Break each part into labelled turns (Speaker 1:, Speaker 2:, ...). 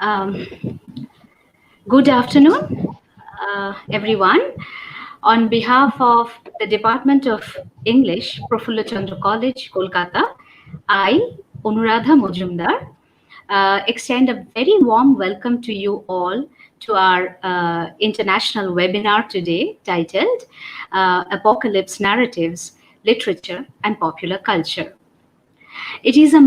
Speaker 1: Um, Good afternoon, everyone. On behalf of the Department of English, Prafulla Chandra College, Kolkata, I, Anuradha Mojumdar, extend a very warm welcome to you all to our international webinar today titled Apocalypse Narratives, Literature and Popular Culture. It is a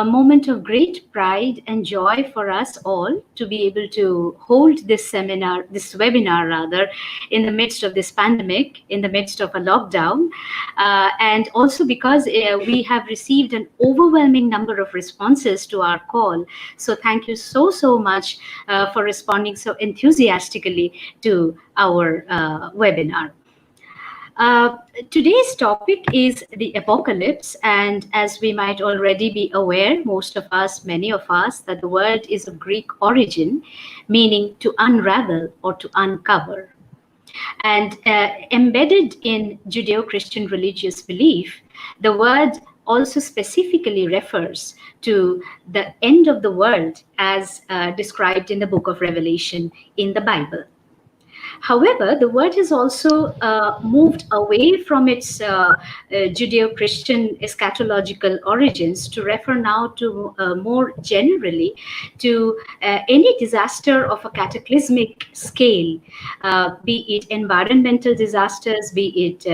Speaker 1: moment of great pride and joy for us all to be able to hold this webinar rather, in the midst of this pandemic, in the midst of a lockdown, and also because we have received an overwhelming number of responses to our call. So thank you so much for responding so enthusiastically to our webinar. Uh, Today's topic is the apocalypse, and as we might already be aware, most of us, many of us, that the word is of Greek origin, meaning to unravel or to uncover. And embedded in Judeo Christian religious belief, the word also specifically refers to the end of the world as described in the book of Revelation in the Bible. However, the word has also moved away from its Judeo Christian eschatological origins to refer now to more generally to any disaster of a cataclysmic scale, be it environmental disasters, be it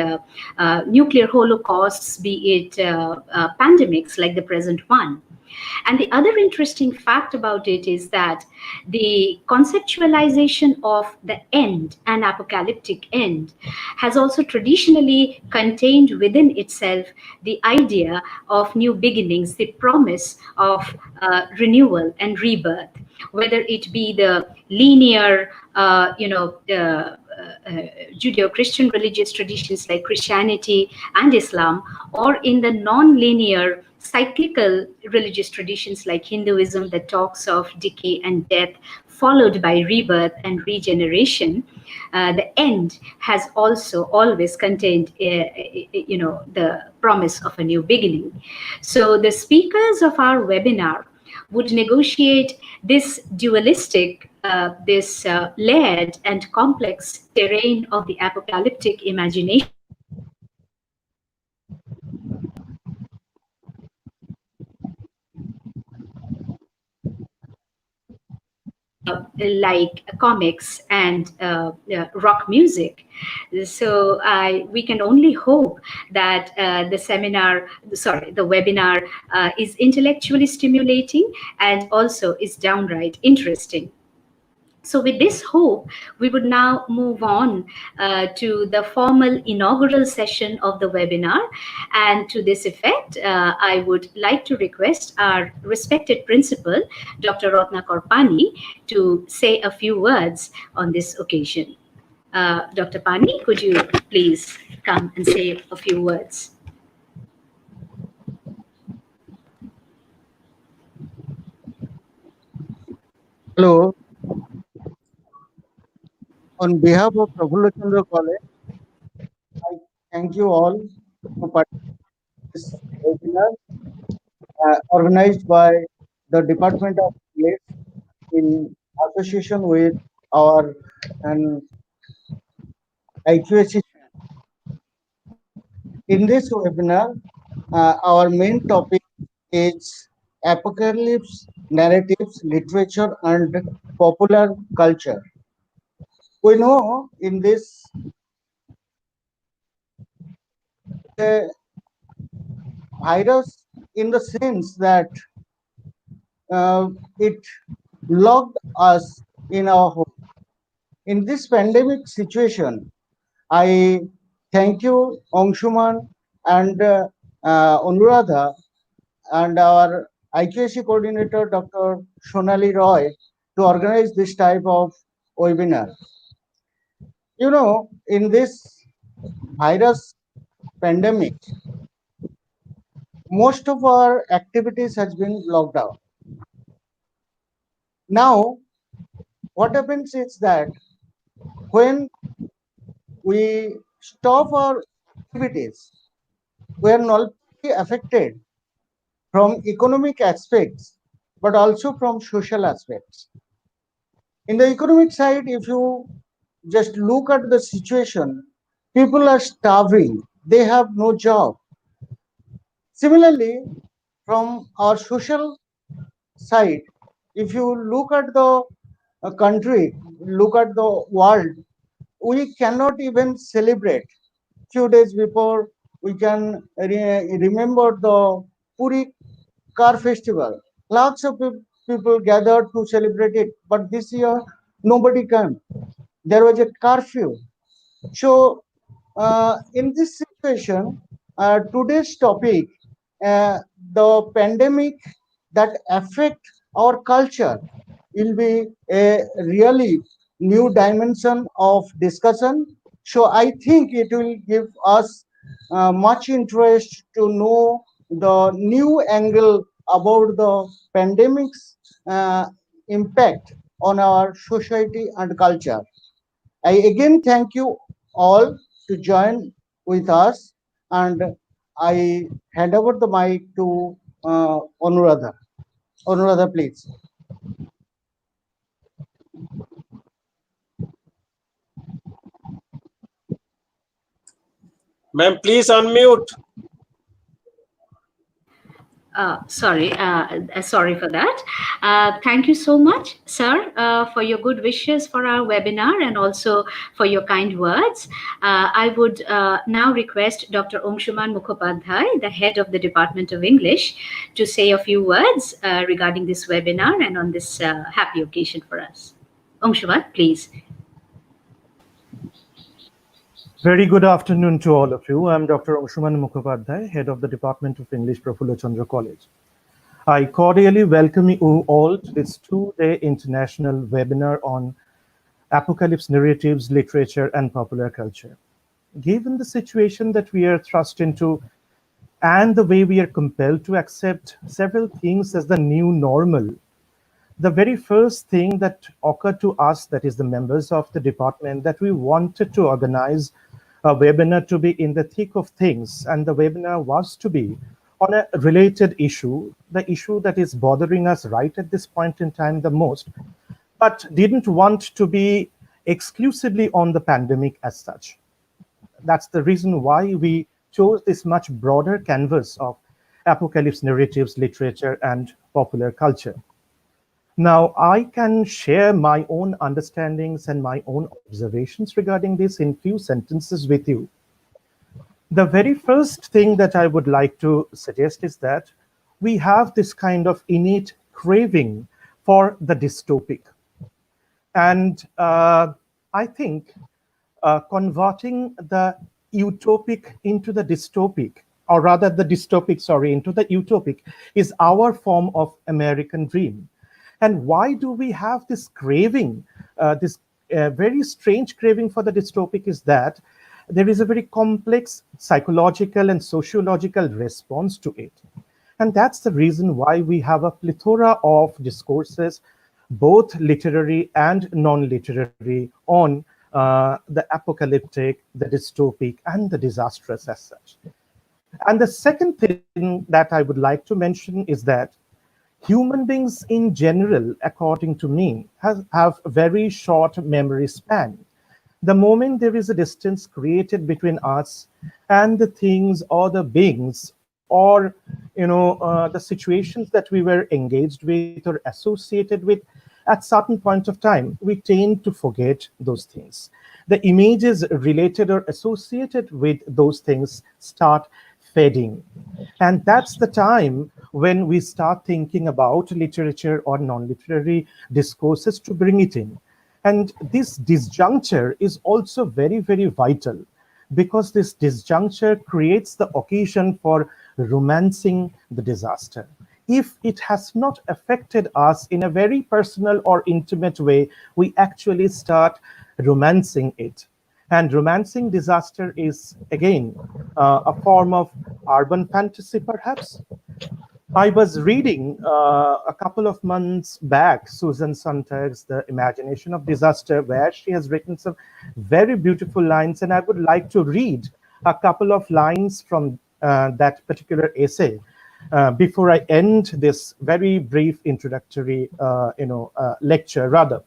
Speaker 1: nuclear holocausts, be it pandemics like the present one. And the other interesting fact about it is that the conceptualization of the end, an apocalyptic end, has also traditionally contained within itself the idea of new beginnings, the promise of renewal and rebirth, whether it be the linear, Judeo-Christian religious traditions like Christianity and Islam, or in the non-linear cyclical religious traditions like Hinduism that talks of decay and death, followed by rebirth and regeneration. The end has also always contained, the promise of a new beginning. So the speakers of our webinar would negotiate this dualistic, this layered and complex terrain of the apocalyptic imagination like comics and rock music. So we can only hope that the webinar is intellectually stimulating and also is downright interesting. So with this hope, we would now move on to the formal inaugural session of the webinar. And to this effect, I would like to request our respected principal, Dr. Ratnakar Pani, to say a few words on this occasion. Dr. Pani, could you please come and say a few words?
Speaker 2: Hello. On behalf of Prafulla Chandra College, I thank you all for participating in this webinar organized by the Department of English in association with our IQAC. In this webinar, our main topic is apocalypse narratives, literature, and popular culture. We know in this virus in the sense that it locked us in our home. In this pandemic situation, I thank you, Angshuman and Anuradha, and our IQAC coordinator, Dr. Sonali Roy, to organize this type of webinar. You know, in this virus pandemic, most of our activities has been locked down. Now, what happens is that when we stop our activities, we are not affected from economic aspects, but also from social aspects. In the economic side, if you just look at the situation, people are starving, they have no job. Similarly, from our social side, if you look at the country, look at the world, we cannot even celebrate. Few days before, we can remember the Puri car festival. Lots of people gathered to celebrate it, but this year nobody came. There was a curfew. So, in this situation, today's topic, the pandemic that affect our culture, will be a really new dimension of discussion. So, I think it will give us much interest to know the new angle about the pandemic's impact on our society and culture. I again thank you all to join with us, and I hand over the mic to Anuradha. Anuradha, please.
Speaker 3: Ma'am, please unmute.
Speaker 1: Sorry for that. Thank you so much, sir, for your good wishes for our webinar and also for your kind words. I would now request Dr. Angshuman Mukhopadhyay, the head of the Department of English, to say a few words regarding this webinar and on this happy occasion for us. Angshuman, please.
Speaker 4: Very good afternoon to all of you. I'm Dr. Angshuman Mukhopadhyay, head of the Department of English, Prafulla Chandra College. I cordially welcome you all to this two-day international webinar on apocalypse narratives, literature, and popular culture. Given the situation that we are thrust into and the way we are compelled to accept several things as the new normal, the very first thing that occurred to us, that is the members of the department, that we wanted to organize a webinar to be in the thick of things, and the webinar was to be on a related issue, the issue that is bothering us right at this point in time the most, but didn't want to be exclusively on the pandemic as such. That's the reason why we chose this much broader canvas of apocalypse narratives, literature, and popular culture. Now, I can share my own understandings and my own observations regarding this in few sentences with you. The very first thing that I would like to suggest is that we have this kind of innate craving for the dystopic. And I think converting the utopic into the dystopic, or rather the dystopic, into the utopic, is our form of American dream. And why do we have this craving, this very strange craving for the dystopic, is that there is a very complex psychological and sociological response to it. And that's the reason why we have a plethora of discourses, both literary and non-literary, on the apocalyptic, the dystopic, and the disastrous as such. And the second thing that I would like to mention is that human beings in general, according to me, have a very short memory span. The moment there is a distance created between us and the things or the beings or the situations that we were engaged with or associated with, at certain point of time, we tend to forget those things. The images related or associated with those things start fading. And that's the time when we start thinking about literature or non-literary discourses to bring it in. And this disjuncture is also very, very vital, because this disjuncture creates the occasion for romancing the disaster. If it has not affected us in a very personal or intimate way, we actually start romancing it. And romancing disaster is, again, a form of urban fantasy, perhaps. I was reading a couple of months back Susan Sontag's The Imagination of Disaster, where she has written some very beautiful lines, and I would like to read a couple of lines from that particular essay. before I end this very brief introductory lecture, rather.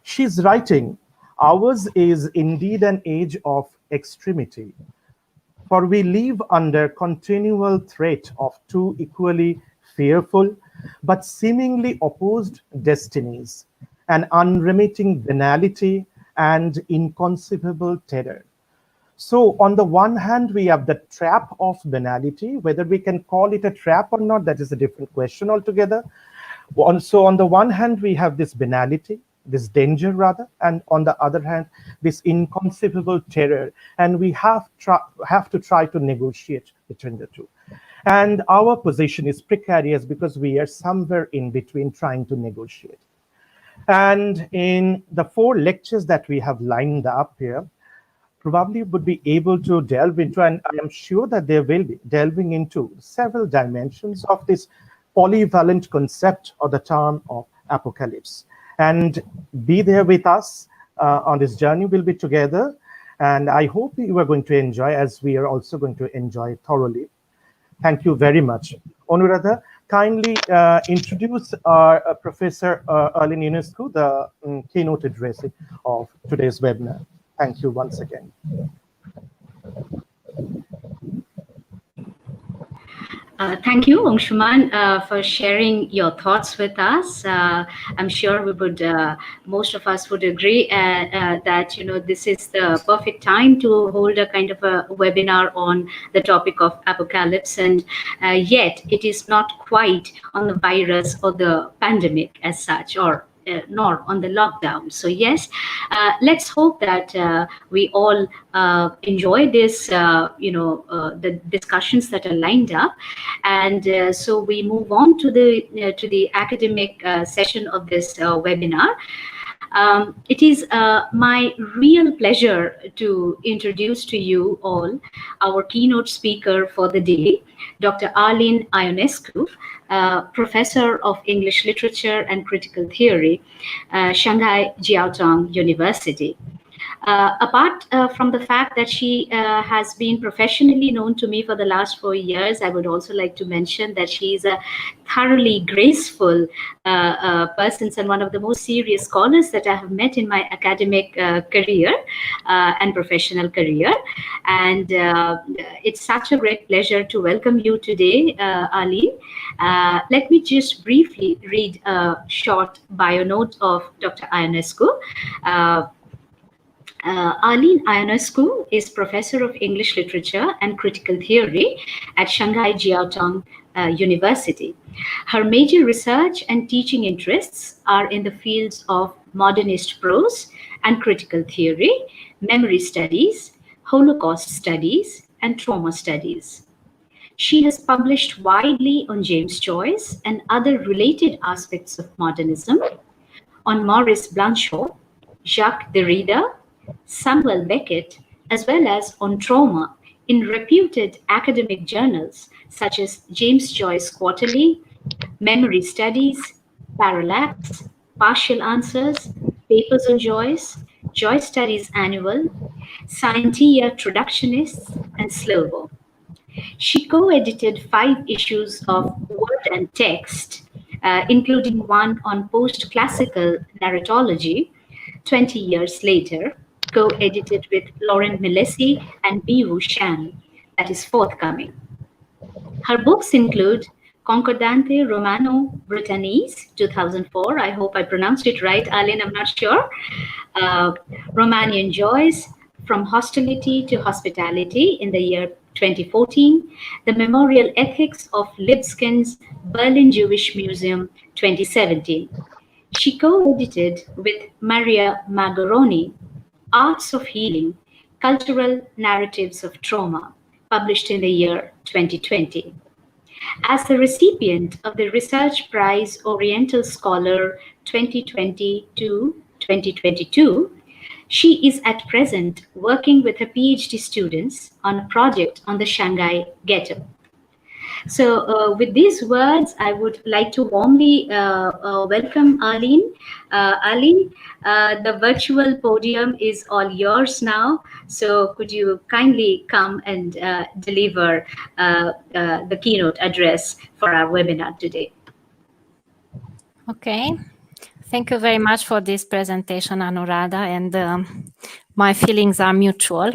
Speaker 4: She's writing, ours is indeed an age of extremity, for we live under continual threat of two equally fearful but seemingly opposed destinies, an unremitting banality and inconceivable terror. So on the one hand, we have the trap of banality. Whether we can call it a trap or not, that is a different question altogether. So on the one hand, we have this banality, this danger rather, and on the other hand, this inconceivable terror. And we have to try to negotiate between the two. And our position is precarious because we are somewhere in between trying to negotiate. And in the 4 lectures that we have lined up here, probably would be able to delve into, and I am sure that they will be delving into several dimensions of this polyvalent concept or the term of apocalypse. And be there with us on this journey. We'll be together. And I hope you are going to enjoy, as we are also going to enjoy thoroughly. Thank you very much. Anuradha, kindly introduce our Professor Arlene Ionescu, the keynote address of today's webinar. Thank you once again.
Speaker 1: Thank you, Angshuman, for sharing your thoughts with us. I'm sure we would, most of us would agree that this is the perfect time to hold a kind of a webinar on the topic of apocalypse, and yet it is not quite on the virus or the pandemic as such, or nor on the lockdown. So yes, let's hope that we all enjoy this, the discussions that are lined up, and so we move on to the academic session of this webinar. It is my real pleasure to introduce to you all our keynote speaker for the day, Dr. Arlene Ionescu, Professor of English Literature and Critical Theory, Shanghai Jiaotong University. Apart from the fact that she has been professionally known to me for the last 4 years, I would also like to mention that she is a thoroughly graceful person and one of the most serious scholars that I have met in my academic career and professional career. And it's such a great pleasure to welcome you today, Arlene. Let me just briefly read a short bio note of Dr. Ionescu. Arlene Ionescu is Professor of English Literature and Critical Theory at Shanghai Jiaotong University. Her major research and teaching interests are in the fields of modernist prose and critical theory, memory studies, Holocaust studies, and trauma studies. She has published widely on James Joyce and other related aspects of modernism, on Maurice Blanchot, Jacques Derrida, Samuel Beckett, as well as on trauma in reputed academic journals such as James Joyce Quarterly, Memory Studies, Parallax, Partial Answers, Papers on Joyce, Joyce Studies Annual, Scientia Traductionists, and Slovo. She co-edited 5 issues of Word and Text, including one on post-classical narratology, 20 years later, co-edited with Laurent Milesi and Biwu Shan, that is forthcoming. Her books include Concordante Romano-Britanniese, 2004. I hope I pronounced it right, Arlene, I'm not sure. Romanian Joys, From Hostility to Hospitality in the year 2014. The Memorial Ethics of Lipskin's Berlin Jewish Museum, 2017. She co-edited with Maria Magoroni, Arts of Healing, Cultural Narratives of Trauma, published in the year 2020. As the recipient of the Research Prize Oriental Scholar 2020-2022, she is at present working with her PhD students on a project on the Shanghai Ghetto. So with these words, I would like to warmly welcome Arlene. Arlene, the virtual podium is all yours now. So could you kindly come and deliver the keynote address for our webinar today?
Speaker 3: Okay. Thank you very much for this presentation, Anuradha, and my feelings are mutual.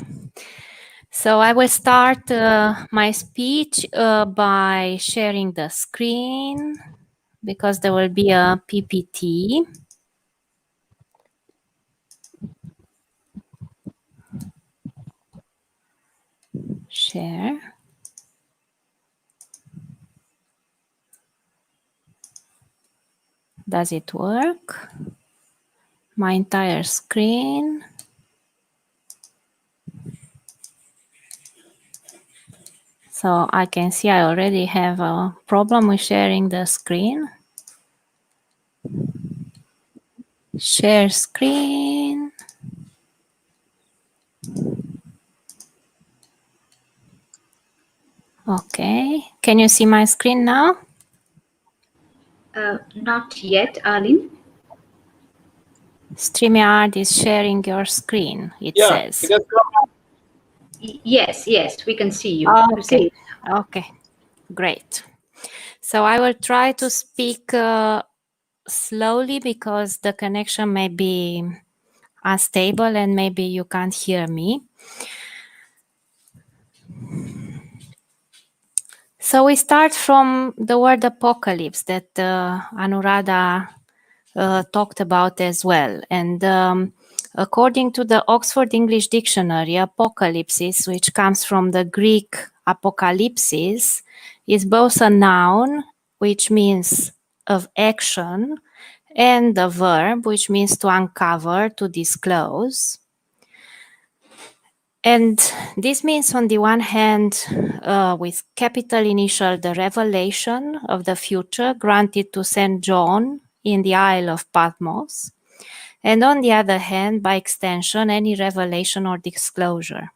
Speaker 3: So I will start my speech by sharing the screen because there will be a PPT. Share. Does it work? My entire screen. So I can see I already have a problem with sharing the screen. Share screen. Okay. Can you see my screen now?
Speaker 1: Not yet, Arlene.
Speaker 3: StreamYard is sharing your screen, it says.
Speaker 1: Yes, we can see you.
Speaker 3: Okay.
Speaker 1: Proceed.
Speaker 3: Okay, great. So I will try to speak slowly because the connection may be unstable and maybe you can't hear me. So we start from the word apocalypse that Anuradha talked about as well. And according to the Oxford English Dictionary, apocalypsis, which comes from the Greek apokalypsis, is both a noun, which means of action, and a verb, which means to uncover, to disclose. And this means, on the one hand, with capital initial, the revelation of the future granted to St. John in the Isle of Patmos. And on the other hand, by extension, any revelation or disclosure.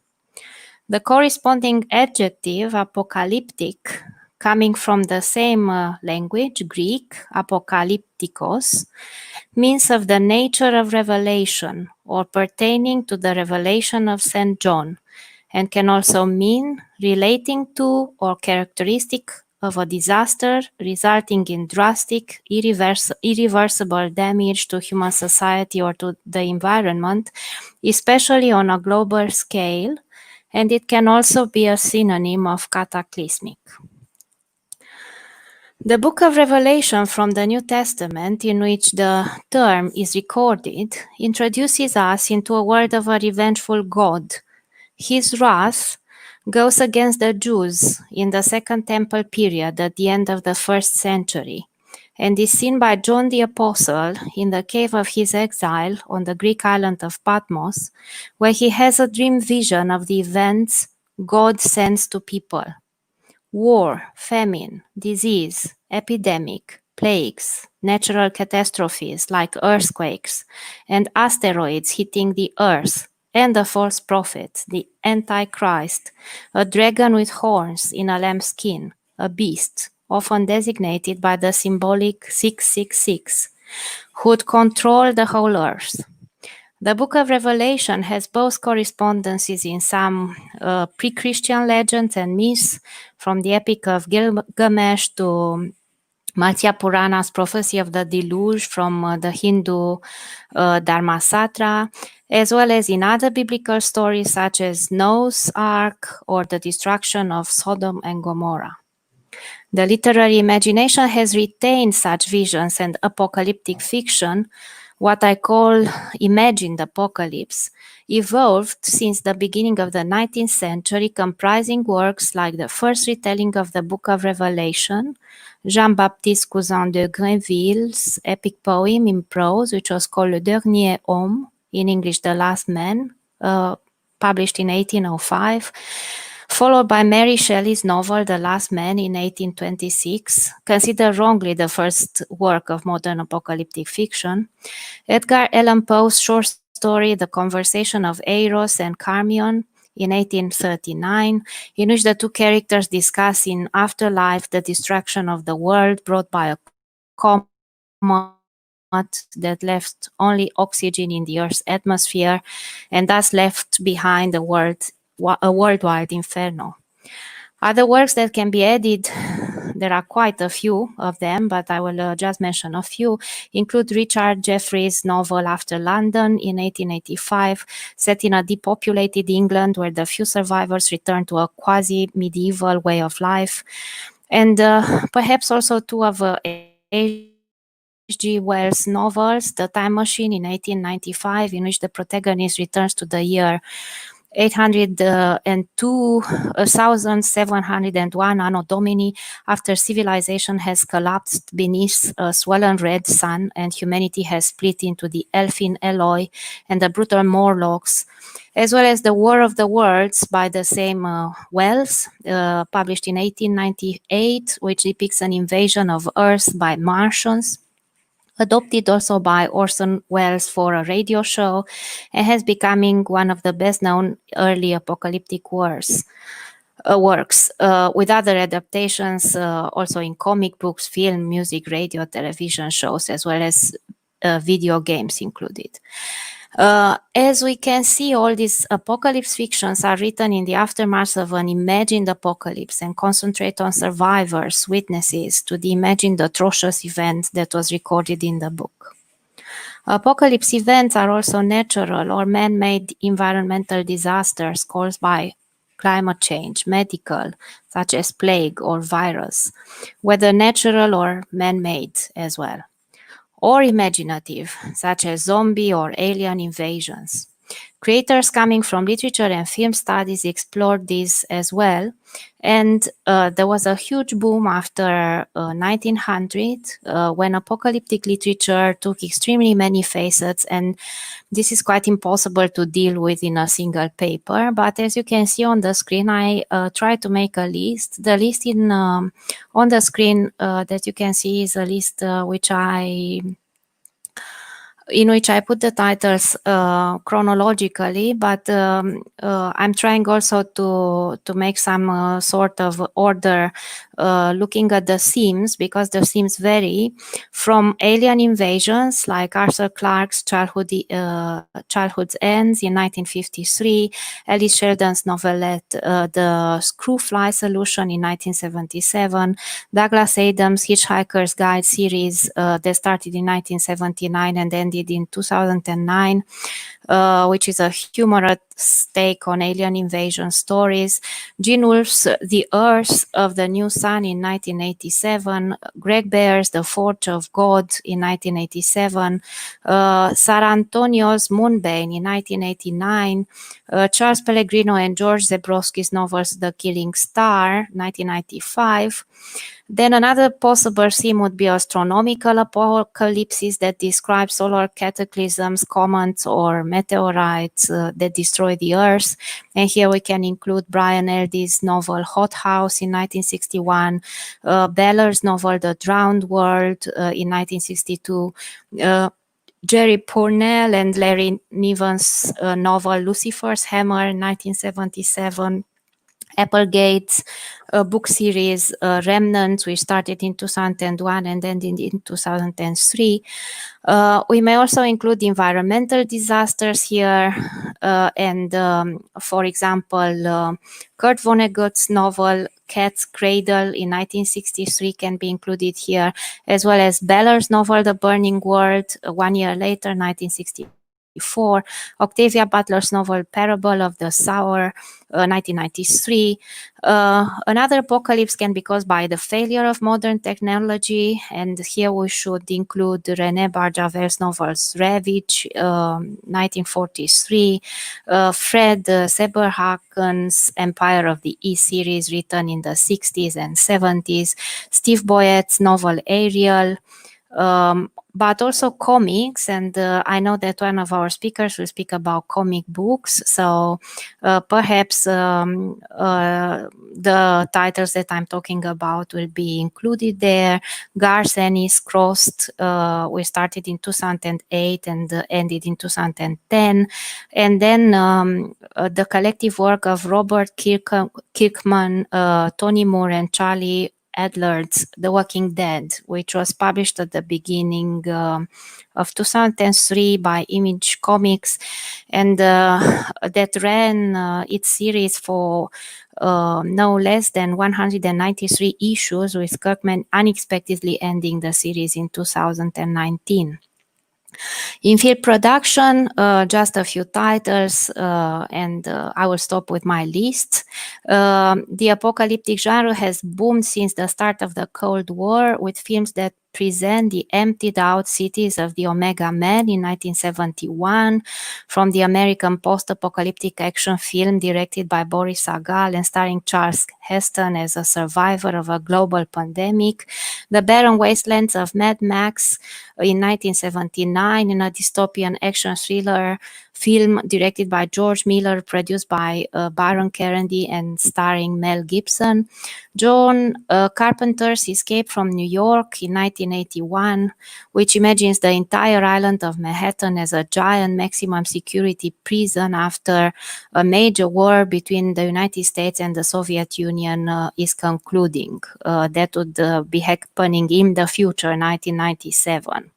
Speaker 3: The corresponding adjective, apocalyptic, coming from the same language, Greek, apokalyptikos, means of the nature of revelation or pertaining to the revelation of St. John, and can also mean relating to or characteristic of a disaster resulting in drastic, irreversible damage to human society or to the environment, especially on a global scale, and it can also be a synonym of cataclysmic. The book of Revelation from the New Testament, in which the term is recorded, introduces us into a world of a revengeful God. His wrath goes against the Jews in the Second Temple period at the end of the 1st century, and is seen by John the Apostle in the cave of his exile on the Greek island of Patmos, where he has a dream vision of the events God sends to people. War, famine, disease, epidemic, plagues, natural catastrophes like earthquakes and asteroids hitting the earth, and the false prophet, the Antichrist, a dragon with horns in a lamb's skin, a beast, often designated by the symbolic 666, who would control the whole earth. The book of Revelation has both correspondences in some pre-Christian legends and myths, from the Epic of Gilgamesh to Matsya Purana's prophecy of the deluge from the Hindu Dharmasatra, as well as in other biblical stories such as Noah's Ark or the destruction of Sodom and Gomorrah. The literary imagination has retained such visions and apocalyptic fiction, what I call imagined apocalypse, evolved since the beginning of the 19th century, comprising works like the first retelling of the Book of Revelation, Jean-Baptiste Cousin de Grenville's epic poem in prose, which was called Le Dernier Homme, in English, The Last Man, published in 1805, followed by Mary Shelley's novel The Last Man in 1826, considered wrongly the first work of modern apocalyptic fiction, Edgar Allan Poe's short story The Conversation of Eros and Charmion in 1839, in which the two characters discuss in afterlife the destruction of the world brought by a comet that left only oxygen in the Earth's atmosphere and thus left behind a worldwide inferno. Other works that can be added, there are quite a few of them, but I will just mention a few, include Richard Jefferies' novel After London in 1885, set in a depopulated England where the few survivors return to a quasi-medieval way of life, and perhaps also two of H.G. Wells' novels, The Time Machine in 1895, in which the protagonist returns to the year 802,701 Anno Domini, after civilization has collapsed beneath a swollen red sun and humanity has split into the Elfin Eloi and the brutal Morlocks, as well as The War of the Worlds by the same Wells, published in 1898, which depicts an invasion of Earth by Martians, adopted also by Orson Welles for a radio show, and has becoming one of the best-known early apocalyptic works, with other adaptations also in comic books, film, music, radio, television shows, as well as video games included. As we can see, all these apocalypse fictions are written in the aftermath of an imagined apocalypse and concentrate on survivors, witnesses to the imagined atrocious event that was recorded in the book. Apocalypse events are also natural or man-made environmental disasters caused by climate change, medical, such as plague or virus, whether natural or man-made as well, or imaginative, such as zombie or alien invasions. Creators coming from literature and film studies explored this as well, and there was a huge boom after 1900 when apocalyptic literature took extremely many facets, and this is quite impossible to deal with in a single paper. But as you can see on the screen, I tried to make a list. The list on the screen that you can see is a list in which I put the titles chronologically, but I'm trying also to make some sort of order looking at the themes, because the themes vary from alien invasions like Arthur Clarke's Childhood's Ends in 1953, Alice Sheldon's novelette The Screwfly Solution in 1977, Douglas Adams' Hitchhiker's Guide series that started in 1979 and ended in 2009, which is a humorous take on alien invasion stories, Gene Wolfe's The Earth of the New Sun in 1987, Greg Bear's The Forge of God in 1987, Sarah Antonio's Moonbane in 1989, Charles Pellegrino and George Zebrowski's novels The Killing Star, 1995. Then another possible theme would be astronomical apocalypses that describe solar cataclysms, comets, or meteorites that destroy the Earth. And here we can include Brian Aldi's novel Hot House in 1961, Beller's novel The Drowned World in 1962, Jerry Pournelle and Larry Niven's novel Lucifer's Hammer in 1977, Applegate's book series Remnants, which started in 2001 and ended in 2003. We may also include environmental disasters here, and for example, Kurt Vonnegut's novel Cat's Cradle in 1963 can be included here, as well as Beller's novel The Burning World 1 year later, 1964. Octavia Butler's novel Parable of the Sower, 1993. Another apocalypse can be caused by the failure of modern technology, and here we should include René Barjavel's novels Ravage, 1943, Fred Saberhagen's Empire of the East series written in the 60s and 70s, Steve Boyett's novel Ariel, but also comics, and I know that one of our speakers will speak about comic books, so perhaps the titles that I'm talking about will be included there. Garth Ennis Crossed, we started in 2008 and ended in 2010, and then the collective work of Robert Kirkman, Tony Moore, and Charlie Adler's The Walking Dead, which was published at the beginning of 2003 by Image Comics, and that ran its series for no less than 193 issues, with Kirkman unexpectedly ending the series in 2019. In field production, just a few titles, and I will stop with my list. The apocalyptic genre has boomed since the start of the Cold War, with films that present the emptied out cities of the Omega Men in 1971, from the American post-apocalyptic action film directed by Boris Sagal and starring Charles Heston as a survivor of a global pandemic, The Barren Wastelands of Mad Max in 1979, in a dystopian action thriller film directed by George Miller, produced by Baron Carandy and starring Mel Gibson. John Carpenter's Escape from New York in 1981, which imagines the entire island of Manhattan as a giant maximum security prison after a major war between the United States and the Soviet Union is concluding. That would be happening in the future, 1997.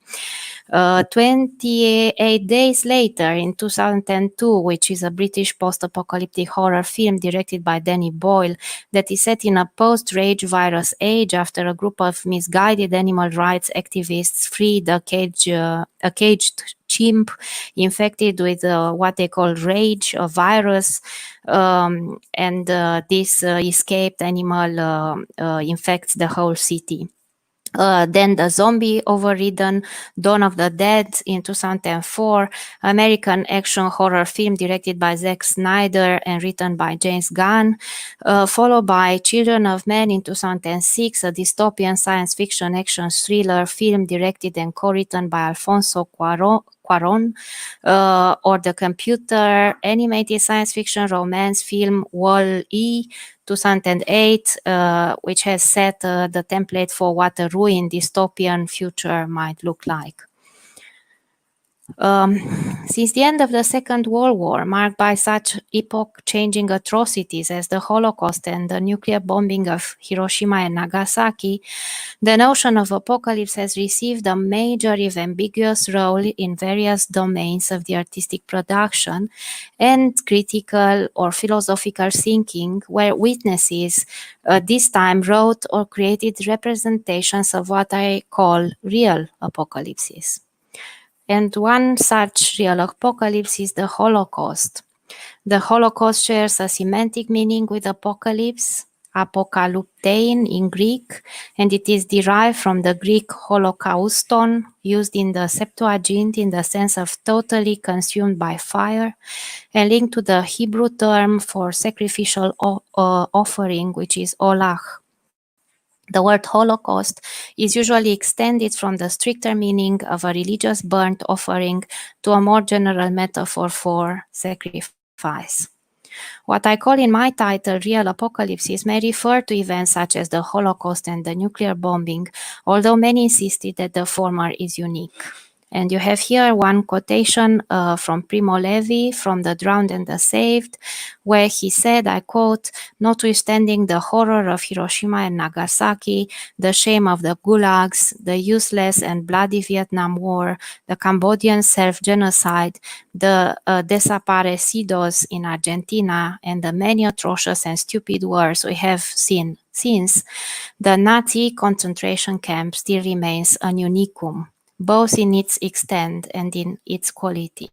Speaker 3: 28 days later, in 2002, which is a British post-apocalyptic horror film directed by Danny Boyle, that is set in a post-rage virus age after a group of misguided animal rights activists freed a caged chimp infected with what they call rage, a virus, and this escaped animal infects the whole city. Then the zombie overridden Dawn of the Dead in 2004, American action horror film directed by Zack Snyder and written by James Gunn, followed by Children of Men in 2006, a dystopian science fiction action thriller film directed and co-written by Alfonso Cuarón, or the computer animated science fiction romance film Wall-E 2008, which has set the template for what a ruined dystopian future might look like. Since the end of the Second World War, marked by such epoch-changing atrocities as the Holocaust and the nuclear bombing of Hiroshima and Nagasaki, the notion of apocalypse has received a major, if ambiguous, role in various domains of the artistic production and critical or philosophical thinking, where witnesses this time wrote or created representations of what I call real apocalypses. And one such real apocalypse is the Holocaust. The Holocaust shares a semantic meaning with apocalypse, apokaluptein in Greek, and it is derived from the Greek holocauston, used in the Septuagint in the sense of totally consumed by fire, and linked to the Hebrew term for sacrificial offering, which is olach. The word Holocaust is usually extended from the stricter meaning of a religious burnt offering to a more general metaphor for sacrifice. What I call in my title real apocalypses may refer to events such as the Holocaust and the nuclear bombing, although many insisted that the former is unique. And you have here one quotation from Primo Levi from The Drowned and the Saved, where he said, I quote, "Notwithstanding the horror of Hiroshima and Nagasaki, the shame of the gulags, the useless and bloody Vietnam War, the Cambodian self-genocide, the desaparecidos in Argentina, and the many atrocious and stupid wars we have seen since, the Nazi concentration camp still remains an unicum, both in its extent and in its quality."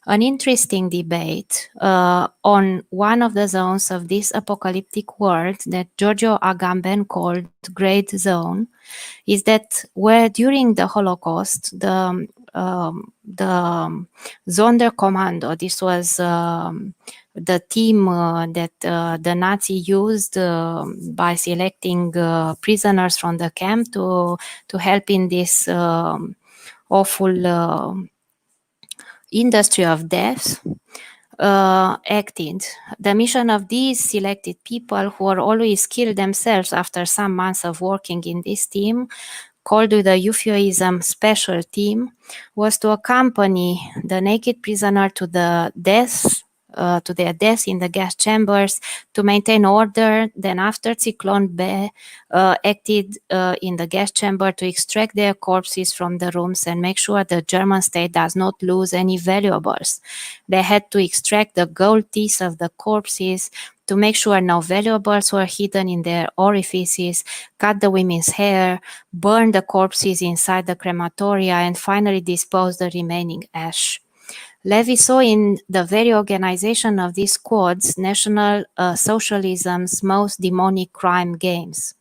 Speaker 3: An interesting debate on one of the zones of this apocalyptic world that Giorgio Agamben called Great Zone is that where during the Holocaust, the Sonderkommando, this was the team that the Nazi used by selecting prisoners from the camp to help in this awful industry of death, acted. The mission of these selected people, who were always killed themselves after some months of working in this team, called with a euphemism special team, was to accompany the naked prisoner to the death to their deaths in the gas chambers to maintain order. Then after Cyclone B acted in the gas chamber to extract their corpses from the rooms and make sure the German state does not lose any valuables. They had to extract the gold teeth of the corpses to make sure no valuables were hidden in their orifices, cut the women's hair, burn the corpses inside the crematoria, and finally dispose the remaining ash. Levy saw in the very organization of these squads National Socialism's most demonic crime games.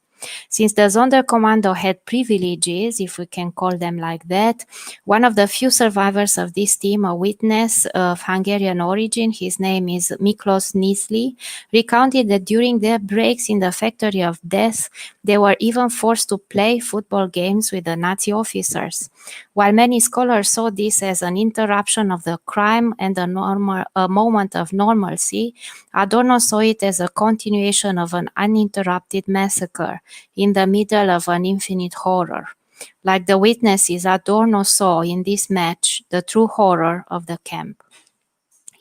Speaker 3: Since the Sonderkommando had privileges, if we can call them like that, one of the few survivors of this team, a witness of Hungarian origin, his name is Miklos Nisli, recounted that during their breaks in the factory of death, they were even forced to play football games with the Nazi officers. While many scholars saw this as an interruption of the crime and a moment of normalcy, Adorno saw it as a continuation of an uninterrupted massacre in the middle of an infinite horror. Like the witnesses, Adorno saw in this match the true horror of the camp.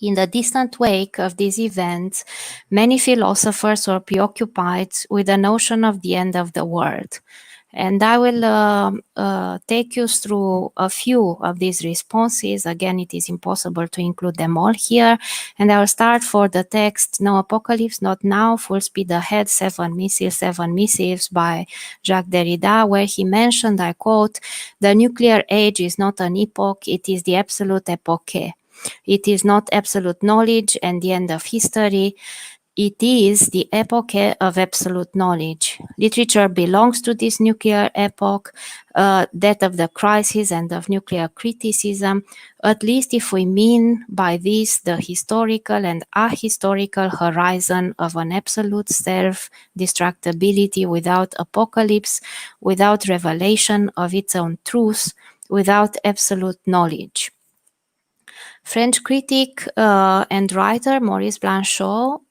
Speaker 3: In the distant wake of these events, many philosophers were preoccupied with the notion of the end of the world. And I will take you through a few of these responses. Again, it is impossible to include them all here. And I will start for the text, No Apocalypse, Not Now, Full Speed Ahead, 7 Missives by Jacques Derrida, where he mentioned, I quote, "The nuclear age is not an epoch, it is the absolute epoche. It is not absolute knowledge and the end of history. It is the epoch of absolute knowledge. Literature belongs to this nuclear epoch, that of the crisis and of nuclear criticism, at least if we mean by this the historical and ahistorical horizon of an absolute self-destructibility without apocalypse, without revelation of its own truth, without absolute knowledge." French critic and writer Maurice Blanchot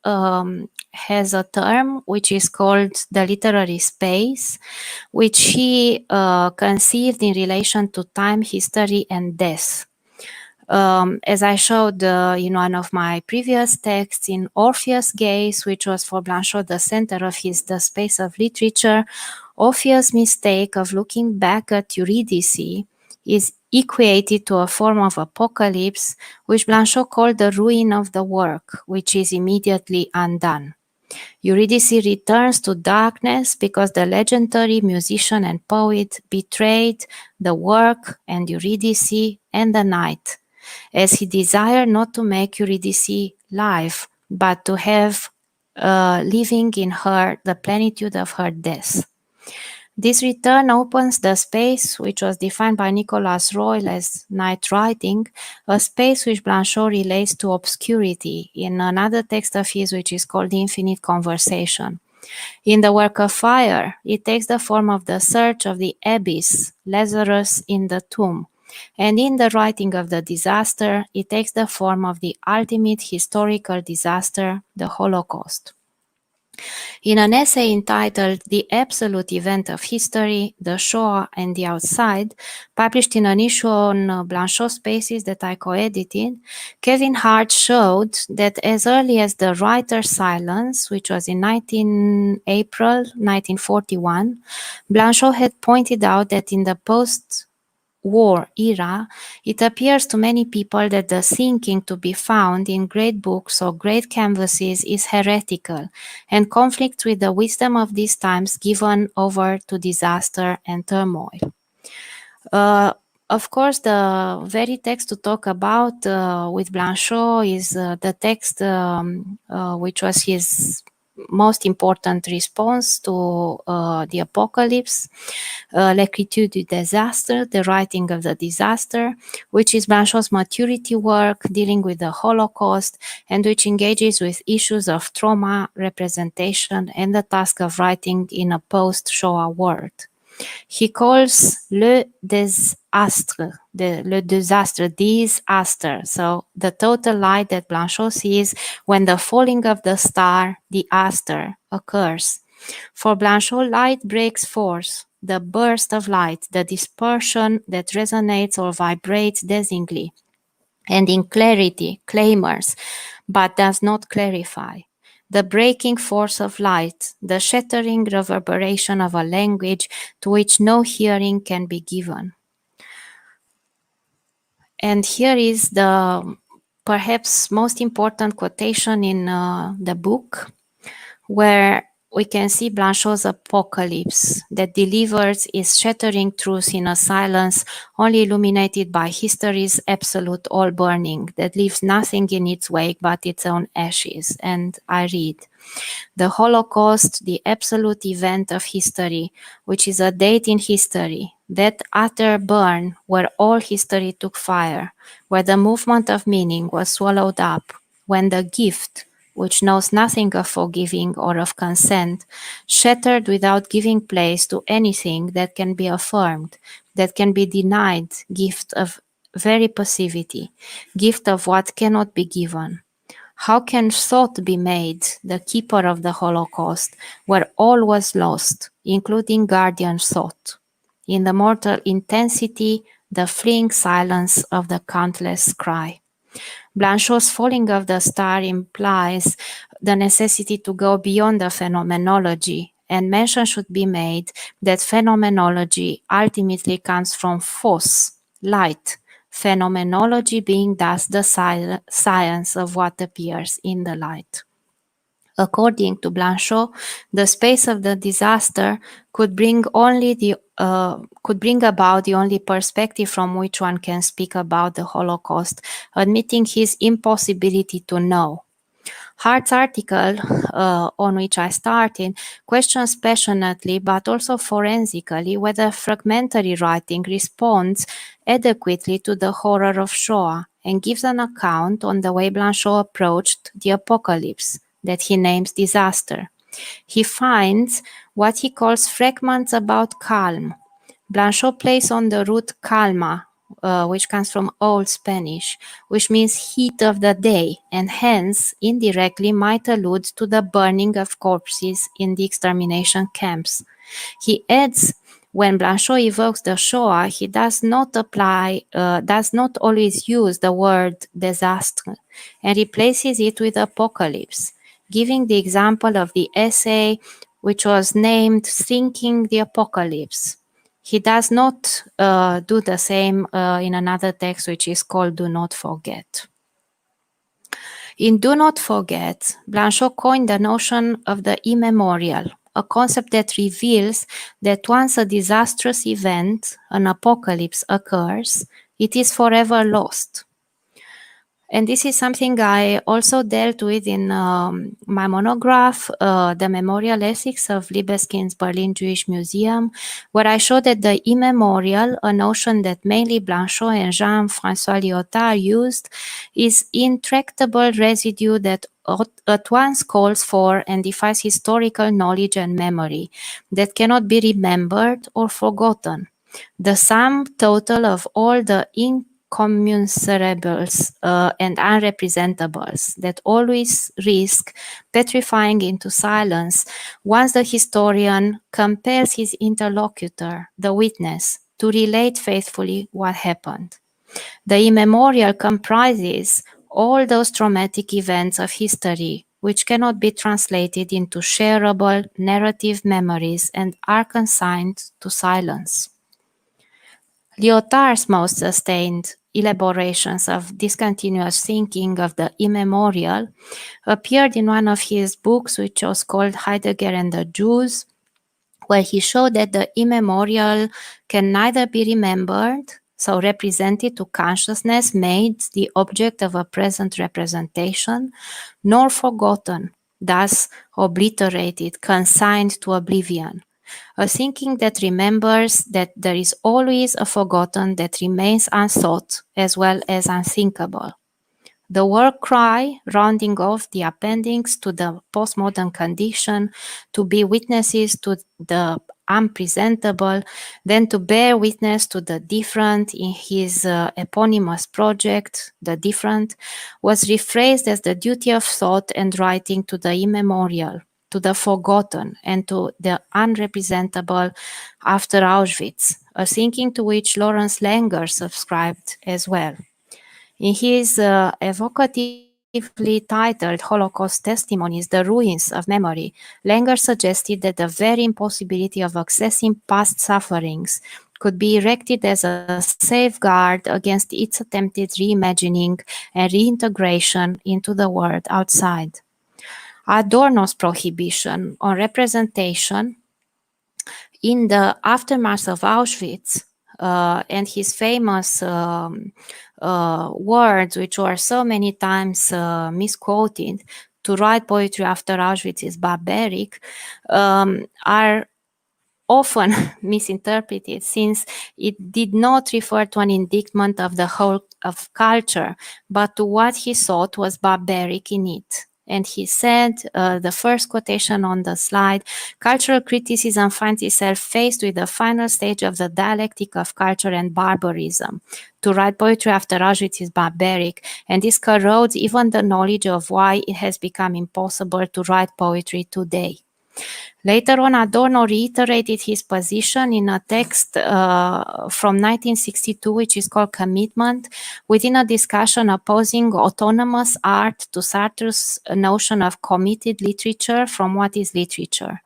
Speaker 3: has a term which is called the literary space, which he conceived in relation to time, history, and death. As I showed in one of my previous texts, in Orpheus' Gaze, which was for Blanchot the center of the space of literature, Orpheus' mistake of looking back at Eurydice is equated to a form of apocalypse, which Blanchot called the ruin of the work, which is immediately undone. Eurydice returns to darkness because the legendary musician and poet betrayed the work and Eurydice and the night, as he desired not to make Eurydice live, but to have living in her the plenitude of her death. This return opens the space which was defined by Nicolas Royle as night writing, a space which Blanchot relates to obscurity in another text of his which is called The Infinite Conversation. In the work of Fire, it takes the form of the search of the abyss, Lazarus in the tomb. And in the writing of the disaster, it takes the form of the ultimate historical disaster, the Holocaust. In an essay entitled The Absolute Event of History, the Shoah and the Outside, published in an issue on Blanchot Spaces that I co-edited, Kevin Hart showed that as early as the writer's silence, which was in April 1941, Blanchot had pointed out that in the post-war era, it appears to many people that the thinking to be found in great books or great canvases is heretical and conflicts with the wisdom of these times given over to disaster and turmoil. Of course, the very text to talk about with Blanchot is the text which was his most important response to the apocalypse, L'écriture du désastre, the writing of the disaster, which is Blanchot's maturity work dealing with the Holocaust and which engages with issues of trauma, representation, and the task of writing in a post-Shoah world. He calls le désastre, disaster, so the total light that Blanchot sees when the falling of the star, the aster, occurs. For Blanchot, light breaks forth, the burst of light, the dispersion that resonates or vibrates dazzlingly. and in clarity clamors, but does not clarify. The breaking force of light, the shattering reverberation of a language to which no hearing can be given. And here is the perhaps most important quotation in the book, where we can see Blanchot's apocalypse that delivers its shattering truth in a silence only illuminated by history's absolute all-burning that leaves nothing in its wake but its own ashes. And I read, "The Holocaust, the absolute event of history, which is a date in history, that utter burn where all history took fire, where the movement of meaning was swallowed up, when the gift, which knows nothing of forgiving or of consent, shattered without giving place to anything that can be affirmed, that can be denied, gift of very passivity, gift of what cannot be given. How can thought be made the keeper of the Holocaust, where all was lost, including guardian thought? In the mortal intensity, the fleeing silence of the countless cry." Blanchot's falling of the star implies the necessity to go beyond the phenomenology, and mention should be made that phenomenology ultimately comes from phos, light, phenomenology being thus the science of what appears in the light. According to Blanchot, the space of the disaster could bring about the only perspective from which one can speak about the Holocaust, admitting his impossibility to know. Hart's article, on which I started, questions passionately but also forensically whether fragmentary writing responds adequately to the horror of Shoah, and gives an account on the way Blanchot approached the apocalypse that he names disaster. He finds what he calls fragments about calm. Blanchot plays on the root calma, which comes from Old Spanish, which means heat of the day, and hence indirectly might allude to the burning of corpses in the extermination camps. He adds, when Blanchot evokes the Shoah, he does not always use the word disaster, and replaces it with apocalypse, giving the example of the essay which was named Thinking the Apocalypse. He does not do the same in another text which is called Do Not Forget. In Do Not Forget, Blanchot coined the notion of the immemorial, a concept that reveals that once a disastrous event, an apocalypse, occurs, it is forever lost. And this is something I also dealt with in my monograph, The Memorial Ethics of Libeskind's Berlin Jewish Museum, where I showed that the immemorial, a notion that mainly Blanchot and Jean-François Lyotard used, is intractable residue that at once calls for and defies historical knowledge and memory, that cannot be remembered or forgotten. The sum total of all the incommensurables and unrepresentables that always risk petrifying into silence once the historian compels his interlocutor, the witness, to relate faithfully what happened. The immemorial comprises all those traumatic events of history which cannot be translated into shareable narrative memories and are consigned to silence. Lyotard's most sustained elaborations of discontinuous thinking of the immemorial appeared in one of his books, which was called Heidegger and the Jews, where he showed that the immemorial can neither be remembered, so represented to consciousness, made the object of a present representation, nor forgotten, thus obliterated, consigned to oblivion. A thinking that remembers that there is always a forgotten that remains unthought as well as unthinkable. The war cry, rounding off the appendix to the postmodern condition, to be witnesses to the unpresentable, then to bear witness to the different in his eponymous project, The Different, was rephrased as the duty of thought and writing to the immemorial, to the forgotten, and to the unrepresentable after Auschwitz, a thinking to which Lawrence Langer subscribed as well. In his evocatively titled Holocaust Testimonies, The Ruins of Memory, Langer suggested that the very impossibility of accessing past sufferings could be erected as a safeguard against its attempted reimagining and reintegration into the world outside. Adorno's prohibition on representation in the aftermath of Auschwitz and his famous words, which were so many times misquoted, to write poetry after Auschwitz is barbaric, are often misinterpreted, since it did not refer to an indictment of the whole of culture, but to what he thought was barbaric in it. And he said, the first quotation on the slide, cultural criticism finds itself faced with the final stage of the dialectic of culture and barbarism. To write poetry after Auschwitz is barbaric, and this corrodes even the knowledge of why it has become impossible to write poetry today. Later on, Adorno reiterated his position in a text from 1962, which is called Commitment, within a discussion opposing autonomous art to Sartre's notion of committed literature from what is literature,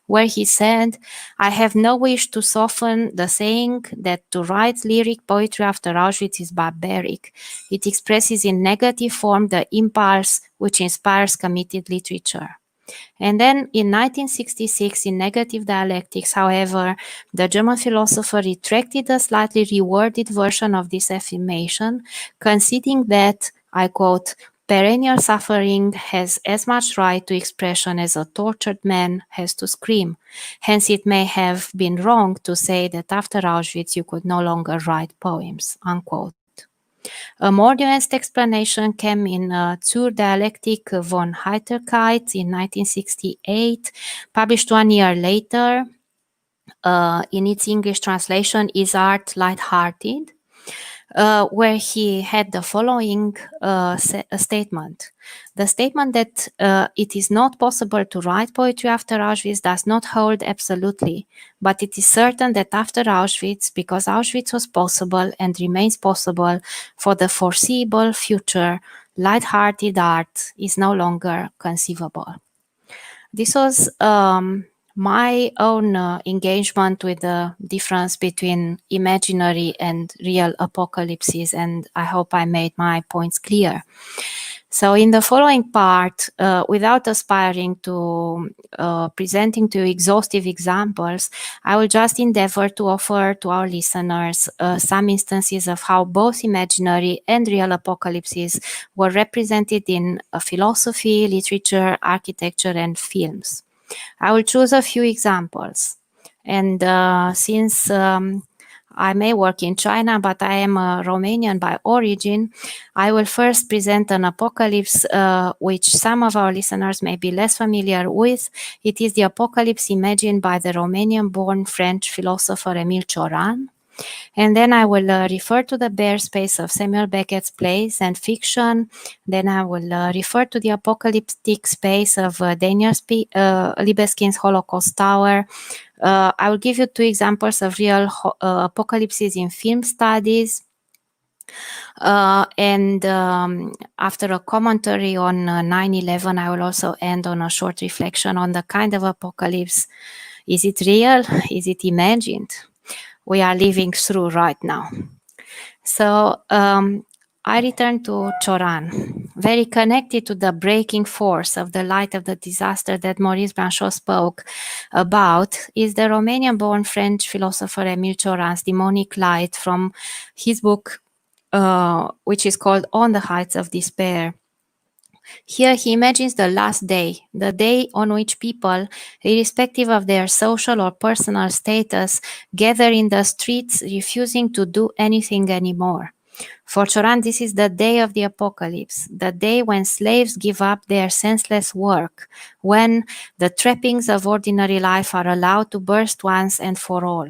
Speaker 3: where he said, I have no wish to soften the saying that to write lyric poetry after Auschwitz is barbaric. It expresses in negative form the impulse which inspires committed literature. And then in 1966, in Negative Dialectics, however, the German philosopher retracted a slightly reworded version of this affirmation, conceding that, I quote, perennial suffering has as much right to expression as a tortured man has to scream. Hence, it may have been wrong to say that after Auschwitz you could no longer write poems, unquote. A more nuanced explanation came in Zur Dialektik von Heiterkeit in 1968, published 1 year later. In its English translation, Is Art Light-Hearted? Where he had the following statement. The statement that it is not possible to write poetry after Auschwitz does not hold absolutely, but it is certain that after Auschwitz, because Auschwitz was possible and remains possible for the foreseeable future, light-hearted art is no longer conceivable. This was my own engagement with the difference between imaginary and real apocalypses, and I hope I made my points clear. So in the following part, without aspiring to presenting to exhaustive examples, I will just endeavor to offer to our listeners some instances of how both imaginary and real apocalypses were represented in philosophy, literature, architecture, and films. I will choose a few examples. And since I may work in China, but I am a Romanian by origin, I will first present an apocalypse which some of our listeners may be less familiar with. It is the apocalypse imagined by the Romanian-born French philosopher Émile Cioran. And then I will refer to the bare space of Samuel Beckett's plays and fiction. Then I will refer to the apocalyptic space of Daniel Libeskind's Holocaust Tower. I will give you 2 examples of real apocalypses in film studies. And after a commentary on 9/11, I will also end on a short reflection on the kind of apocalypse. Is it real? Is it imagined? We are living through right now. So I return to Cioran, very connected to the breaking force of the light of the disaster that Maurice Blanchot spoke about, is the Romanian-born French philosopher Émile Cioran's demonic light from his book, which is called On the Heights of Despair. Here he imagines the last day, the day on which people, irrespective of their social or personal status, gather in the streets refusing to do anything anymore. For Cioran, this is the day of the apocalypse, the day when slaves give up their senseless work, when the trappings of ordinary life are allowed to burst once and for all.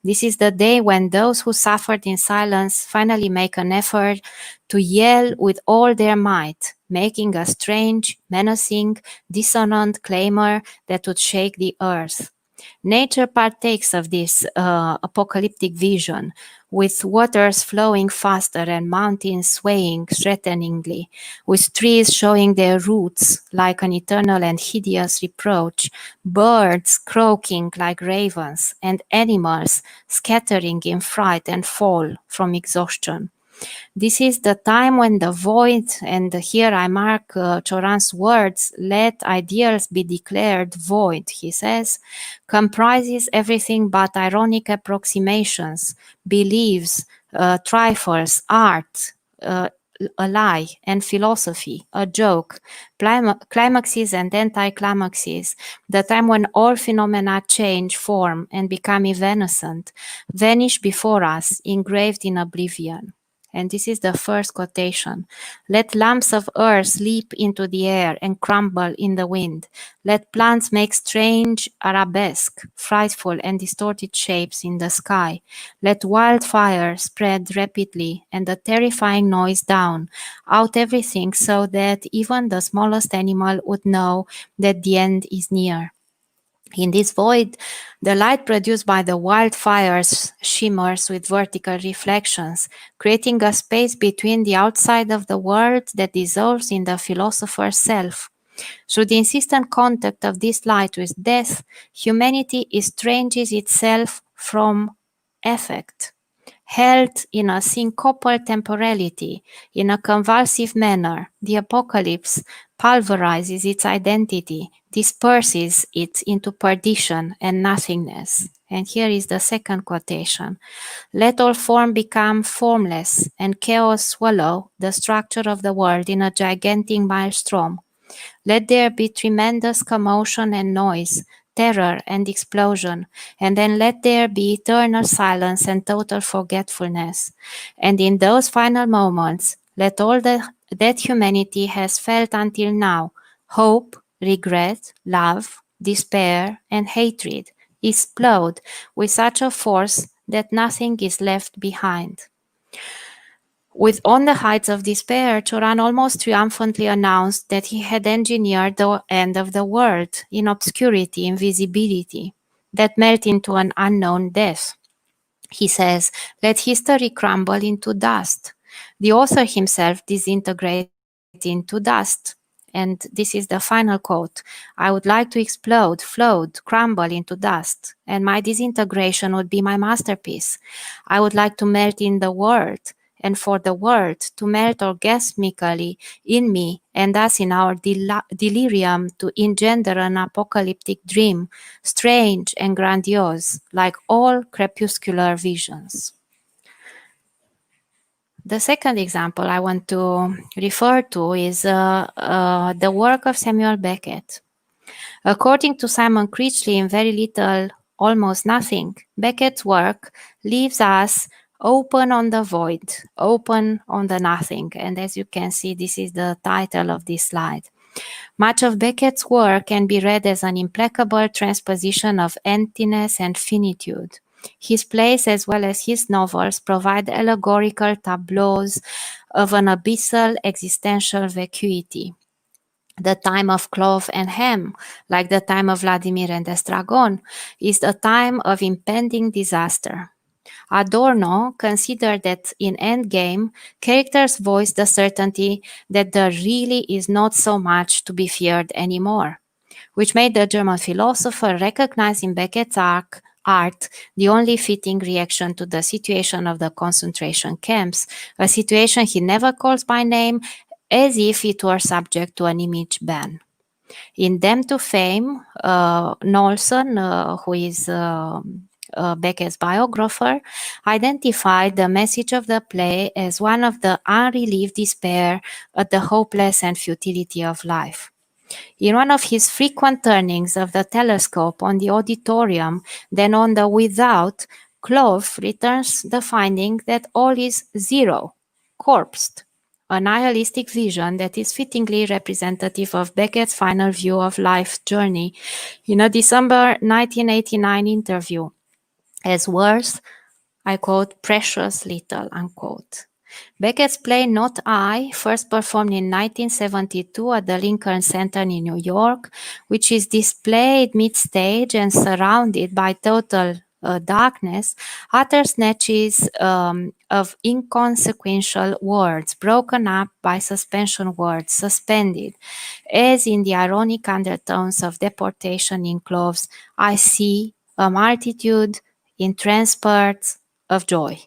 Speaker 3: This is the day when those who suffered in silence finally make an effort to yell with all their might, making a strange, menacing, dissonant clamor that would shake the earth. Nature partakes of this apocalyptic vision, with waters flowing faster and mountains swaying threateningly, with trees showing their roots like an eternal and hideous reproach, birds croaking like ravens, and animals scattering in fright and fall from exhaustion. This is the time when the void, and here I mark Cioran's words, let ideals be declared void, he says, comprises everything but ironic approximations, beliefs, trifles, art, a lie, and philosophy, a joke, climaxes and anti-climaxes, the time when all phenomena change form and become evanescent, vanish before us, engraved in oblivion. And this is the first quotation. Let lumps of earth leap into the air and crumble in the wind. Let plants make strange arabesque, frightful and distorted shapes in the sky. Let wildfire spread rapidly and a terrifying noise down out everything so that even the smallest animal would know that the end is near. In this void, the light produced by the wildfires shimmers with vertical reflections, creating a space between the outside of the world that dissolves in the philosopher's self. Through the insistent contact of this light with death, humanity estranges itself from effect. Held in a syncopal temporality, in a convulsive manner, the apocalypse pulverizes its identity, disperses it into perdition and nothingness. And here is the second quotation. Let all form become formless, and chaos swallow the structure of the world in a gigantic maelstrom. Let there be tremendous commotion and noise, terror and explosion, and then let there be eternal silence and total forgetfulness. And in those final moments, let all that humanity has felt until now, hope, regret, love, despair, and hatred, explode with such a force that nothing is left behind. With On the Heights of Despair, Cioran almost triumphantly announced that he had engineered the end of the world in obscurity, invisibility, that melt into an unknown death. He says, let history crumble into dust. The author himself disintegrates into dust. And this is the final quote. I would like to explode, float, crumble into dust, and my disintegration would be my masterpiece. I would like to melt in the world, and for the world to melt orgasmically in me, and thus in our delirium to engender an apocalyptic dream, strange and grandiose, like all crepuscular visions. The second example I want to refer to is the work of Samuel Beckett. According to Simon Critchley, in Very Little, Almost Nothing, Beckett's work leaves us open on the void, open on the nothing. And as you can see, this is the title of this slide. Much of Beckett's work can be read as an implacable transposition of emptiness and finitude. His plays, as well as his novels, provide allegorical tableaus of an abyssal existential vacuity. The time of clove and ham, like the time of Vladimir and Estragon, is a time of impending disaster. Adorno considered that in Endgame, characters voice the certainty that there really is not so much to be feared anymore, which made the German philosopher recognize in Beckett's art the only fitting reaction to the situation of the concentration camps, a situation he never calls by name, as if it were subject to an image ban. In Damned to Fame, Knowlson, who is Beckett's biographer, identified the message of the play as one of the unrelieved despair at the hopeless and futility of life. In one of his frequent turnings of the telescope on the auditorium, then on the without, Clove returns the finding that all is zero, corpsed, a nihilistic vision that is fittingly representative of Beckett's final view of life's journey in a December 1989 interview, as worth, I quote, precious little, unquote. Beckett's play Not I, first performed in 1972 at the Lincoln Center in New York, which is displayed mid-stage and surrounded by total darkness, utters snatches of inconsequential words, broken up by suspension words, suspended, as in the ironic undertones of Deportation in Cloves, I see a multitude in transports of joy.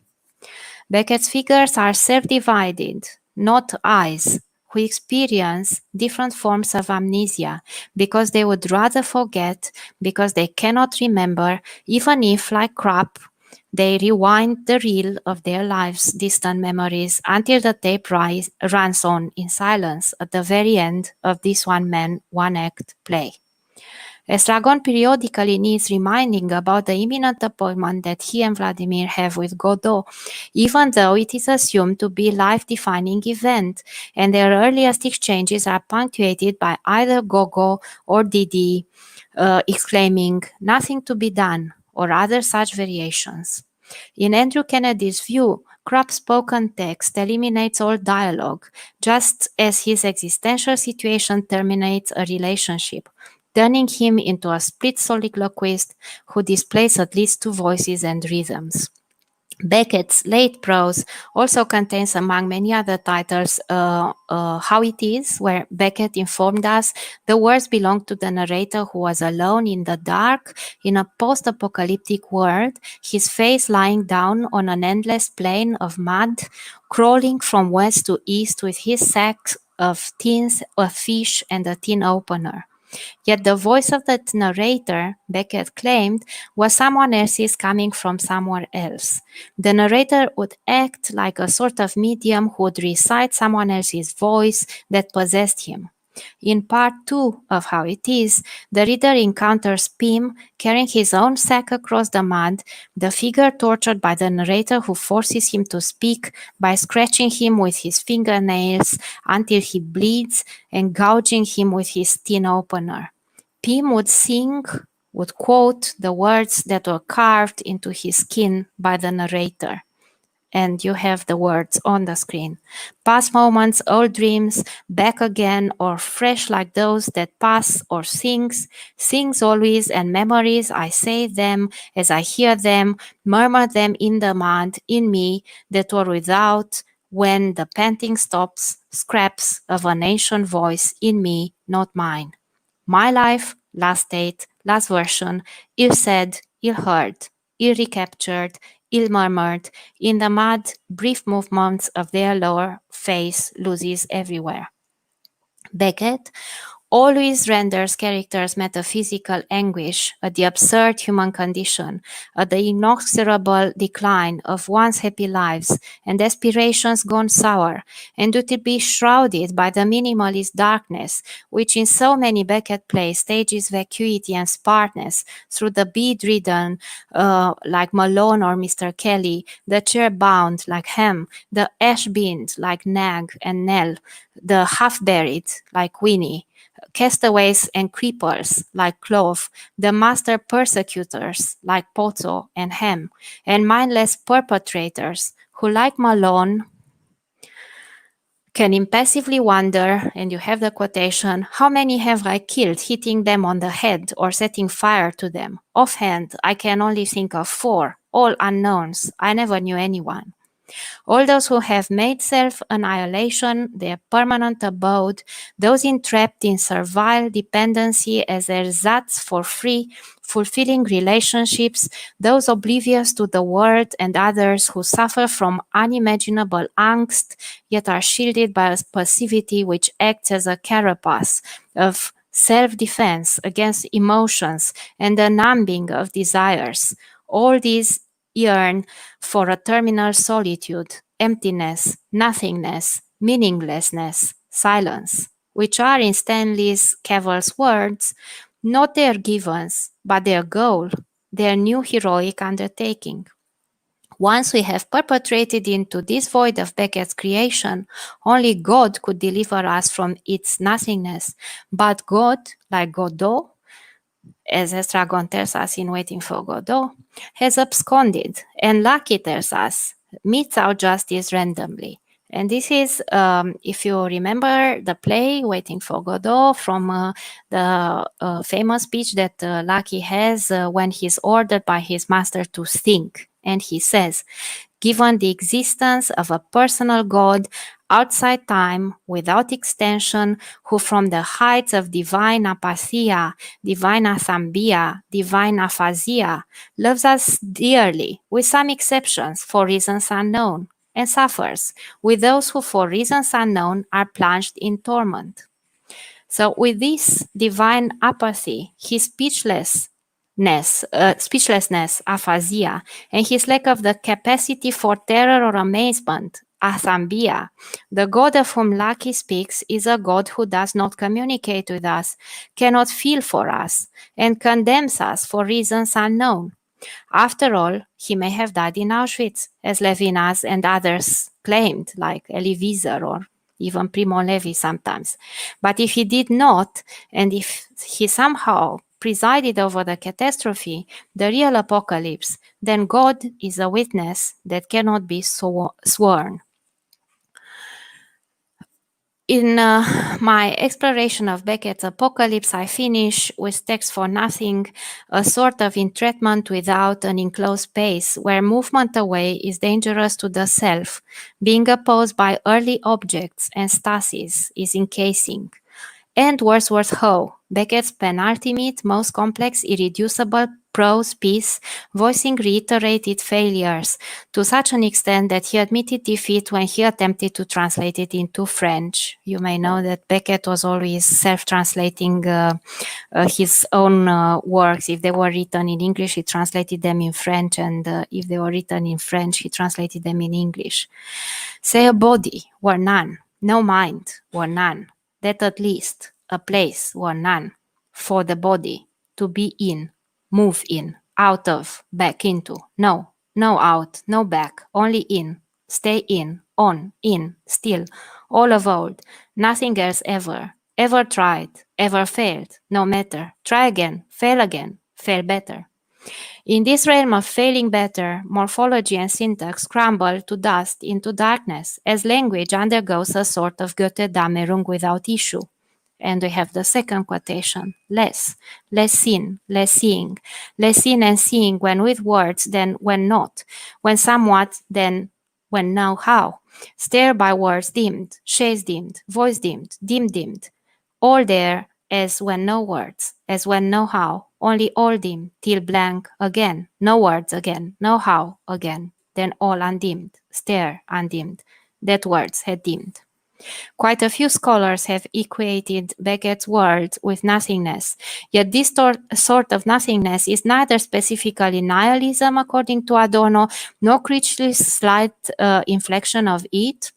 Speaker 3: Beckett's figures are self-divided, not eyes, who experience different forms of amnesia because they would rather forget, because they cannot remember, even if, like Krapp, they rewind the reel of their lives' distant memories until the tape runs on in silence at the very end of this one-man, one-act play. Estragon periodically needs reminding about the imminent appointment that he and Vladimir have with Godot, even though it is assumed to be a life-defining event, and their earliest exchanges are punctuated by either Gogo or Didi exclaiming, "Nothing to be done," or other such variations. In Andrew Kennedy's view, Krapp's spoken text eliminates all dialogue, just as his existential situation terminates a relationship, turning him into a split soliloquist who displays at least two voices and rhythms. Beckett's late prose also contains, among many other titles, How It Is, where Beckett informed us the words belonged to the narrator who was alone in the dark in a post-apocalyptic world, his face lying down on an endless plain of mud, crawling from west to east with his sack of tins, a fish, and a tin opener. Yet the voice of the narrator, Beckett claimed, was someone else's coming from somewhere else. The narrator would act like a sort of medium who would recite someone else's voice that possessed him. In part 2 of How It Is, the reader encounters Pym carrying his own sack across the mud, the figure tortured by the narrator who forces him to speak by scratching him with his fingernails until he bleeds and gouging him with his tin opener. Pym would quote the words that were carved into his skin by the narrator. And you have the words on the screen. Past moments, old dreams, back again, or fresh like those that pass, or sings always, and memories, I say them as I hear them, murmur them in the mud, in me, that were without, when the panting stops, scraps of an ancient voice in me, not mine. My life, last state, last version, ill-said, ill-heard, ill-recaptured, ill-murmured, in the mud, brief movements of their lower face loses everywhere. Beckett always renders characters' metaphysical anguish at the absurd human condition, at the inexorable decline of once happy lives and aspirations gone sour, and to be shrouded by the minimalist darkness, which in so many Beckett plays stages vacuity and sparseness through the bead-ridden like Malone or Mr. Kelly, the chair-bound like Ham, the ash-binned like Nag and Nell, the half-buried like Winnie, castaways and creepers like Clove, the master persecutors like Poto and Ham, and mindless perpetrators who, like Malone, can impassively wonder, and you have the quotation, how many have I killed, hitting them on the head or setting fire to them? Offhand, I can only think of 4, all unknowns. I never knew anyone. All those who have made self-annihilation their permanent abode, those entrapped in servile dependency as ersatz for free, fulfilling relationships, those oblivious to the world and others who suffer from unimaginable angst, yet are shielded by a passivity which acts as a carapace of self-defense against emotions and the numbing of desires. All these yearn for a terminal solitude, emptiness, nothingness, meaninglessness, silence, which are in Stanley Cavell's words, not their givens, but their goal, their new heroic undertaking. Once we have perpetrated into this void of Beckett's creation, only God could deliver us from its nothingness. But God, like Godot, as Estragon tells us in Waiting for Godot, has absconded, and Lucky tells us, metes out justice randomly. And this is, if you remember the play Waiting for Godot, from the famous speech that Lucky has when he's ordered by his master to think. And he says, given the existence of a personal God outside time, without extension, who from the heights of divine apatheia, divine athambia, divine aphasia, loves us dearly, with some exceptions, for reasons unknown, and suffers with those who for reasons unknown are plunged in torment. So with this divine apathy, his speechlessness, aphasia, and his lack of the capacity for terror or amazement, athambia, the God of whom Lucky speaks is a God who does not communicate with us, cannot feel for us, and condemns us for reasons unknown. After all, he may have died in Auschwitz, as Levinas and others claimed, like Elie Wiesel or even Primo Levi sometimes. But if he did not, and if he somehow presided over the catastrophe, the real apocalypse, then God is a witness that cannot be sworn. In my exploration of Beckett's Apocalypse, I finish with Text for Nothing, a sort of entrapment without an enclosed space, where movement away is dangerous to the self, being opposed by early objects, and stasis is encasing. And Wordsworth Hoe, Beckett's penultimate, most complex, irreducible prose piece, voicing reiterated failures to such an extent that he admitted defeat when he attempted to translate it into French. You may know that Beckett was always self-translating his own works. If they were written in English, he translated them in French, and if they were written in French, he translated them in English. Say a body were none, no mind were none, that at least a place were none, for the body to be in, move in, out of, back into, no out, no back, only in, stay in, on, in, still, all of old, nothing else ever tried, ever failed, no matter, try again, fail better. In this realm of failing better, morphology and syntax crumble to dust into darkness as language undergoes a sort of Götterdämmerung without issue. And we have the second quotation, less seen, less seeing, less seen and seeing when with words than when not, when somewhat than when now how, stare by words dimmed, shades dimmed, voice dimmed, dimmed, all there as when no words, as when no how, only all dim, till blank again, no words again, no how again, then all undimmed, stare undimmed, that words had dimmed. Quite a few scholars have equated Beckett's world with nothingness, yet this sort of nothingness is neither specifically nihilism, according to Adorno, nor Critchley's slight inflection of it.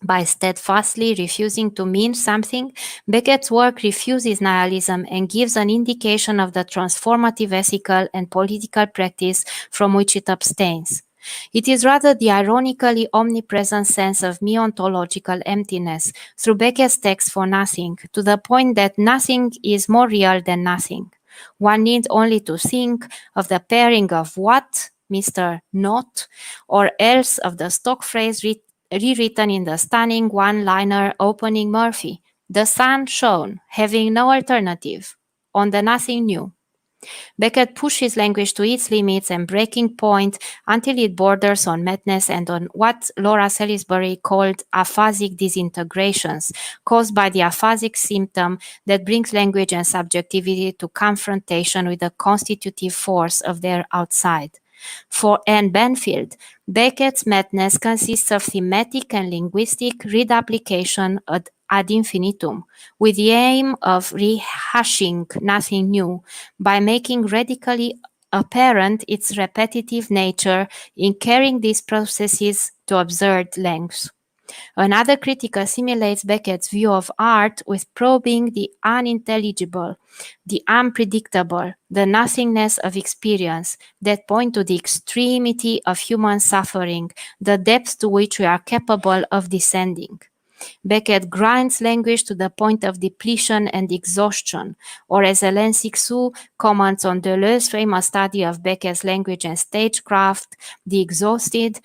Speaker 3: By steadfastly refusing to mean something, Beckett's work refuses nihilism and gives an indication of the transformative ethical and political practice from which it abstains. It is rather the ironically omnipresent sense of meontological emptiness through Beckett's Text for Nothing, to the point that nothing is more real than nothing. One needs only to think of the pairing of what, Mr. Not, or else of the stock phrase rewritten in the stunning one-liner opening Murphy. The sun shone, having no alternative, on the nothing new. Beckett pushes language to its limits and breaking point until it borders on madness and on what Laura Salisbury called aphasic disintegrations, caused by the aphasic symptom that brings language and subjectivity to confrontation with the constitutive force of their outside. For Anne Banfield, Beckett's madness consists of thematic and linguistic reduplication ad infinitum, with the aim of rehashing nothing new by making radically apparent its repetitive nature in carrying these processes to absurd lengths. Another critic assimilates Beckett's view of art with probing the unintelligible, the unpredictable, the nothingness of experience that point to the extremity of human suffering, the depths to which we are capable of descending. Beckett grinds language to the point of depletion and exhaustion, or as Hélène Cixous comments on Deleuze's famous study of Beckett's language and stagecraft, The Exhausted,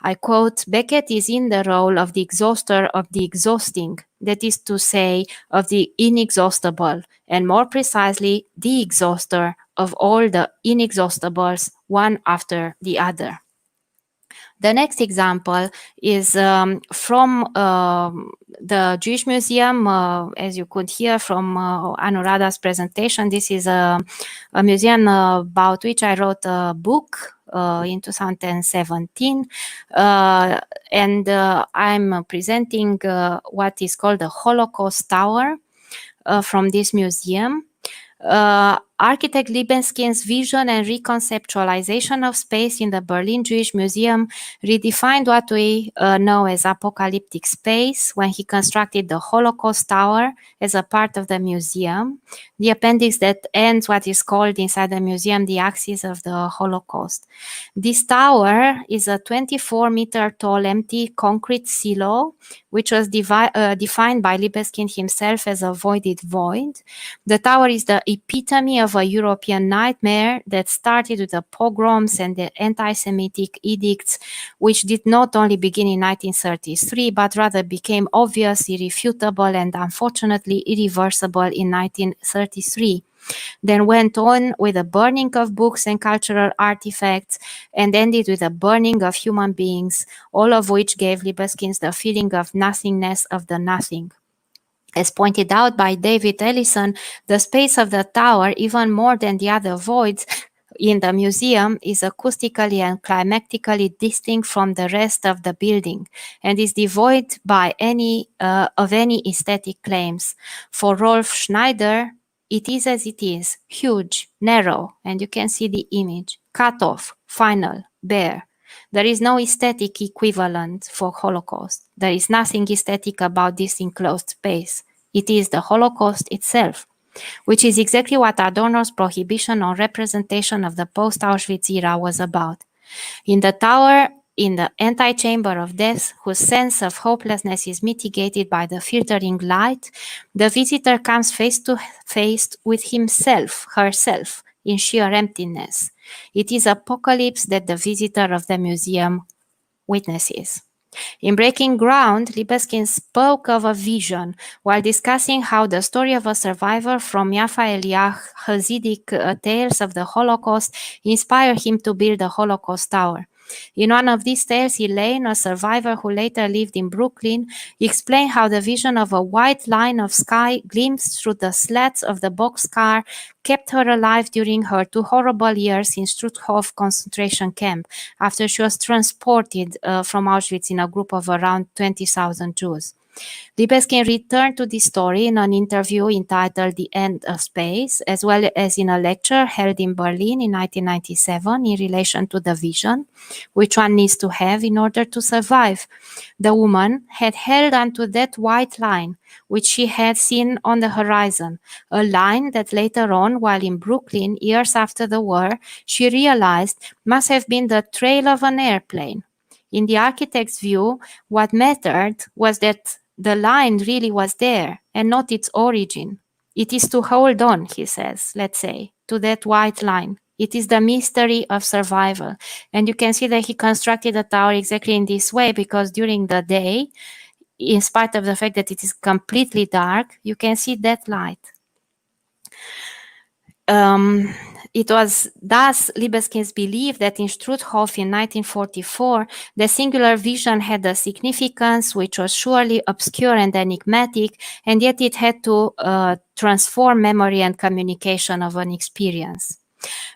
Speaker 3: I quote, Beckett is in the role of the exhauster of the exhausting, that is to say, of the inexhaustible, and more precisely, the exhauster of all the inexhaustibles, one after the other. The next example is from the Jewish Museum, as you could hear from Anuradha's presentation. This is a museum about which I wrote a book in 2017, and I'm presenting what is called the Holocaust Tower from this museum. Architect Libeskind's vision and reconceptualization of space in the Berlin Jewish Museum redefined what we know as apocalyptic space when he constructed the Holocaust Tower as a part of the museum, the appendix that ends what is called inside the museum the axis of the Holocaust. This tower is a 24-meter tall empty concrete silo, which was defined by Libeskind himself as a voided void. The tower is the epitome of a European nightmare that started with the pogroms and the anti-Semitic edicts, which did not only begin in 1933, but rather became obvious, irrefutable, and unfortunately irreversible in 1933. Then went on with the burning of books and cultural artifacts, and ended with the burning of human beings, all of which gave Libeskind the feeling of nothingness of the nothing. As pointed out by David Ellison, the space of the tower, even more than the other voids in the museum, is acoustically and climatically distinct from the rest of the building and is devoid by of any aesthetic claims. For Rolf Schneider, it is as it is, huge, narrow, and you can see the image, cut off, final, bare. There is no aesthetic equivalent for Holocaust. There is nothing aesthetic about this enclosed space. It is the Holocaust itself, which is exactly what Adorno's prohibition on representation of the post-Auschwitz era was about. In the tower, in the antechamber of death, whose sense of hopelessness is mitigated by the filtering light, the visitor comes face to face with himself, herself, in sheer emptiness. It is apocalypse that the visitor of the museum witnesses. In Breaking Ground, Libeskind spoke of a vision while discussing how the story of a survivor from Yafa Eliach Hasidic tales of the Holocaust inspired him to build the Holocaust Tower. In one of these tales, Elaine, a survivor who later lived in Brooklyn, explained how the vision of a white line of sky glimpsed through the slats of the boxcar kept her alive during her 2 horrible years in Stutthof concentration camp, after she was transported from Auschwitz in a group of around 20,000 Jews. Libeskind returned to this story in an interview entitled The End of Space, as well as in a lecture held in Berlin in 1997 in relation to the vision, which one needs to have in order to survive. The woman had held onto that white line, which she had seen on the horizon, a line that later on, while in Brooklyn, years after the war, she realized must have been the trail of an airplane. In the architect's view, what mattered was that the line really was there and not its origin. It is to hold on, he says, let's say, to that white line. It is the mystery of survival. And you can see that he constructed the tower exactly in this way, because during the day, in spite of the fact that it is completely dark, you can see that light. It was thus Libeskind's belief that in Stutthof in 1944, the singular vision had a significance which was surely obscure and enigmatic, and yet it had to transform memory and communication of an experience.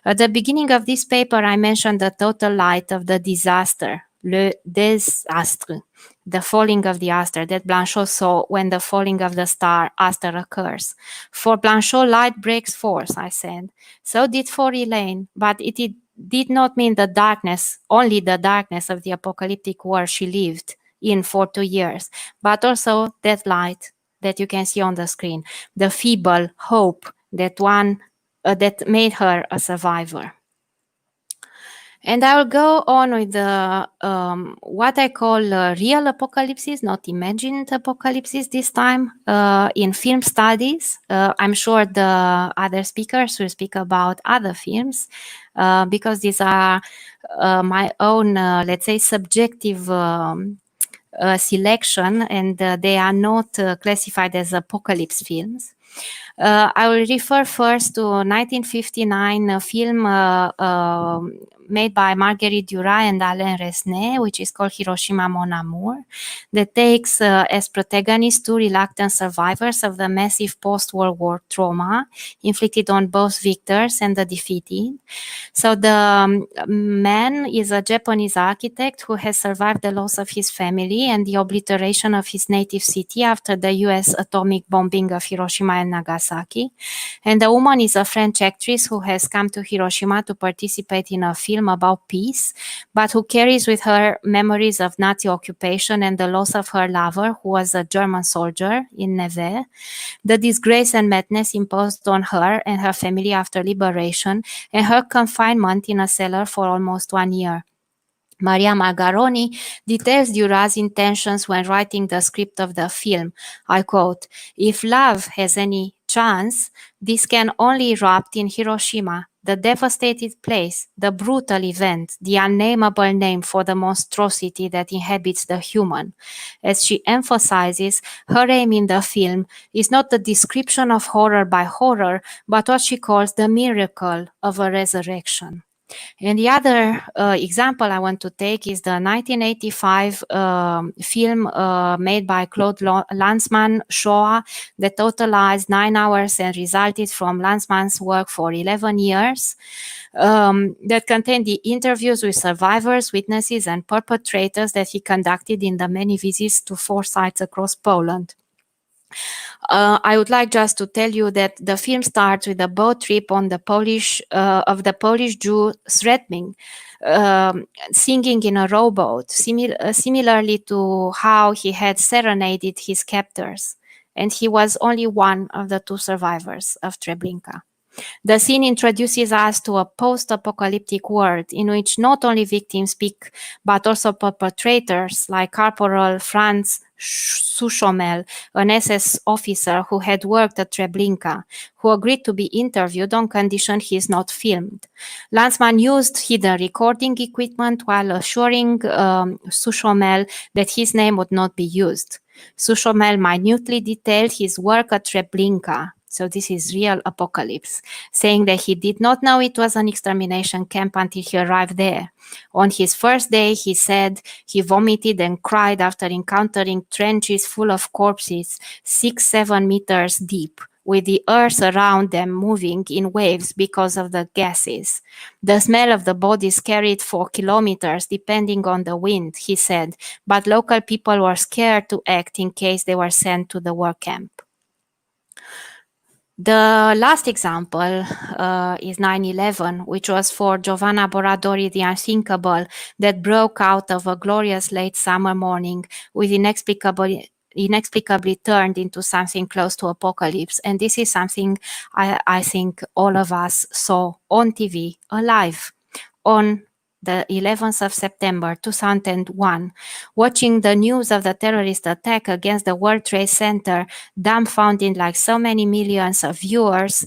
Speaker 3: At the beginning of this paper, I mentioned the total light of the disaster, le désastre, the falling of the aster that Blanchot saw when the falling of the star aster occurs. For Blanchot, light breaks forth, I said. So did for Elaine, but it did not mean the darkness, only the darkness of the apocalyptic world she lived in for 2 years, but also that light that you can see on the screen, the feeble hope that made her a survivor. And I will go on with the what I call real apocalypses, not imagined apocalypses this time, in film studies. I'm sure the other speakers will speak about other films because these are my own, let's say, subjective selection, and they are not classified as apocalypse films. I will refer first to 1959 film made by Marguerite Duras and Alain Resnais, which is called Hiroshima Mon Amour, that takes as protagonists two reluctant survivors of the massive post-World War trauma inflicted on both victors and the defeated. So the man is a Japanese architect who has survived the loss of his family and the obliteration of his native city after the US atomic bombing of Hiroshima and Nagasaki. And the woman is a French actress who has come to Hiroshima to participate in a film about peace, but who carries with her memories of Nazi occupation and the loss of her lover, who was a German soldier in Neve, the disgrace and madness imposed on her and her family after liberation, and her confinement in a cellar for almost 1 year. Maria Margaroni details Duras' intentions when writing the script of the film. I quote, "If love has any chance, this can only erupt in Hiroshima, the devastated place, the brutal event, the unnameable name for the monstrosity that inhabits the human." As she emphasizes, her aim in the film is not the description of horror by horror, but what she calls the miracle of a resurrection. And the other example I want to take is the 1985 film made by Claude Lanzmann, Shoah, that totalized 9 hours and resulted from Lanzmann's work for 11 years, that contained the interviews with survivors, witnesses, and perpetrators that he conducted in the many visits to 4 sites across Poland. I would like just to tell you that the film starts with a boat trip on the Polish Jew Sretming, singing in a rowboat, similarly to how he had serenaded his captors, and he was only one of the 2 survivors of Treblinka. The scene introduces us to a post-apocalyptic world in which not only victims speak, but also perpetrators like Corporal Franz Suchomel, an SS officer who had worked at Treblinka, who agreed to be interviewed on condition he is not filmed. Lanzmann used hidden recording equipment while assuring Suchomel that his name would not be used. Suchomel minutely detailed his work at Treblinka. So this is real apocalypse, saying that he did not know it was an extermination camp until he arrived there. On his first day, he said he vomited and cried after encountering trenches full of corpses, 6-7 meters deep, with the earth around them moving in waves because of the gases. The smell of the bodies carried for kilometers depending on the wind, he said, but local people were scared to act in case they were sent to the work camp. The last example is 9/11, which was for Giovanna Boradori the unthinkable that broke out of a glorious late summer morning with inexplicably turned into something close to apocalypse. And this is something I think all of us saw on TV, alive, on the 11th of September 2001, watching the news of the terrorist attack against the World Trade Center, dumbfounded like so many millions of viewers.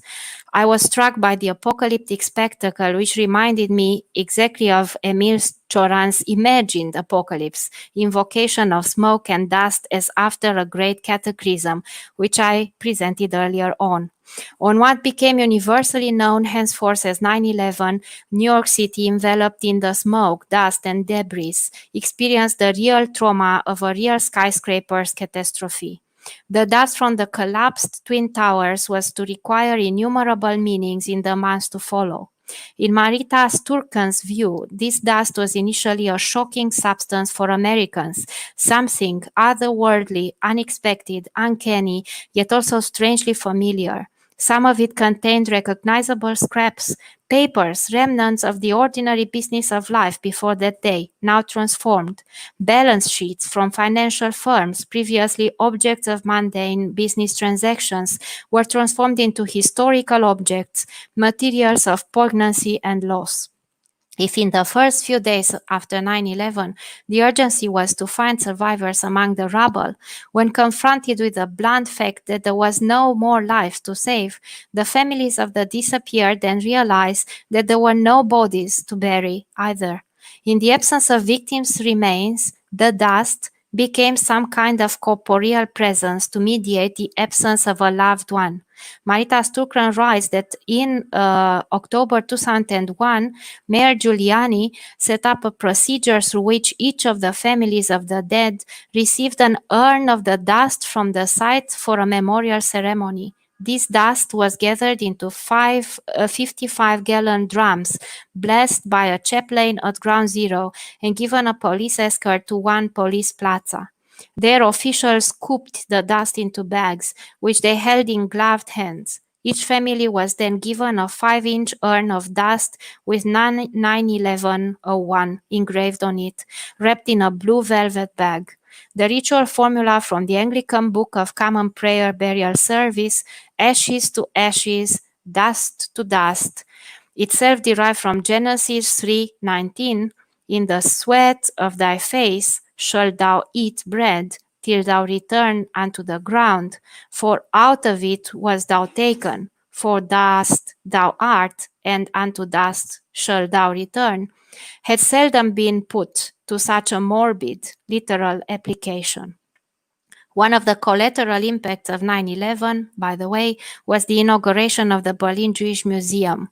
Speaker 3: I was struck by the apocalyptic spectacle, which reminded me exactly of Emile Cioran's imagined apocalypse, invocation of smoke and dust as after a great cataclysm, which I presented earlier on. On what became universally known henceforth as 9/11, New York City, enveloped in the smoke, dust, and debris, experienced the real trauma of a real skyscraper's catastrophe. The dust from the collapsed Twin Towers was to require innumerable meanings in the months to follow. In Marita Sturkan's view, this dust was initially a shocking substance for Americans, something otherworldly, unexpected, uncanny, yet also strangely familiar. Some of it contained recognizable scraps, papers, remnants of the ordinary business of life before that day, now transformed. Balance sheets from financial firms, previously objects of mundane business transactions, were transformed into historical objects, materials of poignancy and loss. If in the first few days after 9/11, the urgency was to find survivors among the rubble, when confronted with the blunt fact that there was no more lives to save, the families of the disappeared then realized that there were no bodies to bury either. In the absence of victims' remains, the dust became some kind of corporeal presence to mediate the absence of a loved one. Marita Sturkran writes that in October 2001, Mayor Giuliani set up a procedure through which each of the families of the dead received an urn of the dust from the site for a memorial ceremony. This dust was gathered into 55-gallon drums, blessed by a chaplain at Ground Zero, and given a police escort to one police plaza. There, officials scooped the dust into bags, which they held in gloved hands. Each family was then given a 5-inch urn of dust with 9/11/01 engraved on it, wrapped in a blue velvet bag. The ritual formula from the Anglican Book of Common Prayer Burial Service, ashes to ashes, dust to dust, itself derived from Genesis 3:19, in the sweat of thy face shalt thou eat bread, till thou return unto the ground, for out of it was thou taken, for dust thou art, and unto dust shalt thou return, had seldom been put to such a morbid, literal application. One of the collateral impacts of 9/11, by the way, was the inauguration of the Berlin Jewish Museum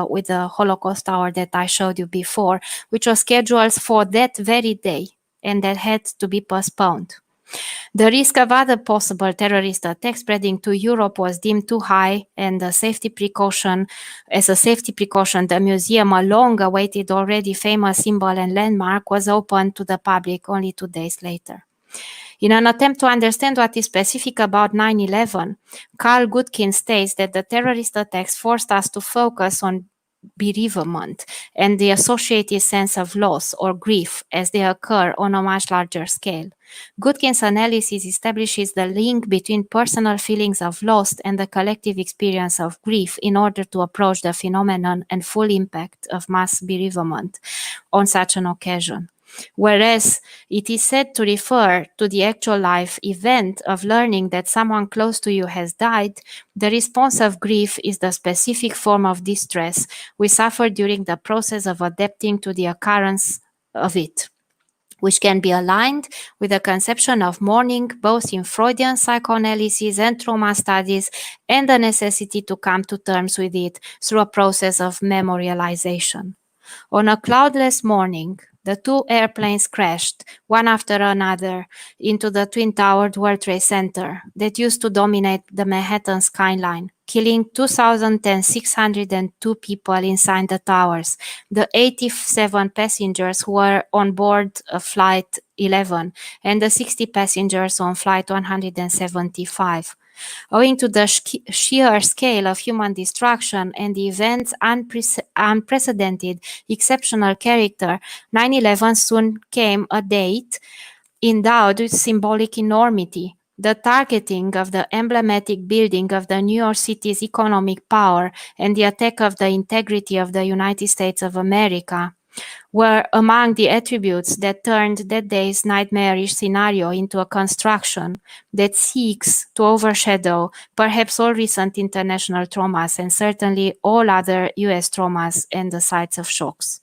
Speaker 3: with the Holocaust Tower that I showed you before, which was scheduled for that very day and that had to be postponed. The risk of other possible terrorist attacks spreading to Europe was deemed too high, and as a safety precaution, the museum, a long-awaited, already famous symbol and landmark, was opened to the public only 2 days later. In an attempt to understand what is specific about 9/11, Carl Goodkin states that the terrorist attacks forced us to focus on bereavement and the associated sense of loss or grief as they occur on a much larger scale. Goodkin's analysis establishes the link between personal feelings of loss and the collective experience of grief in order to approach the phenomenon and full impact of mass bereavement on such an occasion. Whereas it is said to refer to the actual life event of learning that someone close to you has died, the response of grief is the specific form of distress we suffer during the process of adapting to the occurrence of it, which can be aligned with the conception of mourning both in Freudian psychoanalysis and trauma studies, and the necessity to come to terms with it through a process of memorialization. On a cloudless morning, the 2 airplanes crashed, one after another, into the twin-towered World Trade Center that used to dominate the Manhattan skyline, killing 2,602 people inside the towers, the 87 passengers who were on board Flight 11, and the 60 passengers on Flight 175. Owing to the sheer scale of human destruction and the event's unprecedented, exceptional character, 9/11 soon came a date endowed with symbolic enormity. The targeting of the emblematic building of the New York City's economic power and the attack of the integrity of the United States of America were among the attributes that turned that day's nightmarish scenario into a construction that seeks to overshadow perhaps all recent international traumas and certainly all other US traumas and the sites of shocks.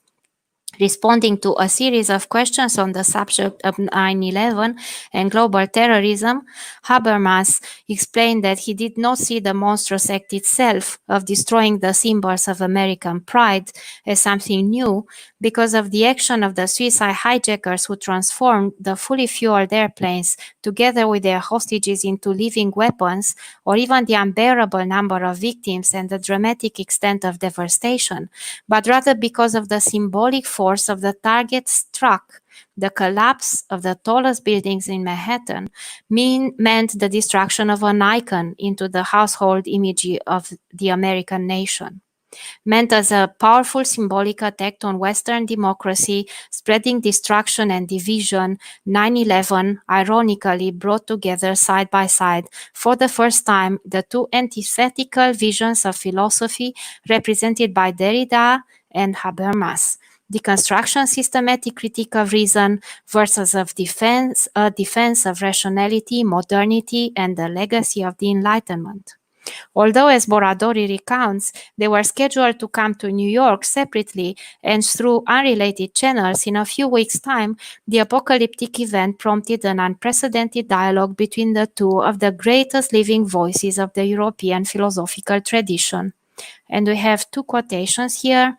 Speaker 3: Responding to a series of questions on the subject of 9/11 and global terrorism, Habermas explained that he did not see the monstrous act itself of destroying the symbols of American pride as something new because of the action of the suicide hijackers who transformed the fully fueled airplanes together with their hostages into living weapons, or even the unbearable number of victims and the dramatic extent of devastation, but rather because of the symbolic force of the target struck. The collapse of the tallest buildings in Manhattan meant the destruction of an icon into the household image of the American nation. Meant as a powerful symbolic attack on Western democracy, spreading destruction and division, 9/11 ironically brought together side by side for the first time the two antithetical visions of philosophy represented by Derrida and Habermas. deconstruction systematic critique of reason versus a defense of rationality, modernity, and the legacy of the Enlightenment. Although, as Boradori recounts, they were scheduled to come to New York separately and through unrelated channels, in a few weeks' time, the apocalyptic event prompted an unprecedented dialogue between the two of the greatest living voices of the European philosophical tradition. And we have two quotations here.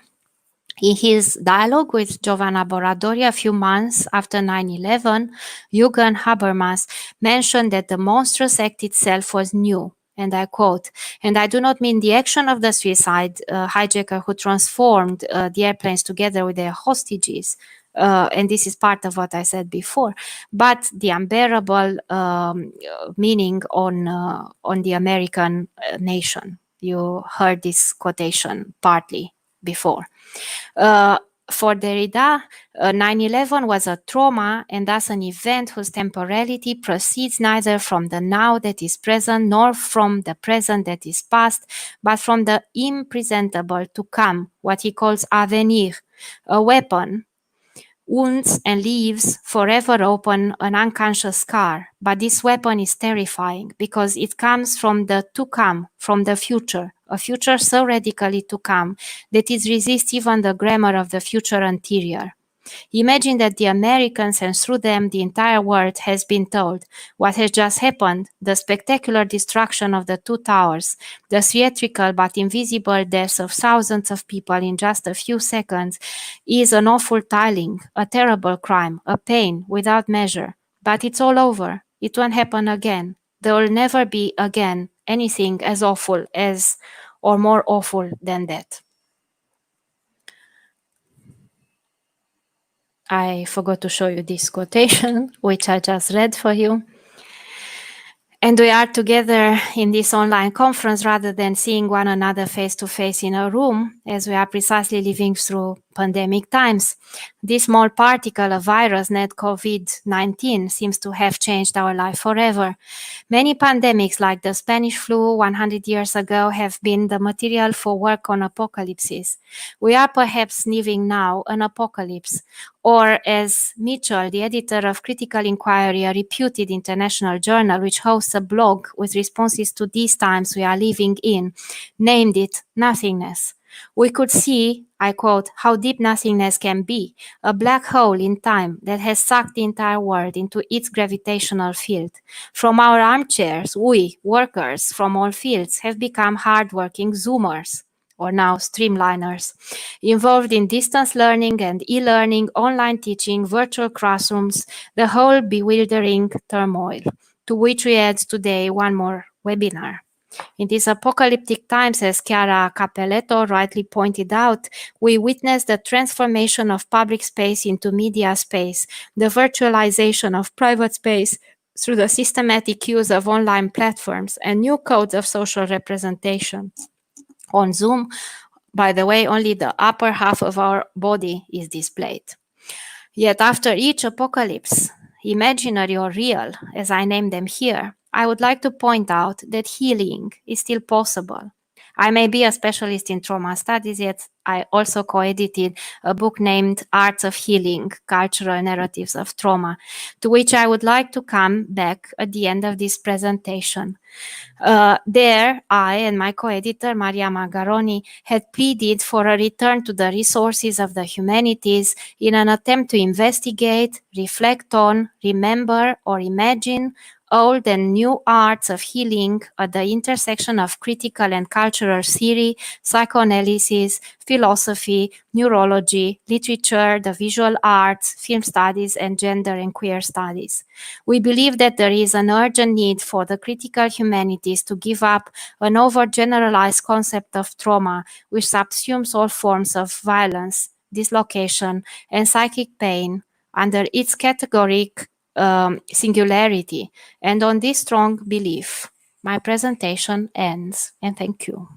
Speaker 3: In his dialogue with Giovanna Boradori a few months after 9/11, Jürgen Habermas mentioned that the monstrous act itself was new. And I quote, "And I do not mean the action of the suicide hijacker who transformed the airplanes together with their hostages, and this is part of what I said before, but the unbearable meaning on the American nation." You heard this quotation partly before. For Derrida, 9/11 was a trauma and thus an event whose temporality proceeds neither from the now that is present nor from the present that is past, but from the impresentable to come, what he calls avenir, a weapon, wounds and leaves forever open an unconscious scar. But this weapon is terrifying because it comes from the to come, from the future, a future so radically to come that it resists even the grammar of the future anterior. Imagine that the Americans and through them the entire world has been told what has just happened, the spectacular destruction of the two towers, the theatrical but invisible deaths of thousands of people in just a few seconds is an awful tiling, a terrible crime, a pain without measure. But it's all over. It won't happen again. There will never be again anything as awful as or more awful than that. I forgot to show you this quotation, which I just read for you. And we are together in this online conference rather than seeing one another face to face in a room, as we are precisely living through pandemic times. This small particle of virus, net COVID-19, seems to have changed our life forever. Many pandemics, like the Spanish flu 100 years ago, have been the material for work on apocalypses. We are perhaps living now an apocalypse, or as Mitchell, the editor of Critical Inquiry, a reputed international journal which hosts a blog with responses to these times we are living in, named it nothingness. We could see, I quote, how deep nothingness can be, a black hole in time that has sucked the entire world into its gravitational field. From our armchairs, we, workers from all fields, have become hardworking Zoomers, or now streamliners, involved in distance learning and e-learning, online teaching, virtual classrooms, the whole bewildering turmoil, to which we add today one more webinar. In these apocalyptic times, as Chiara Capelletto rightly pointed out, we witness the transformation of public space into media space, the virtualization of private space through the systematic use of online platforms and new codes of social representation. On Zoom, by the way, only the upper half of our body is displayed. Yet after each apocalypse, imaginary or real, as I name them here, I would like to point out that healing is still possible. I may be a specialist in trauma studies, yet I also co-edited a book named Arts of Healing, Cultural Narratives of Trauma, to which I would like to come back at the end of this presentation. There, I and my co-editor, Maria Margaroni, had pleaded for a return to the resources of the humanities in an attempt to investigate, reflect on, remember, or imagine old and new arts of healing at the intersection of critical and cultural theory, psychoanalysis, philosophy, neurology, literature, the visual arts, film studies, and gender and queer studies. We believe that there is an urgent need for the critical humanities to give up an overgeneralized concept of trauma, which subsumes all forms of violence, dislocation, and psychic pain under its categoric singularity. And on this strong belief, my presentation ends, and thank you.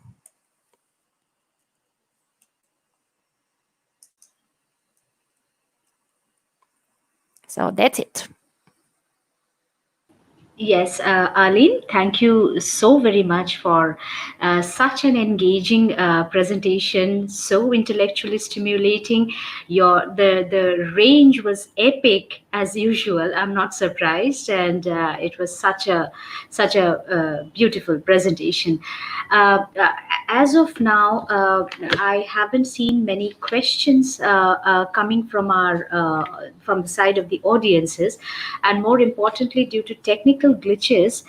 Speaker 3: So that's it.
Speaker 1: Yes, Arlene, thank you so very much for such an engaging presentation, so intellectually stimulating. The range was epic as usual. I'm not surprised, and it was such a beautiful presentation. As of now, I haven't seen many questions coming from the side of the audiences, and more importantly, due to technical glitches,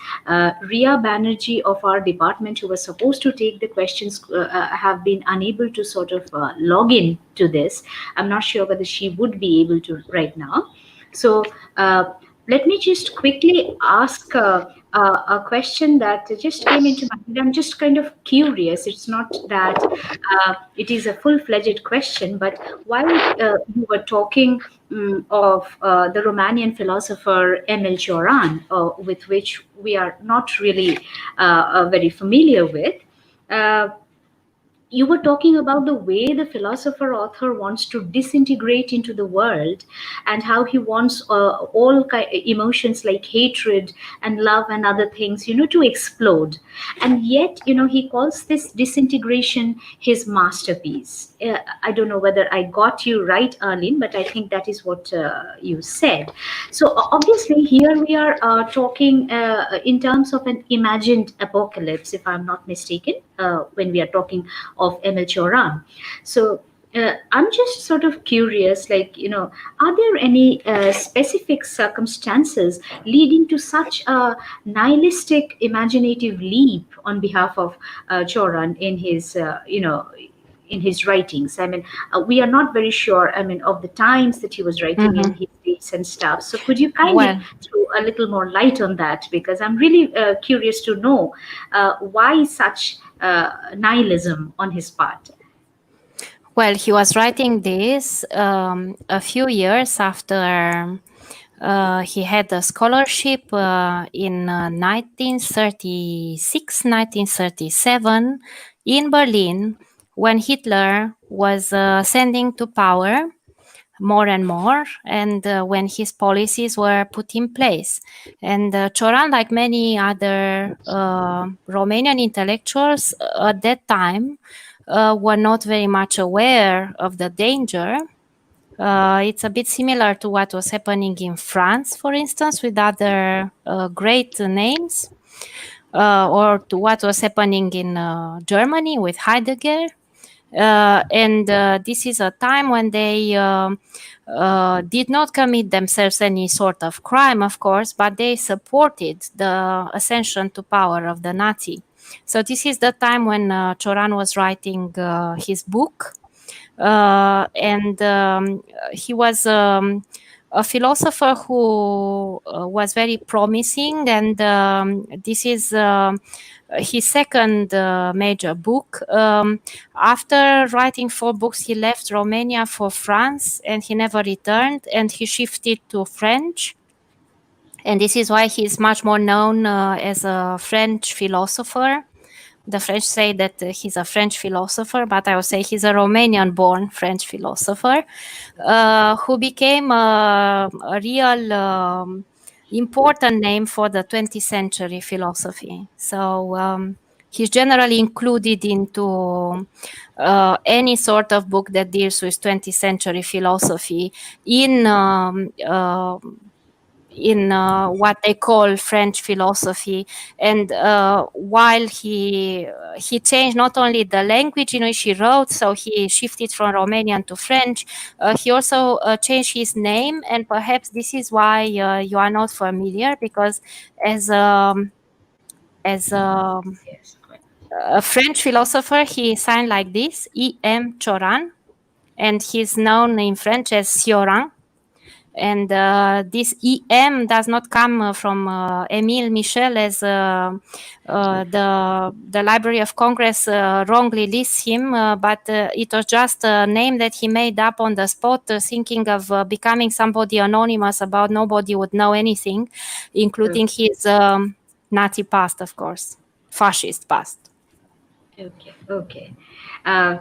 Speaker 1: Ria Banerjee of our department, who was supposed to take the questions, have been unable to sort of log in to this. I'm not sure whether she would be able to right now. So let me just quickly ask a question that just came into my head. I'm just kind of curious. It's not that it is a full-fledged question, but while you were talking of the Romanian philosopher Emil Cioran, with which we are not really very familiar with, uh, you were talking about the way the philosopher author wants to disintegrate into the world, and how he wants emotions like hatred and love and other things, to explode. And yet, he calls this disintegration his masterpiece. I don't know whether I got you right, Arlene, but I think that is what you said. So obviously here we are talking in terms of an imagined apocalypse, if I'm not mistaken, when we are talking of Emil Cioran. So I'm just sort of curious, like, are there any specific circumstances leading to such a nihilistic imaginative leap on behalf of Cioran in his writings? I mean, we are not very sure, I mean, of the times that he was writing in, his dates and stuff. So could you kindly
Speaker 3: Well,
Speaker 1: throw a little more light on that? Because I'm really curious to know why such nihilism on his part.
Speaker 3: Well, he was writing this a few years after he had a scholarship in 1936, 1937 in Berlin, when Hitler was ascending to power more and more, and when his policies were put in place. And Cioran, like many other Romanian intellectuals at that time, were not very much aware of the danger. It's a bit similar to what was happening in France, for instance, with other great names, or to what was happening in Germany with Heidegger. And this is a time when they did not commit themselves any sort of crime, of course, but they supported the ascension to power of the Nazi. So this is the time when Cioran was writing his book, and he was a philosopher who was very promising, and this is his second major book. After writing 4 books, he left Romania for France, and he never returned, and he shifted to French. And this is why he's much more known as a French philosopher. The French say that he's a French philosopher, but I would say he's a Romanian-born French philosopher who became a real important name for the 20th century philosophy. So he's generally included into any sort of book that deals with 20th century philosophy in what they call French philosophy. And while he changed not only the language in which he wrote, so he shifted from Romanian to French, he also changed his name, and perhaps this is why you are not familiar, because as a French philosopher, he signed like this, E.M. Cioran, and he's known in French as Cioran. And this EM does not come from Émile Michel, as the Library of Congress wrongly lists him, but it was just a name that he made up on the spot, thinking of becoming somebody anonymous about nobody would know anything, including his Nazi past, of course, fascist past.
Speaker 1: Okay.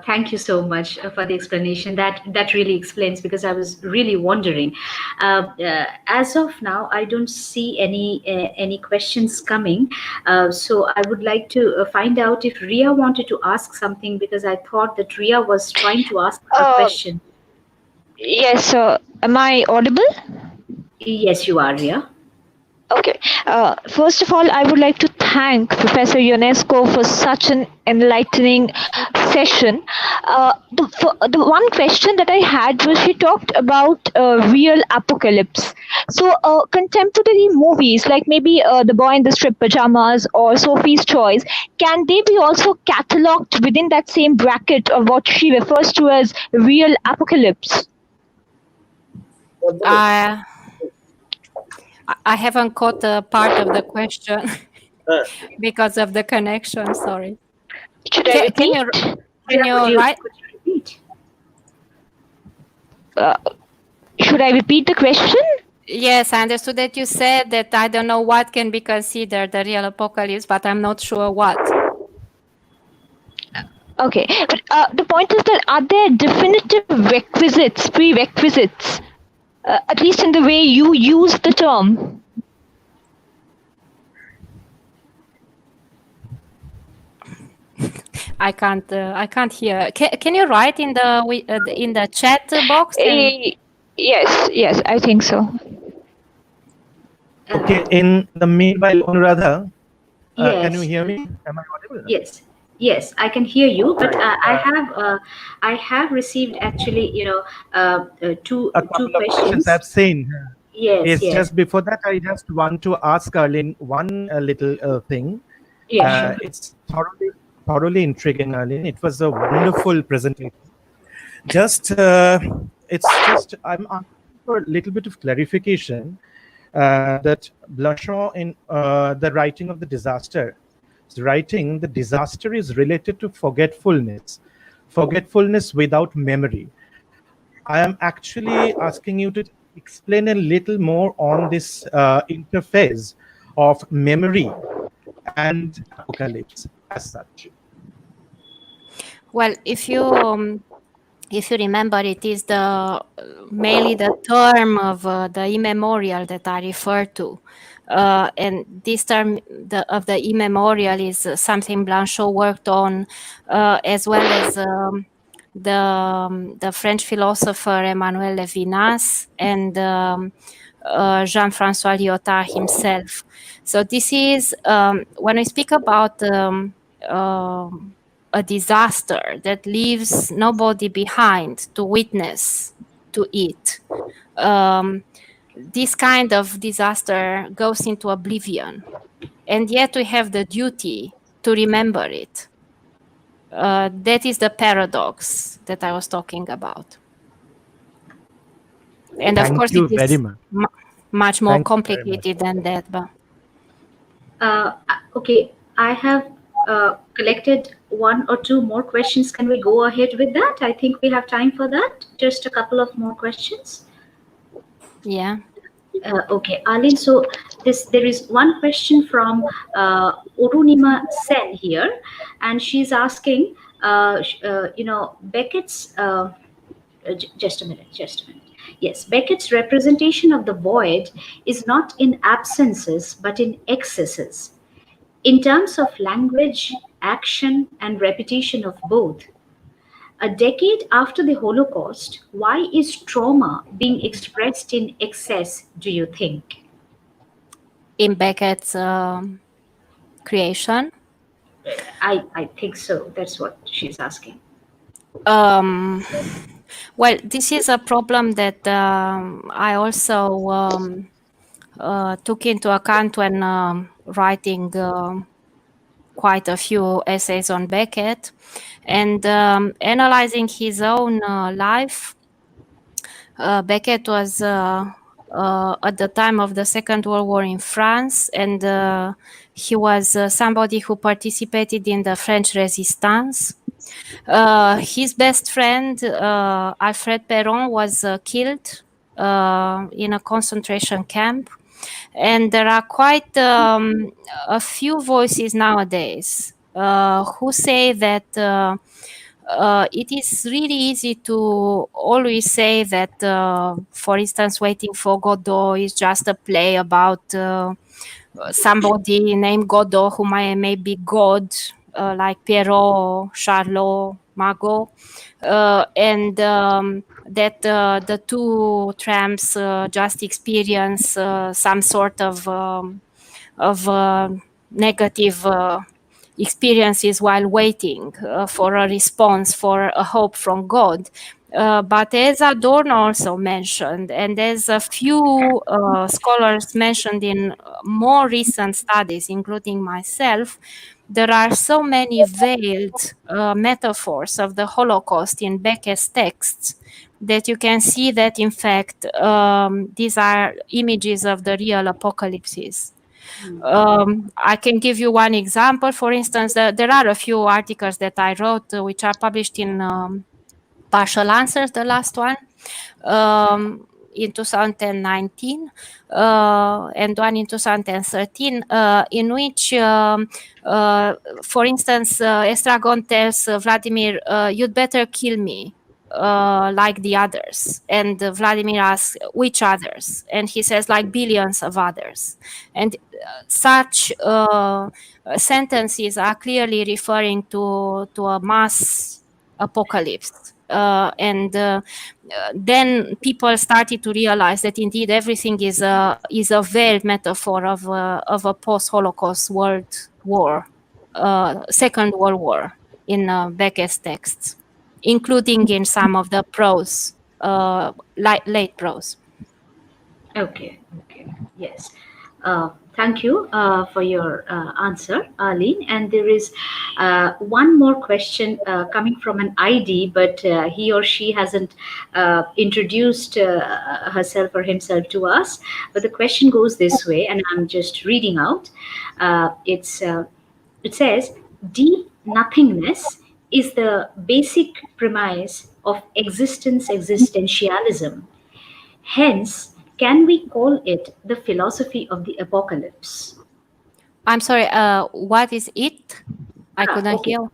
Speaker 1: Thank you so much for the explanation. That really explains, because I was really wondering. As of now, I don't see any questions coming. So I would like to find out if Ria wanted to ask something, because I thought that Ria was trying to ask a
Speaker 5: Uh,
Speaker 1: question.
Speaker 5: yes, am I audible?
Speaker 1: Yes, you are, Ria.
Speaker 5: Okay. First of all, I would like to thank Professor UNESCO for such an enlightening session. The one question that I had was, she talked about real apocalypse. So, contemporary movies like maybe The Boy in the Striped Pajamas or Sophie's Choice, can they be also catalogued within that same bracket of what she refers to as real apocalypse?
Speaker 3: I haven't caught a part of the question because of the connection. Sorry.
Speaker 5: Should I repeat?
Speaker 3: Can you write?
Speaker 1: Could you repeat?
Speaker 5: Should I repeat the question?
Speaker 3: Yes, I understood that you said that I don't know what can be considered the real apocalypse, but I'm not sure what.
Speaker 5: Okay, but the point is that, are there definitive prerequisites, at least in the way you use the term?
Speaker 3: I can't hear. Can you write in the chat box?
Speaker 5: Yes, I think so.
Speaker 4: Okay, in the meanwhile, Anuradha,
Speaker 1: Yes.
Speaker 4: can you hear me? Am I audible?
Speaker 1: Yes, I can hear you, but I have received actually, two
Speaker 4: couple of questions
Speaker 1: questions.
Speaker 4: I've seen.
Speaker 1: Yes.
Speaker 4: Just before that, I just want to ask Arlene one little thing.
Speaker 1: Yeah, sure.
Speaker 4: It's thoroughly intriguing, Arlene. It was a wonderful presentation. I'm asking for a little bit of clarification that Blanchot, in the writing of the disaster, is related to forgetfulness without memory. I am actually asking you to explain a little more on this interface of memory and apocalypse as such.
Speaker 3: Well, if you remember, it is mainly the term of the immemorial that I refer to. And this term of the immemorial is something Blanchot worked on, as well as the French philosopher Emmanuel Levinas and Jean-François Lyotard himself. So this is, when we speak about a disaster that leaves nobody behind to witness to it, this kind of disaster goes into oblivion, and yet we have the duty to remember it. That is the paradox that I was talking about. And of course, it is much more complicated than that. But
Speaker 1: okay, I have collected one or two more questions. Can we go ahead with that? I think we have time for that. Just a couple of more questions.
Speaker 3: Yeah.
Speaker 1: Okay, Arlene, so there is one question from Orunima Sen here, and she's asking, Beckett's, just a minute. Yes, Beckett's representation of the void is not in absences, but in excesses. In terms of language, action, and repetition of both, a decade after the Holocaust, why is trauma being expressed in excess, do you think?
Speaker 3: In Beckett's creation?
Speaker 1: I think so. That's what she's asking.
Speaker 3: Well, this is a problem that I also took into account when writing quite a few essays on Beckett, and analyzing his own life. Beckett was at the time of the Second World War in France, and he was somebody who participated in the French Resistance. His best friend, Alfred Perron, was killed in a concentration camp. And there are quite a few voices nowadays who say that it is really easy to always say that, for instance, Waiting for Godot is just a play about somebody named Godot who may be God, like Pierrot, Charlot, Margot, and that the two tramps just experience some sort of negative experiences while waiting for a response, for a hope from God. But as Adorno also mentioned, and as a few scholars mentioned in more recent studies, including myself, there are so many veiled metaphors of the Holocaust in Becke's texts that you can see that, in fact, these are images of the real apocalypses. I can give you one example. For instance, there are a few articles that I wrote which are published in Partial Answers, the last one, in 2019, and one in 2013, in which, for instance, Estragon tells Vladimir, "You'd better kill me like the others." And Vladimir asks, "Which others?" And he says, "Like billions of others." And such sentences are clearly referring to a mass apocalypse. Then people started to realize that indeed everything is a veiled metaphor of a post-Holocaust world war, Second World War, in Becke's texts, including in some of the prose, late prose.
Speaker 1: Okay, okay, yes. Thank you for your answer, Arlene. And there is one more question coming from an ID, but he or she hasn't introduced herself or himself to us. But the question goes this way, and I'm just reading out. It says, "Deep nothingness is the basic premise of existentialism. Hence, can we call it the philosophy of the apocalypse?"
Speaker 3: I'm sorry, what is it? I couldn't
Speaker 1: Okay.
Speaker 3: hear.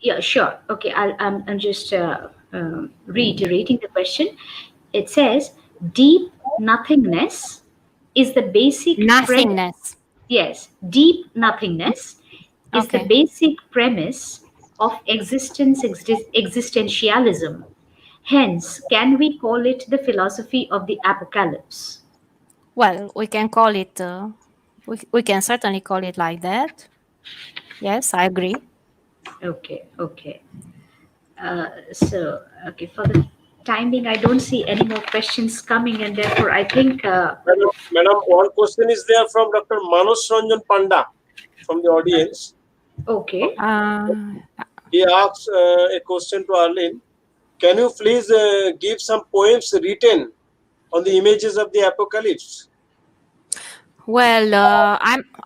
Speaker 1: Yeah, sure. Okay, I'm just reiterating the question. It says, "Deep nothingness is the basic
Speaker 3: Nothingness.
Speaker 1: Yes, deep nothingness is the
Speaker 3: Okay.
Speaker 1: basic premise of existentialism. Hence, can we call it the philosophy of the apocalypse?"
Speaker 3: Well, we can call it, we can certainly call it like that. Yes, I agree.
Speaker 1: Okay, okay. Okay, for the time being, I don't see any more questions coming, and therefore I think.
Speaker 6: Madam, one question is there from Dr. Manos Ranjan Panda from the audience.
Speaker 1: Okay.
Speaker 6: He asks a question to Arlene. Can you please give some poems written on the images of the apocalypse?
Speaker 3: Well,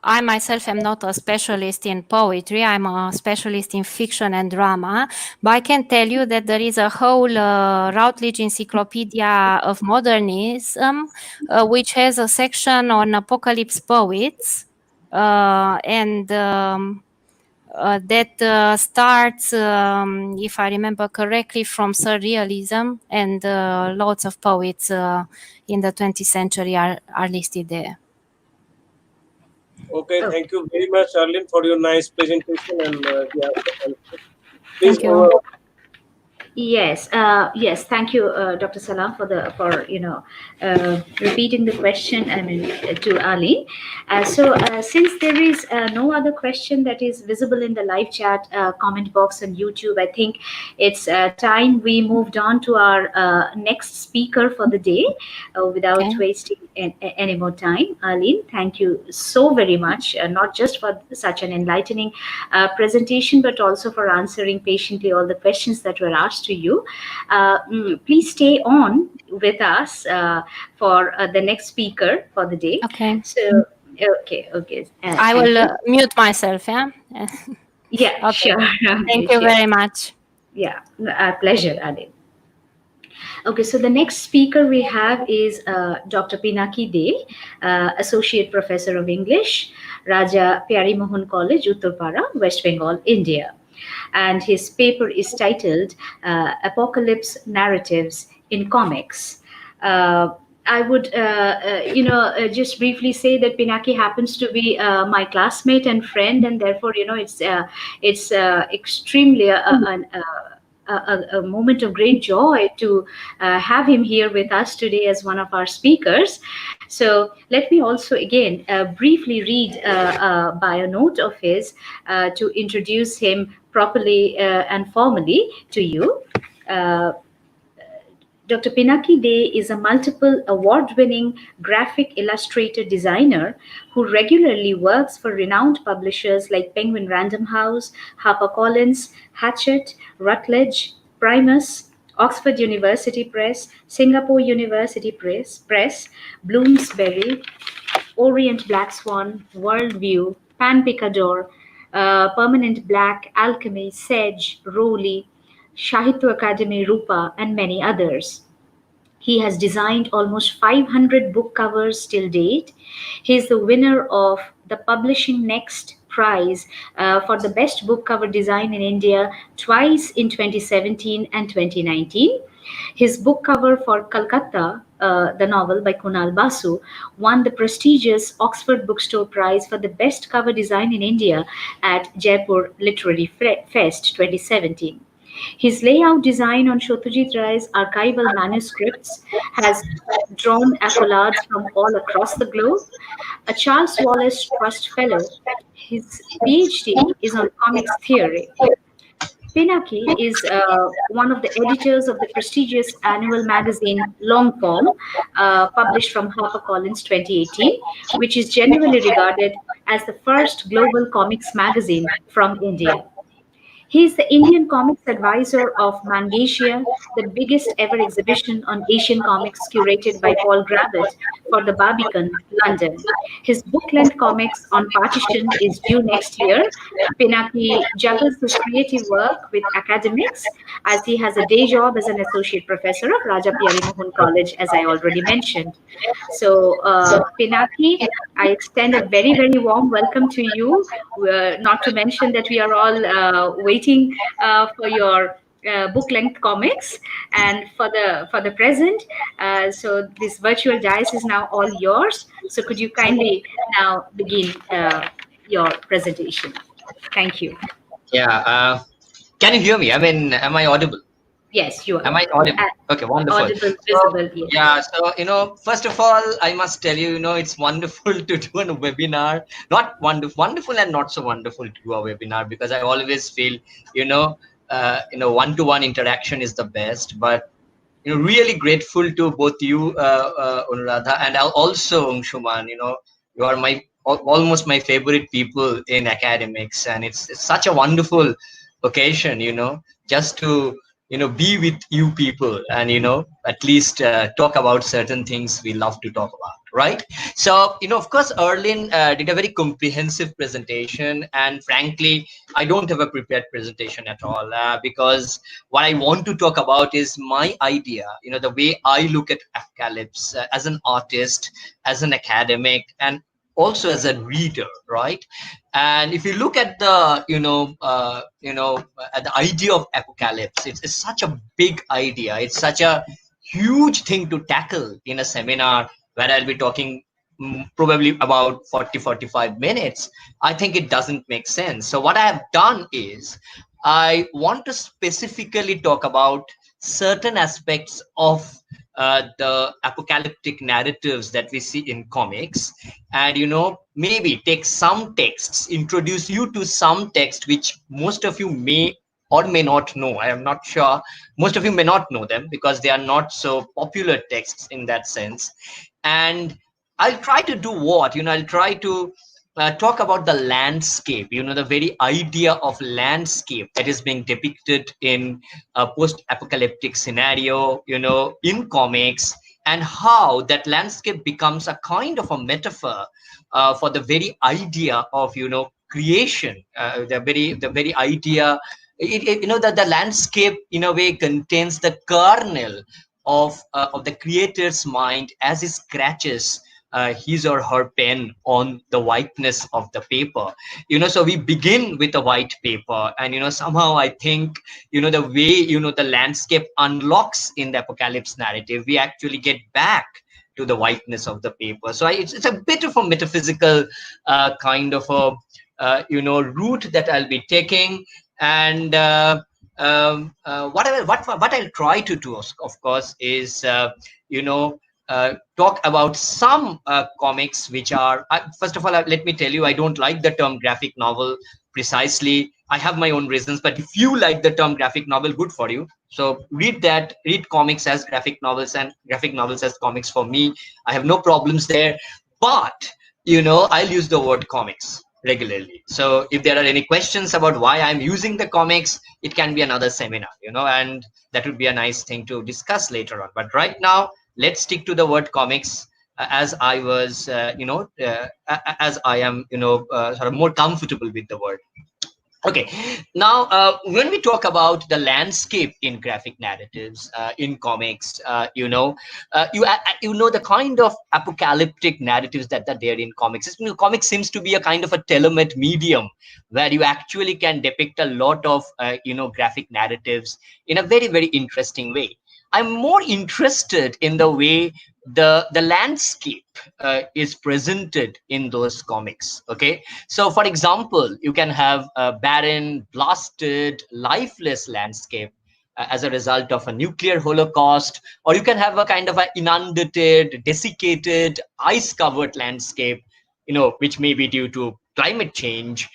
Speaker 3: I myself am not a specialist in poetry. I'm a specialist in fiction and drama. But I can tell you that there is a whole Routledge Encyclopedia of Modernism, which has a section on apocalypse poets, and that starts, if I remember correctly, from Surrealism, and lots of poets in the 20th century are listed there.
Speaker 6: Okay, thank you very much, Arlene, for your nice presentation and please.
Speaker 3: Thank you.
Speaker 1: Yes, yes. Thank you, Dr. Salam, for repeating the question. I mean, to Ali. Since there is no other question that is visible in the live chat comment box on YouTube, I think it's time we moved on to our next speaker for the day, without wasting any more time. Arlene, thank you so very much, not just for such an enlightening presentation, but also for answering patiently all the questions that were asked to you. Please stay on with us for the next speaker for the day.
Speaker 3: Okay.
Speaker 1: So, okay.
Speaker 3: I will mute myself, yeah?
Speaker 1: Yeah,
Speaker 3: okay.
Speaker 1: sure.
Speaker 3: Thank you very much.
Speaker 1: Yeah, a pleasure, Adil. Okay, so the next speaker we have is Dr. Pinaki De, Associate Professor of English, Raja Pyari Mohan College, Uttarpara, West Bengal, India. And his paper is titled Apocalypse Narratives in Comics. I would, just briefly say that Pinaki happens to be my classmate and friend, and therefore, it's extremely a moment of great joy to have him here with us today as one of our speakers. So let me also again briefly read a bio note of his to introduce him properly and formally to you. Dr. Pinaki De is a multiple award-winning graphic illustrator designer who regularly works for renowned publishers like Penguin Random House, HarperCollins, Hachette, Routledge, Primus, Oxford University Press, Singapore University Press, Bloomsbury, Orient Black Swan, Worldview, Pan Picador, Permanent Black, Alchemy, Sedge, Rowley, Sahitya Akademi, Rupa, and many others. He has designed almost 500 book covers till date. He is the winner of the Publishing Next Prize for the best book cover design in India twice in 2017 and 2019. His book cover for Calcutta, the novel by Kunal Basu, won the prestigious Oxford Bookstore Prize for the best cover design in India at Jaipur Literary Fest 2017. His layout design on Satyajit Ray's archival manuscripts has drawn accolades from all across the globe. A Charles Wallace Trust Fellow, his PhD is on comics theory. Pinaki is one of the editors of the prestigious annual magazine Longform, published from HarperCollins 2018, which is generally regarded as the first global comics magazine from India. He is the Indian Comics Advisor of Mangasia, the biggest ever exhibition on Asian comics curated by Paul Gravett for the Barbican, London. His book-length comics on Partition is due next year. Pinaki juggles his creative work with academics as he has a day job as an associate professor of Raja Pyari Mohan College, as I already mentioned. So, Pinaki, I extend a very, very warm welcome to you. Not to mention that we are all waiting for your book-length comics, and for the present. So this virtual dais is now all yours. So could you kindly now begin your presentation? Thank you.
Speaker 7: Yeah. Can you hear me? I mean, am I audible?
Speaker 1: Yes, you are.
Speaker 7: Am I audible? Okay, wonderful.
Speaker 1: Audible, visible, yes.
Speaker 7: Yeah, so, first of all, I must tell you, it's wonderful to do a webinar. Not wonderful and not so wonderful to do a webinar, because I always feel, one-to-one interaction is the best. But, really grateful to both you, Anuradha, and also Anshuman. You are almost my favorite people in academics, and it's such a wonderful occasion, just to be with you people and at least talk about certain things we love to talk about, right? So of course Erlin did a very comprehensive presentation, and frankly I don't have a prepared presentation at all, because what I want to talk about is my idea, the way I look at apocalypse as an artist, as an academic, and also as a reader, right? And if you look at the at the idea of apocalypse, it's such a big idea. It's such a huge thing to tackle in a seminar where I'll be talking probably about 40-45 minutes. I think it doesn't make sense. So what I have done is I want to specifically talk about certain aspects of the apocalyptic narratives that we see in comics, and maybe take some texts, introduce you to some text which most of you may or may not know. I am not sure. Most of you may not know them because they are not so popular texts in that sense. And I'll try to do what? I'll try to talk about the landscape, the very idea of landscape that is being depicted in a post-apocalyptic scenario, in comics, and how that landscape becomes a kind of a metaphor for the very idea of, creation, the very idea, that the landscape in a way contains the kernel of the creator's mind as he scratches his or her pen on the whiteness of the paper. So we begin with a white paper, and somehow I think the way the landscape unlocks in the apocalypse narrative, we actually get back to the whiteness of the paper. So it's a bit of a metaphysical kind of a route that I'll be taking, and what I'll try to do, of course, is talk about some comics which are, first of all, let me tell you, I don't like the term graphic novel precisely. I have my own reasons, but if you like the term graphic novel, good for you. So read comics as graphic novels and graphic novels as comics. For me, I have no problems there, but I'll use the word comics regularly. So if there are any questions about why I'm using the comics, it can be another seminar, and that would be a nice thing to discuss later on. But right now, let's stick to the word comics, as I was, as I am, sort of more comfortable with the word. Okay, now when we talk about the landscape in graphic narratives, in comics, the kind of apocalyptic narratives that are there in comics. Comics seems to be a kind of a telemet medium where you actually can depict a lot of graphic narratives in a very, very interesting way. I'm more interested in the way the landscape is presented in those comics. Okay, so for example, you can have a barren, blasted, lifeless landscape as a result of a nuclear holocaust, or you can have a kind of an inundated, desiccated, ice-covered landscape, which may be due to climate change.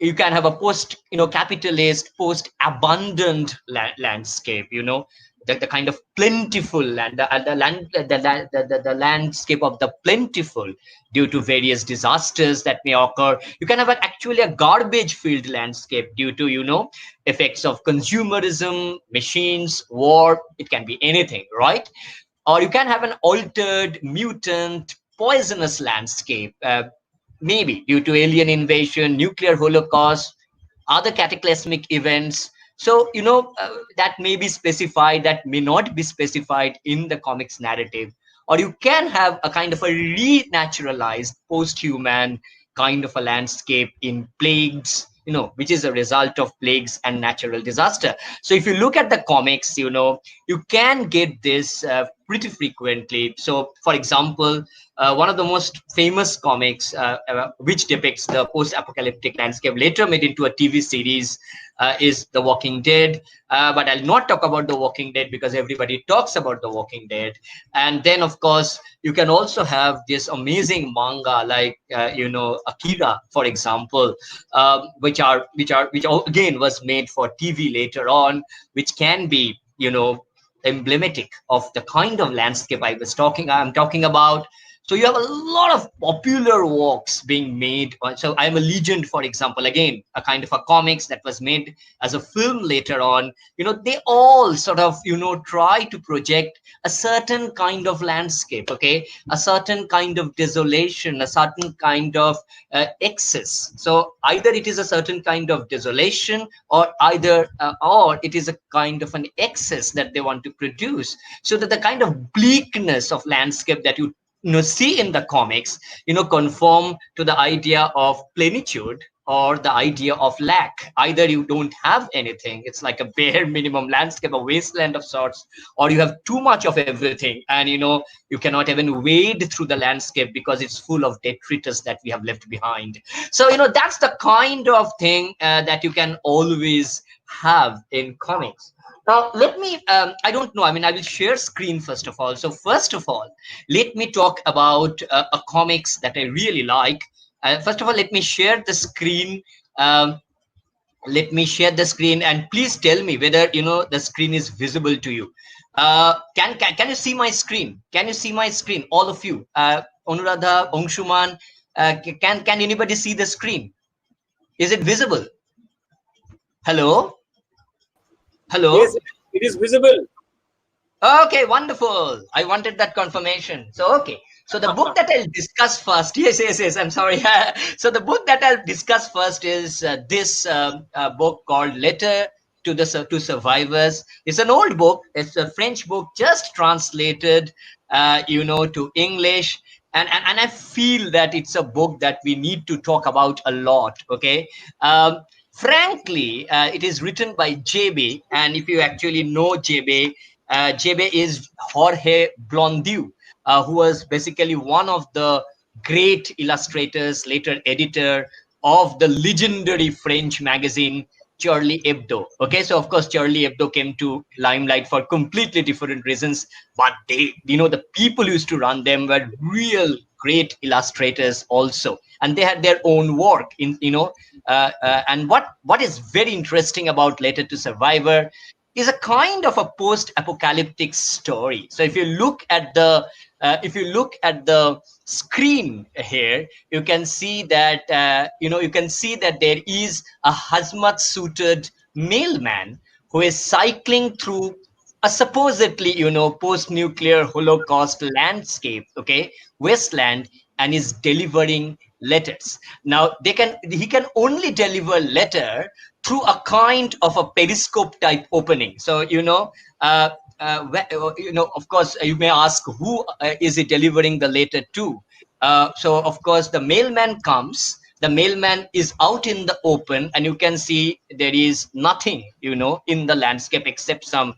Speaker 7: You can have a post-capitalist, post-abundant landscape, the kind of plentiful land, the landscape of the plentiful due to various disasters that may occur. You can have actually a garbage-filled landscape due to effects of consumerism, machines, war. It can be anything, right? Or you can have an altered, mutant, poisonous landscape, maybe due to alien invasion, nuclear holocaust, other cataclysmic events. So, that may be specified, that may not be specified in the comics narrative. Or you can have a kind of a renaturalized post-human kind of a landscape in plagues, which is a result of plagues and natural disaster. So if you look at the comics, you can get this pretty frequently. So for example, one of the most famous comics which depicts the post-apocalyptic landscape, later made into a TV series, is The Walking Dead. But I'll not talk about The Walking Dead because everybody talks about The Walking Dead. And then, of course, you can also have this amazing manga like, Akira, for example, which again was made for TV later on, which can be, emblematic of the kind of landscape I'm talking about. So you have a lot of popular works being made. So I'm a Legend, for example, again, a kind of a comics that was made as a film later on. They all sort of, try to project a certain kind of landscape, okay? A certain kind of desolation, a certain kind of excess. So either it is a certain kind of desolation or or it is a kind of an excess that they want to produce. So that the kind of bleakness of landscape that you see in the comics, conform to the idea of plenitude or the idea of lack. Either you don't have anything, it's like a bare minimum landscape, a wasteland of sorts, or you have too much of everything, and you cannot even wade through the landscape because it's full of detritus that we have left behind. So that's the kind of thing that you can always have in comics. Now, let me, I don't know, I will share screen first of all. So first of all, let me talk about a comics that I really like. First of all, let me share the screen. Let me share the screen, and please tell me whether, the screen is visible to you. Can you see my screen? Can you see my screen, all of you? Anuradha, Angshuman, can anybody see the screen? Is it visible? Hello? Hello?
Speaker 6: Yes, it is visible.
Speaker 7: Okay, wonderful. I wanted that confirmation. So, okay. So the book that I'll discuss first, yes, I'm sorry. So the book that I'll discuss first is this book called Letter to survivors. It's an old book. It's a French book, just translated, to English. And I feel that it's a book that we need to talk about a lot. Okay. Frankly, it is written by JB, and if you actually know JB, JB is Jorge Blondiau, who was basically one of the great illustrators, later editor of the legendary French magazine Charlie Hebdo. Okay, so of course Charlie Hebdo came to limelight for completely different reasons, but they, the people who used to run them were real great illustrators also, and they had their own work in, and what is very interesting about Letter to Survivor is a kind of a post-apocalyptic story. So if you look at the screen here, you can see that there is a hazmat suited mailman who is cycling through a supposedly post-nuclear Holocaust landscape, okay, wasteland, and is delivering letters. Now he can only deliver letter through a kind of a periscope type opening. So of course you may ask, who is he delivering the letter to? So of course the mailman comes. The mailman is out in the open, and you can see there is nothing in the landscape except some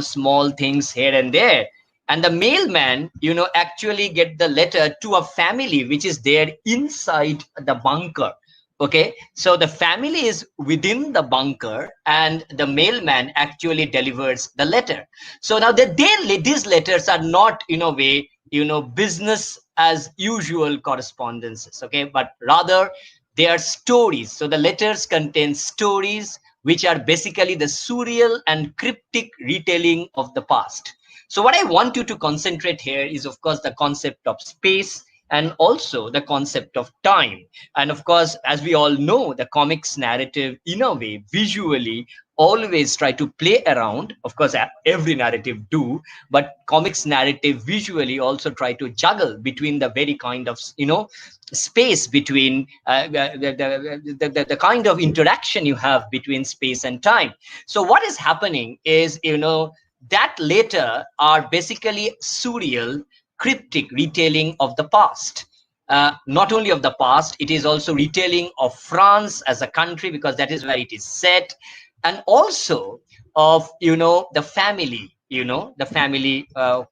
Speaker 7: small things here and there. And the mailman actually get the letter to a family which is there inside the bunker. Okay, so the family is within the bunker, and the mailman actually delivers the letter. So now these letters are not in a way business as usual correspondences, okay, but rather they are stories. So the letters contain stories which are basically the surreal and cryptic retelling of the past. So what I want you to concentrate here is, of course, the concept of space, and also the concept of time. And of course, as we all know, the comics narrative in a way visually always try to play around, of course every narrative do, but comics narrative visually also try to juggle between the very kind of space between the kind of interaction you have between space and time. So what is happening is that later are basically surreal, cryptic retelling of the past. Not only of the past, it is also retelling of France as a country, because that is where it is set, and also of the family,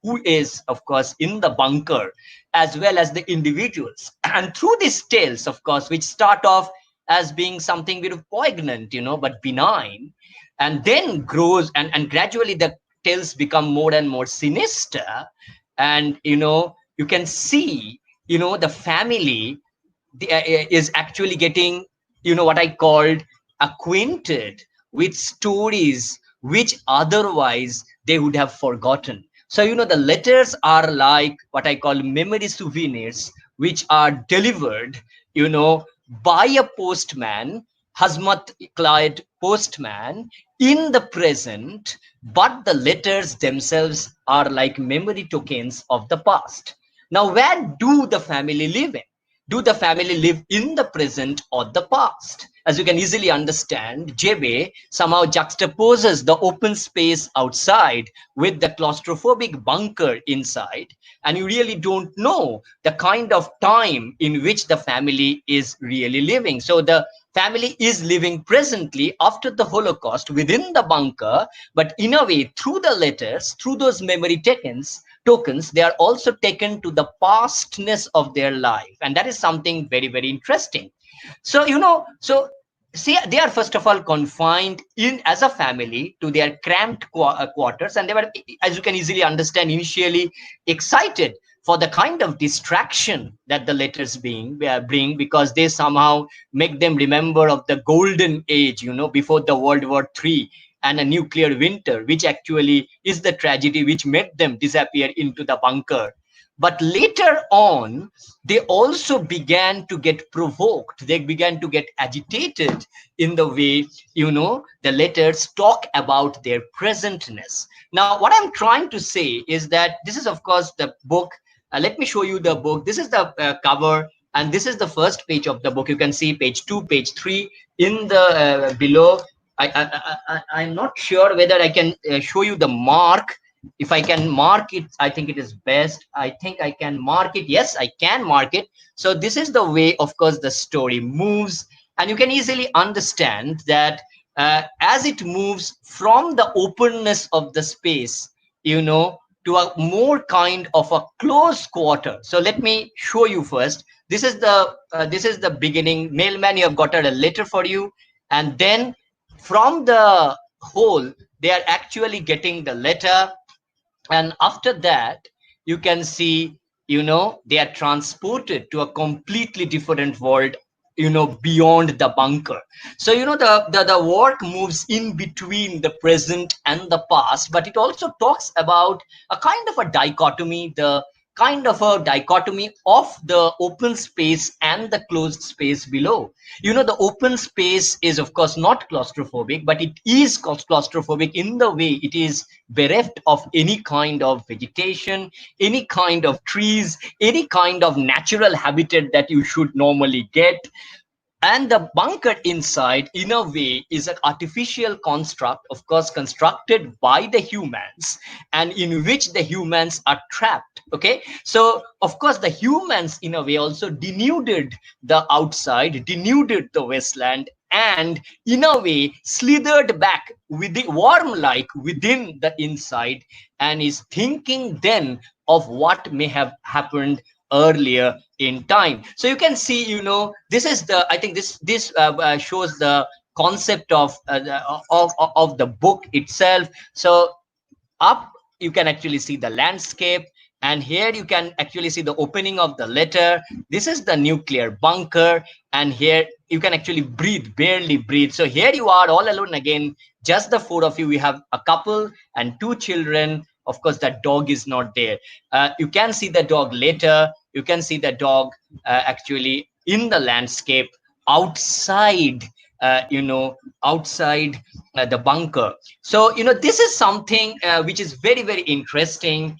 Speaker 7: who is of course in the bunker, as well as the individuals. And through these tales, of course, which start off as being something very poignant, but benign, and then grows and gradually the tales become more and more sinister. And you can see the family is actually getting what I called acquainted with stories which otherwise they would have forgotten. So the letters are like what I call memory souvenirs, which are delivered by a postman, hazmat clad postman in the present, but the letters themselves are like memory tokens of the past. Now, where do the family live in? Do the family live in the present or the past? As you can easily understand, JB somehow juxtaposes the open space outside with the claustrophobic bunker inside, and you really don't know the kind of time in which the family is really living. So the family is living presently after the Holocaust within the bunker, but in a way, through the letters, through those memory tokens, they are also taken to the pastness of their life. And that is something very, very interesting. So, see, they are first of all confined in as a family to their cramped quarters. And they were, as you can easily understand, initially excited for the kind of distraction that the letters bring, because they somehow make them remember of the golden age, before the World War III and a nuclear winter, which actually is the tragedy which made them disappear into the bunker. But later on, they also began to get provoked. They began to get agitated in the way, the letters talk about their presentness. Now, what I'm trying to say is that this is, of course, the book. Let me show you the book. This is the cover, and this is the first page of the book. You can see page 2, page 3 in the below. I'm not sure whether I can show you the mark. If I can mark it, I think it is best. I think I can mark it. Yes, I can mark it. So this is the way, of course, the story moves, and you can easily understand that as it moves from the openness of the space, to a more kind of a close quarter. So let me show you first. This is the beginning. Mailman, you have got a letter for you, and then from the hole they are actually getting the letter, and after that you can see they are transported to a completely different world, beyond the bunker. So the work moves in between the present and the past, but it also talks about a kind of a dichotomy, the kind of a dichotomy of the open space and the closed space below. The open space is of course not claustrophobic, but it is claustrophobic in the way it is bereft of any kind of vegetation, any kind of trees, any kind of natural habitat that you should normally get. And the bunker inside, in a way, is an artificial construct, of course, constructed by the humans, and in which the humans are trapped. Okay, so of course the humans in a way also denuded the outside, denuded the wasteland, and in a way slithered back with the worm like within the inside, and is thinking then of what may have happened earlier in time. So you can see, this is the, I think this shows the concept of the book itself. So up you can actually see the landscape, and here you can actually see the opening of the letter. This is the nuclear bunker, and here you can actually breathe, barely breathe. So here you are all alone again, just the four of you. We have a couple and two children. Of course that dog is not there. You can see the dog later. You can see the dog actually in the landscape outside, outside the bunker. So this is something which is very, very interesting.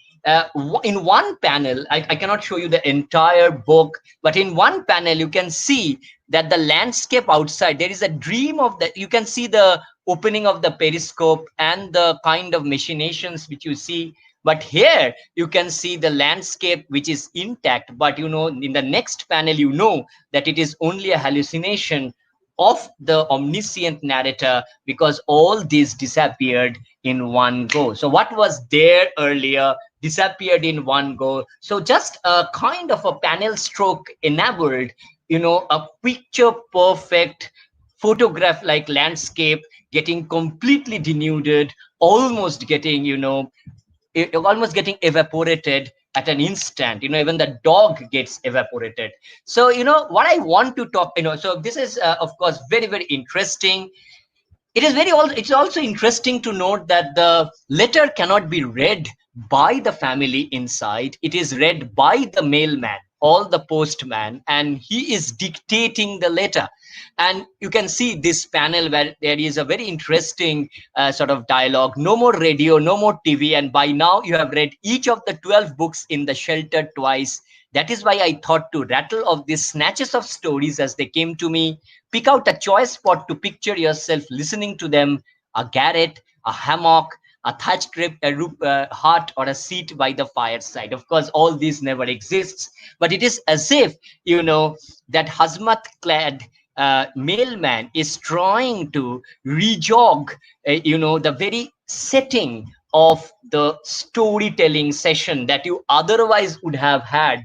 Speaker 7: In one panel, I cannot show you the entire book, but in one panel you can see that the landscape outside, there is a dream of that. You can see the opening of the periscope and the kind of machinations which you see. But here you can see the landscape which is intact, but in the next panel that it is only a hallucination of the omniscient narrator, because all this disappeared in one go. So what was there earlier disappeared in one go. So just a kind of a panel stroke enabled, a picture perfect photograph like landscape getting completely denuded, almost getting evaporated at an instant. Even the dog gets evaporated. So what I want to talk, so this is of course very, very interesting. It's also interesting to note that the letter cannot be read by the family inside. It is read by the mailman or the postman, and he is dictating the letter. And you can see this panel where there is a very interesting sort of dialogue. No more radio, no more TV, and by now you have read each of the 12 books in the shelter twice. That is why I thought to rattle off these snatches of stories as they came to me. Pick out a choice spot to picture yourself listening to them: a garret, a hammock, a thatched hut, or a seat by the fireside. Of course, all these never exists, but it is as if, that hazmat-clad mailman is trying to rejog, the very setting of the storytelling session that you otherwise would have had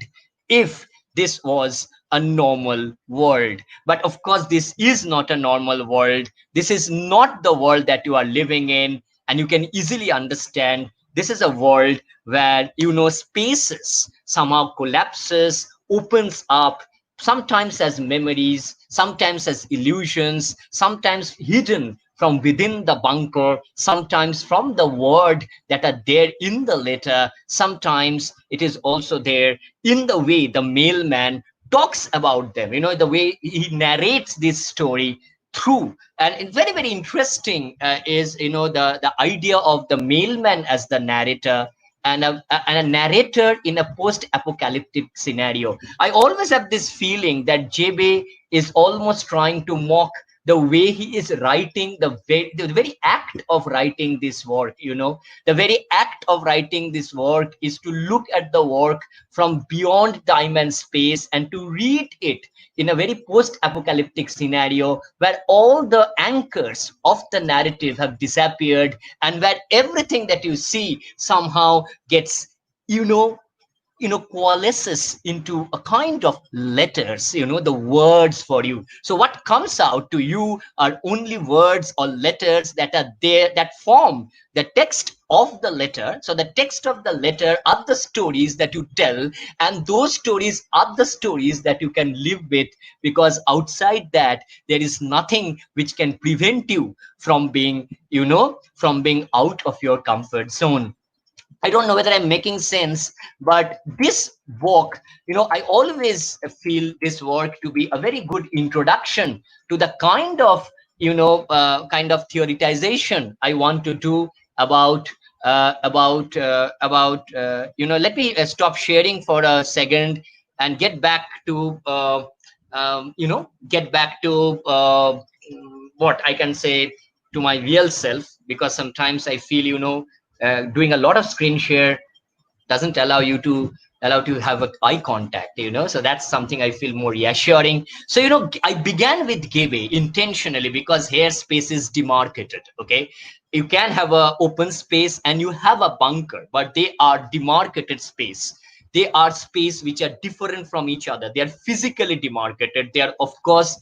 Speaker 7: if this was a normal world. But of course, this is not a normal world. This is not the world that you are living in. And you can easily understand this is a world where, spaces somehow collapses, opens up, sometimes as memories, sometimes as illusions, sometimes hidden from within the bunker, sometimes from the word that are there in the letter. Sometimes it is also there in the way the mailman talks about them, the way he narrates this story through. And it's very, very interesting is, the idea of the mailman as the narrator, and a narrator in a post-apocalyptic scenario. I always have this feeling that JB is almost trying to mock the way he is writing, the very act of writing this work, the very act of writing this work is to look at the work from beyond time and space and to read it in a very post-apocalyptic scenario where all the anchors of the narrative have disappeared and where everything that you see somehow gets, coalesces into a kind of letters, the words for you. So what comes out to you are only words or letters that are there, that form the text of the letter. So the text of the letter are the stories that you tell, and those stories are the stories that you can live with, because outside that there is nothing which can prevent you from being, from being out of your comfort zone. I don't know whether I'm making sense, but this work, I always feel this work to be a very good introduction to the kind of, theoretization I want to do about, let me stop sharing for a second and get back to, what I can say to my real self, because sometimes I feel, doing a lot of screen share doesn't allow you to have a eye contact, so that's something I feel more reassuring. So I began with Gebe intentionally because here space is demarcated. Okay, you can have a open space and you have a bunker, but they are demarcated space. They are space which are different from each other. They are physically demarcated. They are, of course,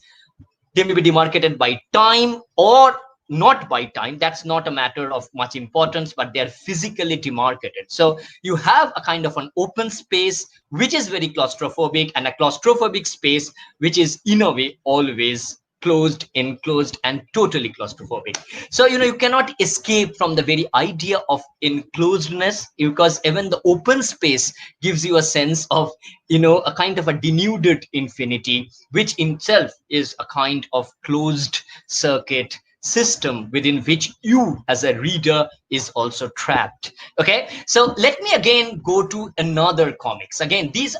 Speaker 7: they may be demarcated by time or not by time. That's not a matter of much importance, but they're physically demarcated. So you have a kind of an open space which is very claustrophobic, and a claustrophobic space which is in a way always closed, enclosed, and totally claustrophobic. So you cannot escape from the very idea of enclosedness, because even the open space gives you a sense of a kind of a denuded infinity, which in itself is a kind of closed circuit system within which you as a reader is also trapped. Okay, so let me again go to another comics. Again, this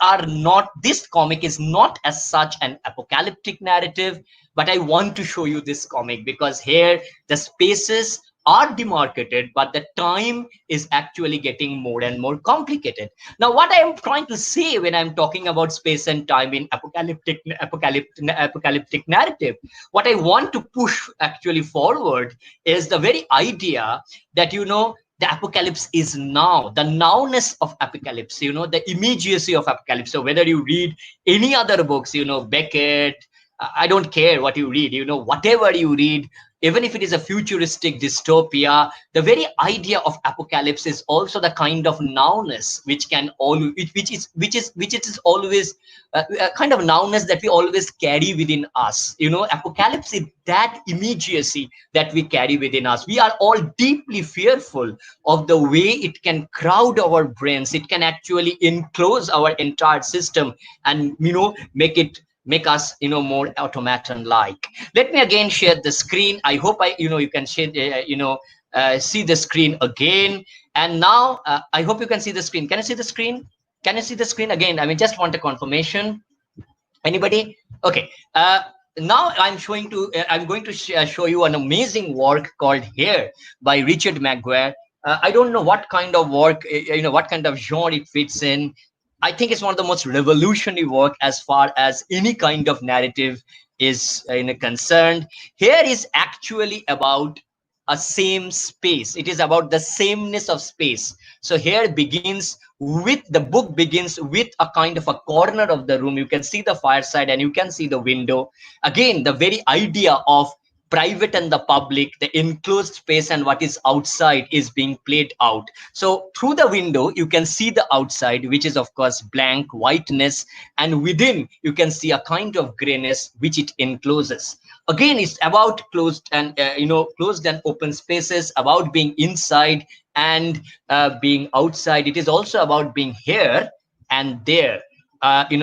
Speaker 7: comic is not as such an apocalyptic narrative, but I want to show you this comic because here the spaces are demarcated, but the time is actually getting more and more complicated. Now, what I am trying to say when I'm talking about space and time in apocalyptic narrative, what I want to push actually forward is the very idea that, the apocalypse is now, the nowness of apocalypse, the immediacy of apocalypse. So whether you read any other books, Beckett, I don't care what you read, whatever you read, even if it is a futuristic dystopia, the very idea of apocalypse is also the kind of nowness which is always a kind of nowness that we always carry within us. Apocalypse is that immediacy that we carry within us. We are all deeply fearful of the way it can crowd our brains. It can actually enclose our entire system and make us more automaton like. Let me again share the screen. I hope you can share see the screen again. And now I hope you can see the screen. Can you see the screen? Can you see the screen again? I mean, just want a confirmation. Anybody? Okay. Now I'm going to show you an amazing work called Here by Richard McGuire. I don't know what kind of work, what kind of genre it fits in. I think it's one of the most revolutionary work as far as any kind of narrative is concerned. Here is actually about a same space. It is about the sameness of space. So here the book begins with a kind of a corner of the room. You can see the fireside and you can see the window. Again, the very idea of private and the public, the enclosed space and what is outside is being played out. So through the window, you can see the outside, which is of course blank whiteness, and within you can see a kind of grayness which it encloses. Again, it's about closed and open spaces, about being inside and being outside. It is also about being here and there,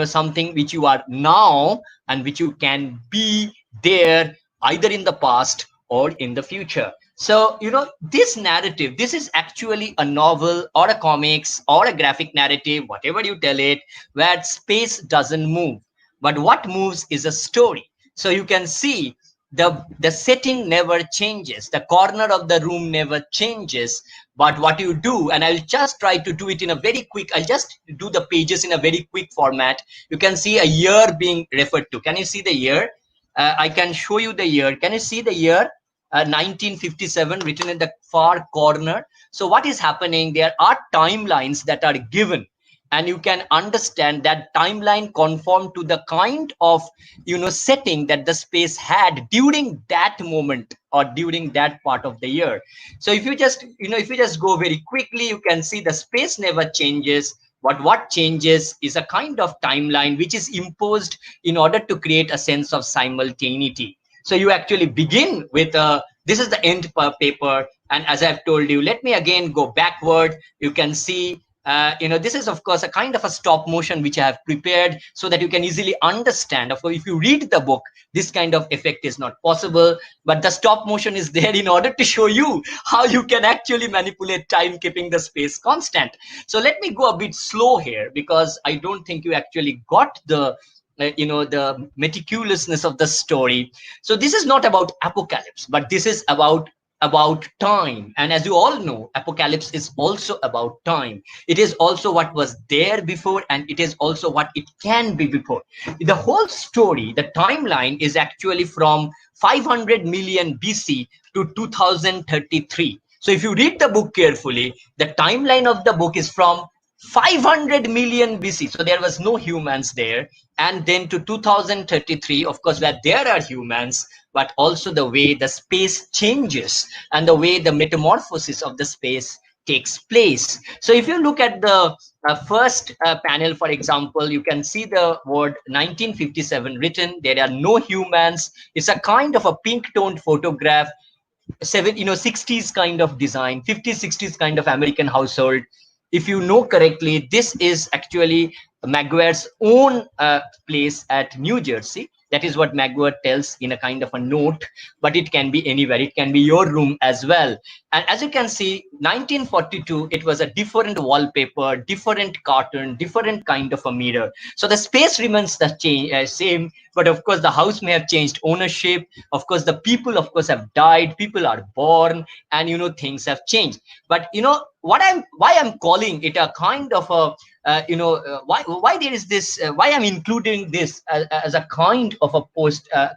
Speaker 7: something which you are now and which you can be there either in the past or in the future. So, this narrative, this is actually a novel or a comics or a graphic narrative, whatever you tell it, where space doesn't move. But what moves is a story. So you can see the setting never changes, the corner of the room never changes, but what you do, and I'll just try to do it in a very quick, I'll just do the pages in a very quick format. You can see a year being referred to. Can you see the year? I can show you the year. Can you see the year? 1957 written in the far corner. So what is happening? There are timelines that are given, and you can understand that timeline conform to the kind of setting that the space had during that moment or during that part of the year. So if you just go very quickly, you can see the space never changes, but what changes is a kind of timeline which is imposed in order to create a sense of simultaneity. So you actually begin with this is the end paper, and as I've told you, let me again go backward. You can see this is of course a kind of a stop motion which I have prepared so that you can easily understand. Of course, if you read the book, this kind of effect is not possible, but the stop motion is there in order to show you how you can actually manipulate time, keeping the space constant. So let me go a bit slow here, because I don't think you actually got the the meticulousness of the story. So this is not about apocalypse, but this is about time. And as you all know, apocalypse is also about time. It is also what was there before, and it is also what it can be before. The whole story, the timeline, is actually from 500 million BC to 2033. So if you read the book carefully, the timeline of the book is from 500 million BC, so there was no humans there, and then to 2033, of course, where there are humans, but also the way the space changes and the way the metamorphosis of the space takes place. So if you look at the first panel, for example, you can see the word 1957 written. There are no humans. It's a kind of a pink toned photograph, 60s kind of design, 50s, 60s kind of American household. If you know correctly, this is actually Maguire's own place at New Jersey. That is what Maguire tells in a kind of a note, but it can be anywhere. It can be your room as well. And as you can see, 1942, it was a different wallpaper, different carton, different kind of a mirror. So the space remains the same, but of course the house may have changed ownership. Of course, the people, of course, have died. People are born, and things have changed. But why I'm calling it a kind of a why there is this why I'm including this as a kind of a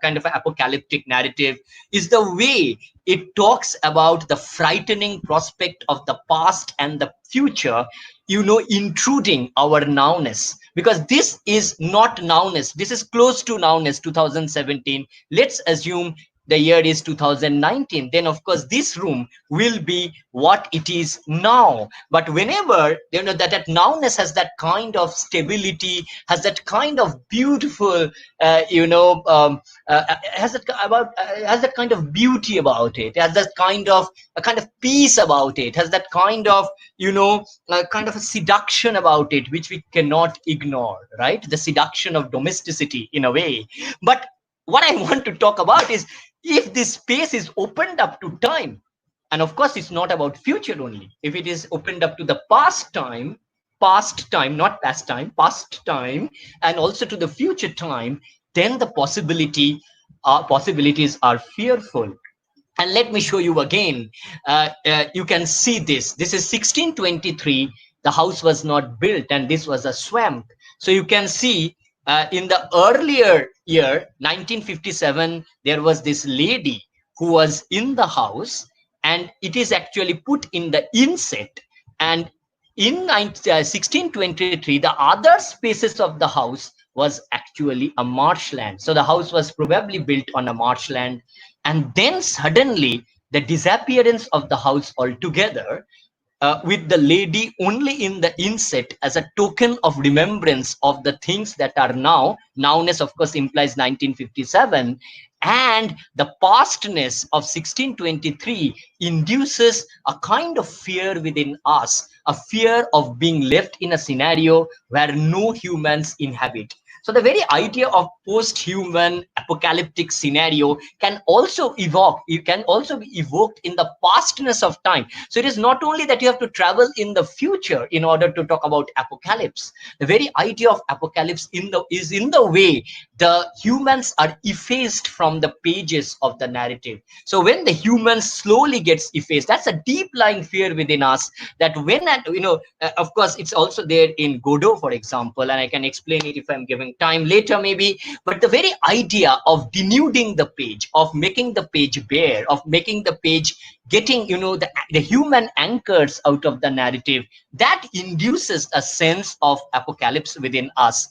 Speaker 7: kind of an apocalyptic narrative is the way it talks about the frightening prospect of the past and the future intruding our nowness, because this is not nowness, this is close to nowness. 2017, let's assume the year is 2019, then of course this room will be what it is now. But whenever that nowness has that kind of stability, has that kind of beautiful has that kind of beauty about it, has that kind of peace about it, has that kind of kind of a seduction about it which we cannot ignore, right? The seduction of domesticity in a way. But what I want to talk about is, if this space is opened up to time, and of course it's not about future only, if it is opened up to the past time, not past time, past time, and also to the future time, then the possibilities are fearful. And let me show you again. You can see this is 1623. The house was not built, and this was a swamp. So you can see in the earlier year, 1957, there was this lady who was in the house, and it is actually put in the inset. And in 1623, the other spaces of the house was actually a marshland. So the house was probably built on a marshland. And then suddenly, the disappearance of the house altogether, with the lady only in the inset as a token of remembrance of the things that are now. Nowness, of course, implies 1957. And the pastness of 1623 induces a kind of fear within us, a fear of being left in a scenario where no humans inhabit. So the very idea of post-human apocalyptic scenario can also be evoked in the pastness of time. So it is not only that you have to travel in the future in order to talk about apocalypse. The very idea of apocalypse is in the way the humans are effaced from the pages of the narrative. So when the humans slowly gets effaced, that's a deep lying fear within us, that when, of course, it's also there in Godot, for example, and I can explain it if I'm giving time later maybe, but the very idea of denuding the page, of making the page bare, of making the page getting, the human anchors out of the narrative, that induces a sense of apocalypse within us.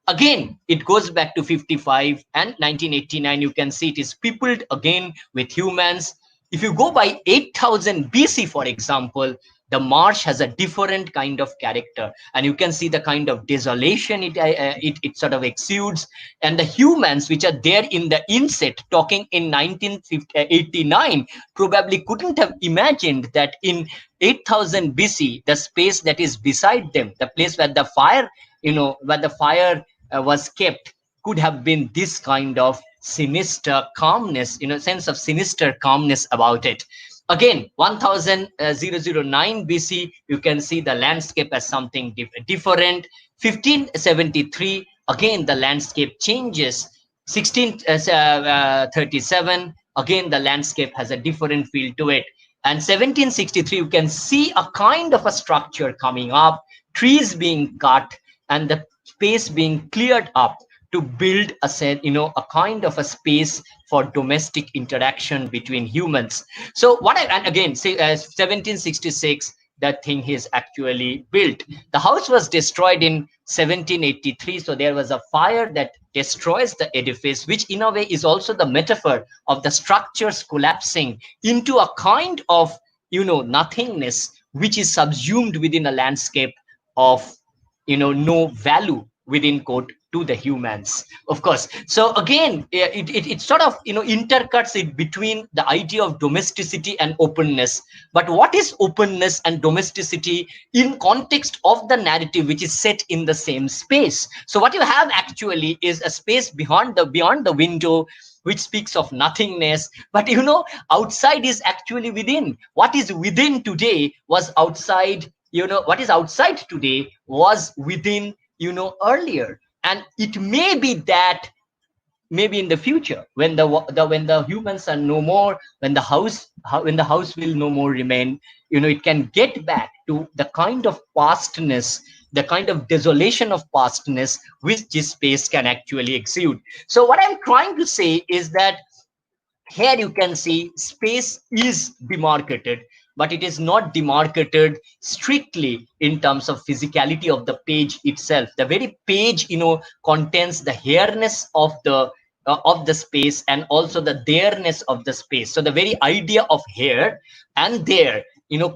Speaker 7: Again, it goes back to 55 and 1989. You can see it is peopled again with humans. If you go by 8000 BC, for example, the marsh has a different kind of character, and you can see the kind of desolation it sort of exudes. And the humans which are there in the inset talking in 1989 probably couldn't have imagined that in 8000 BC, the space that is beside them, the place where the fire, was kept, could have been this kind of sinister calmness, sense of sinister calmness about it. Again, 1009 BC, you can see the landscape as something different. 1573, again, the landscape changes. 1637, again, the landscape has a different feel to it. And 1763, you can see a kind of a structure coming up, trees being cut, and the space being cleared up to build a kind of a space for domestic interaction between humans. So and again, say 1766, that thing is actually built. The house was destroyed in 1783. So there was a fire that destroys the edifice, which in a way is also the metaphor of the structures collapsing into a kind of, nothingness, which is subsumed within a landscape of, no value within quote to the humans, of course. So again, it sort of intercuts it between the idea of domesticity and openness. But what is openness and domesticity in context of the narrative which is set in the same space? So what you have actually is a space beyond the window, which speaks of nothingness, but outside is actually within. What is within today was outside, what is outside today was within, earlier. And it may be that maybe in the future, when the humans are no more, when the house will no more remain, it can get back to the kind of pastness, the kind of desolation of pastness which this space can actually exude. So what I'm trying to say is that here you can see space is demarcated, but it is not demarcated strictly in terms of physicality of the page itself. The very page, contains the here-ness of the space and also the there-ness of the space. So the very idea of here and there,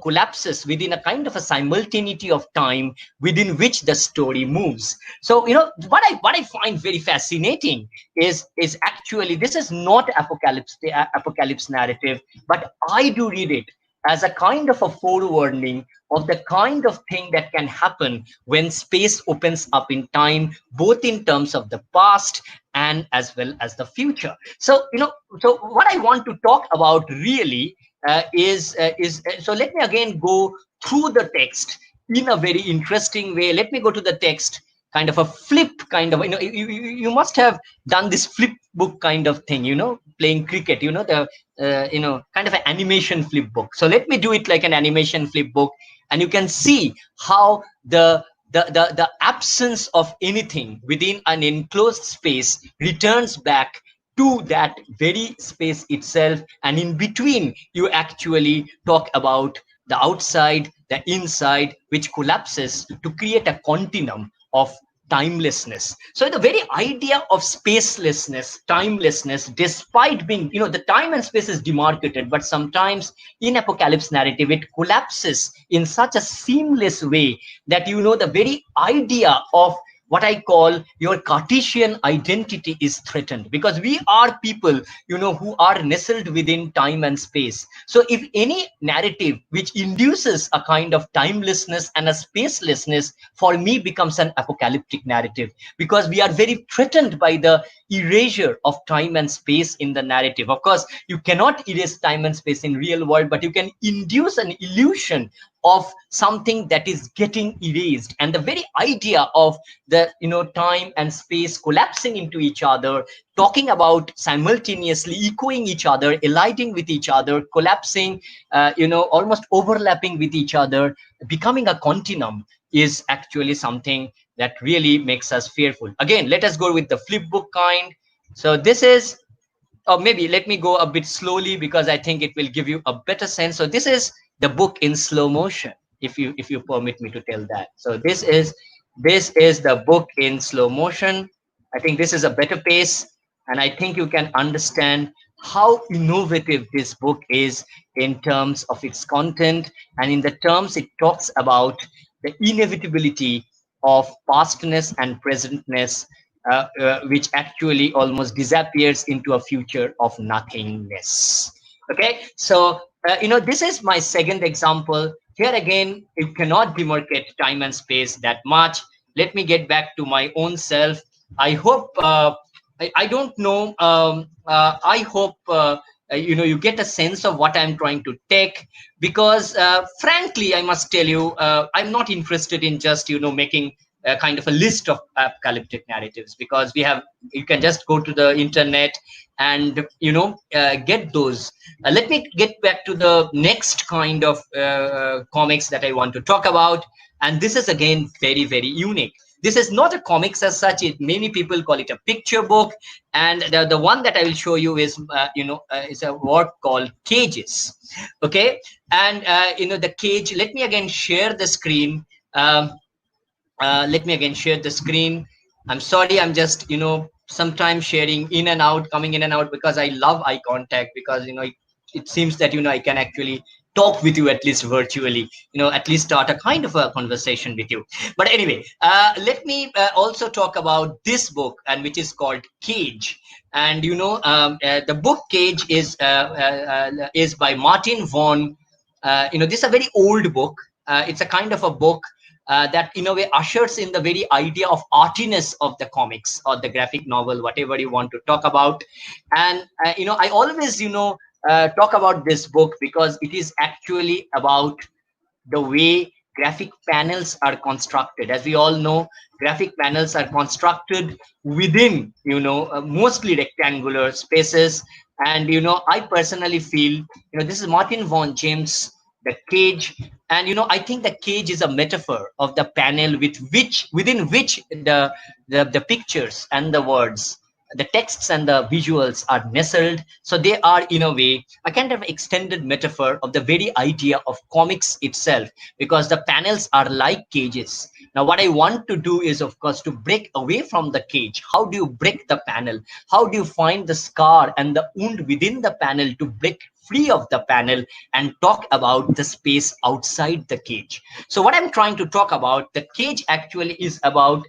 Speaker 7: collapses within a kind of a simultaneity of time within which the story moves. So, what I find very fascinating is actually, this is not apocalypse narrative, but I do read it as a kind of a forewarning of the kind of thing that can happen when space opens up in time, both in terms of the past and as well as the future. So, so what I want to talk about really so let me again go through the text in a very interesting way. Let me go to the text, kind of a flip kind of, you must have done this flip book kind of thing, playing cricket, the kind of an animation flip book. So let me do it like an animation flip book, and you can see how the absence of anything within an enclosed space returns back to that very space itself, and in between you actually talk about the outside, the inside, which collapses to create a continuum of timelessness. So the very idea of spacelessness, timelessness, despite being, the time and space is demarcated, but sometimes in apocalypse narrative, it collapses in such a seamless way that, the very idea of what I call your Cartesian identity is threatened, because we are people, who are nestled within time and space. So if any narrative which induces a kind of timelessness and a spacelessness, for me becomes an apocalyptic narrative, because we are very threatened by the erasure of time and space in the narrative. Of course, you cannot erase time and space in real world, but you can induce an illusion of something that is getting erased. And the very idea of the time and space collapsing into each other, talking about simultaneously echoing each other, colliding with each other, collapsing, almost overlapping with each other, becoming a continuum, is actually something that really makes us fearful. Again, let us go with the flip book kind. So this is, or maybe let me go a bit slowly, because I think it will give you a better sense. So this is the book in slow motion, if you permit me to tell that. So this is the book in slow motion. I think this is a better pace, and I think you can understand how innovative this book is in terms of its content, and in the terms it talks about the inevitability of pastness and presentness, which actually almost disappears into a future of nothingness. Okay, so this is my second example. Here again, you cannot demarcate time and space that much. Let me get back to my own self. I hope I don't know. I hope you get a sense of what I'm trying to take, because frankly, I must tell you, I'm not interested in just making a kind of a list of apocalyptic narratives, because you can just go to the internet and get those. Let me get back to the next kind of comics that I want to talk about, and this is again very, very unique. This is not a comics as such. Many people call it a picture book, and the one that I will show you is is a work called Cages. Okay, and the cage. Let me again share the screen. Let me again share the screen. I'm sorry, I'm just sometimes sharing in and out, coming in and out, because I love eye contact, because it seems that I can actually talk with you, at least virtually, at least start a kind of a conversation with you. But anyway, let me also talk about this book, and which is called Cage. And the book Cage is by Martin Vaughan. This is a very old book. It's a kind of a book that in a way ushers in the very idea of artiness of the comics or the graphic novel, whatever you want to talk about. And I always talk about this book, because it is actually about the way graphic panels are constructed. As we all know, graphic panels are constructed within mostly rectangular spaces. And I personally feel this is Martin Vaughan James, The Cage. And I think the cage is a metaphor of the panel within which the pictures and the words, the texts and the visuals are nestled. So they are in a way a kind of extended metaphor of the very idea of comics itself, because the panels are like cages. Now what I want to do is, of course, to break away from the cage. How do you break the panel? How do you find the scar and the wound within the panel to break free of the panel and talk about the space outside the cage? So what I'm trying to talk about, the cage actually is about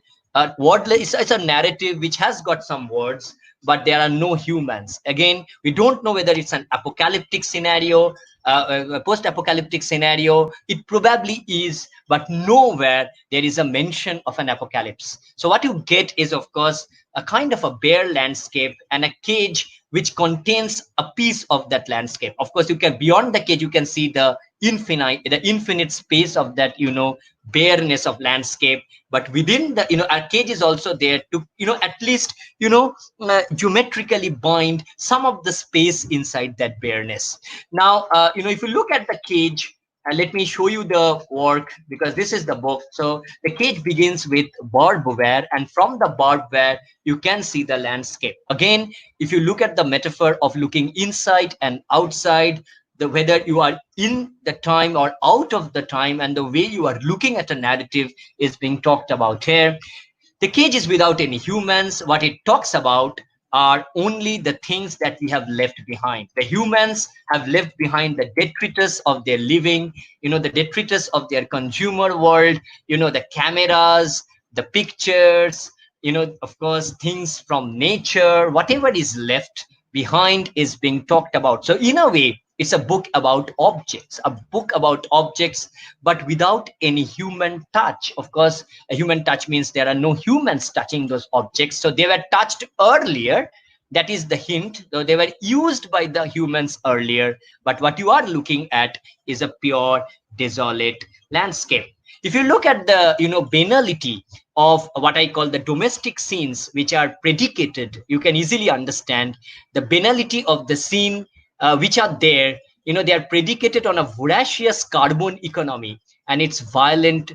Speaker 7: wordless. It's a narrative which has got some words, but there are no humans. Again, we don't know whether it's an apocalyptic scenario, a post-apocalyptic scenario. It probably is, but nowhere there is a mention of an apocalypse. So what you get is, of course, a kind of a bare landscape and a cage which contains a piece of that landscape. Of course, you can, beyond the cage, you can see the infinite space of that bareness of landscape. But within the our cage is also there to at least geometrically bind some of the space inside that bareness. Now if you look at the cage, let me show you the work, because this is the book. So the cage begins with barbed wire, and from the barbed wire you can see the landscape. Again, if you look at the metaphor of looking inside and outside, whether you are in the time or out of the time, and the way you are looking at a narrative is being talked about here. The cage is without any humans. What it talks about are only the things that we have left behind. The humans have left behind the detritus of their living, the detritus of their consumer world, the cameras, the pictures, of course, things from nature, whatever is left behind is being talked about. So in a way, it's a book about objects, but without any human touch. Of course, a human touch means there are no humans touching those objects. So they were touched earlier. That is the hint. So they were used by the humans earlier. But what you are looking at is a pure, desolate landscape. If you look at the banality of what I call the domestic scenes, which are predicated, you can easily understand the banality of the scene which are there. They are predicated on a voracious carbon economy and its violent,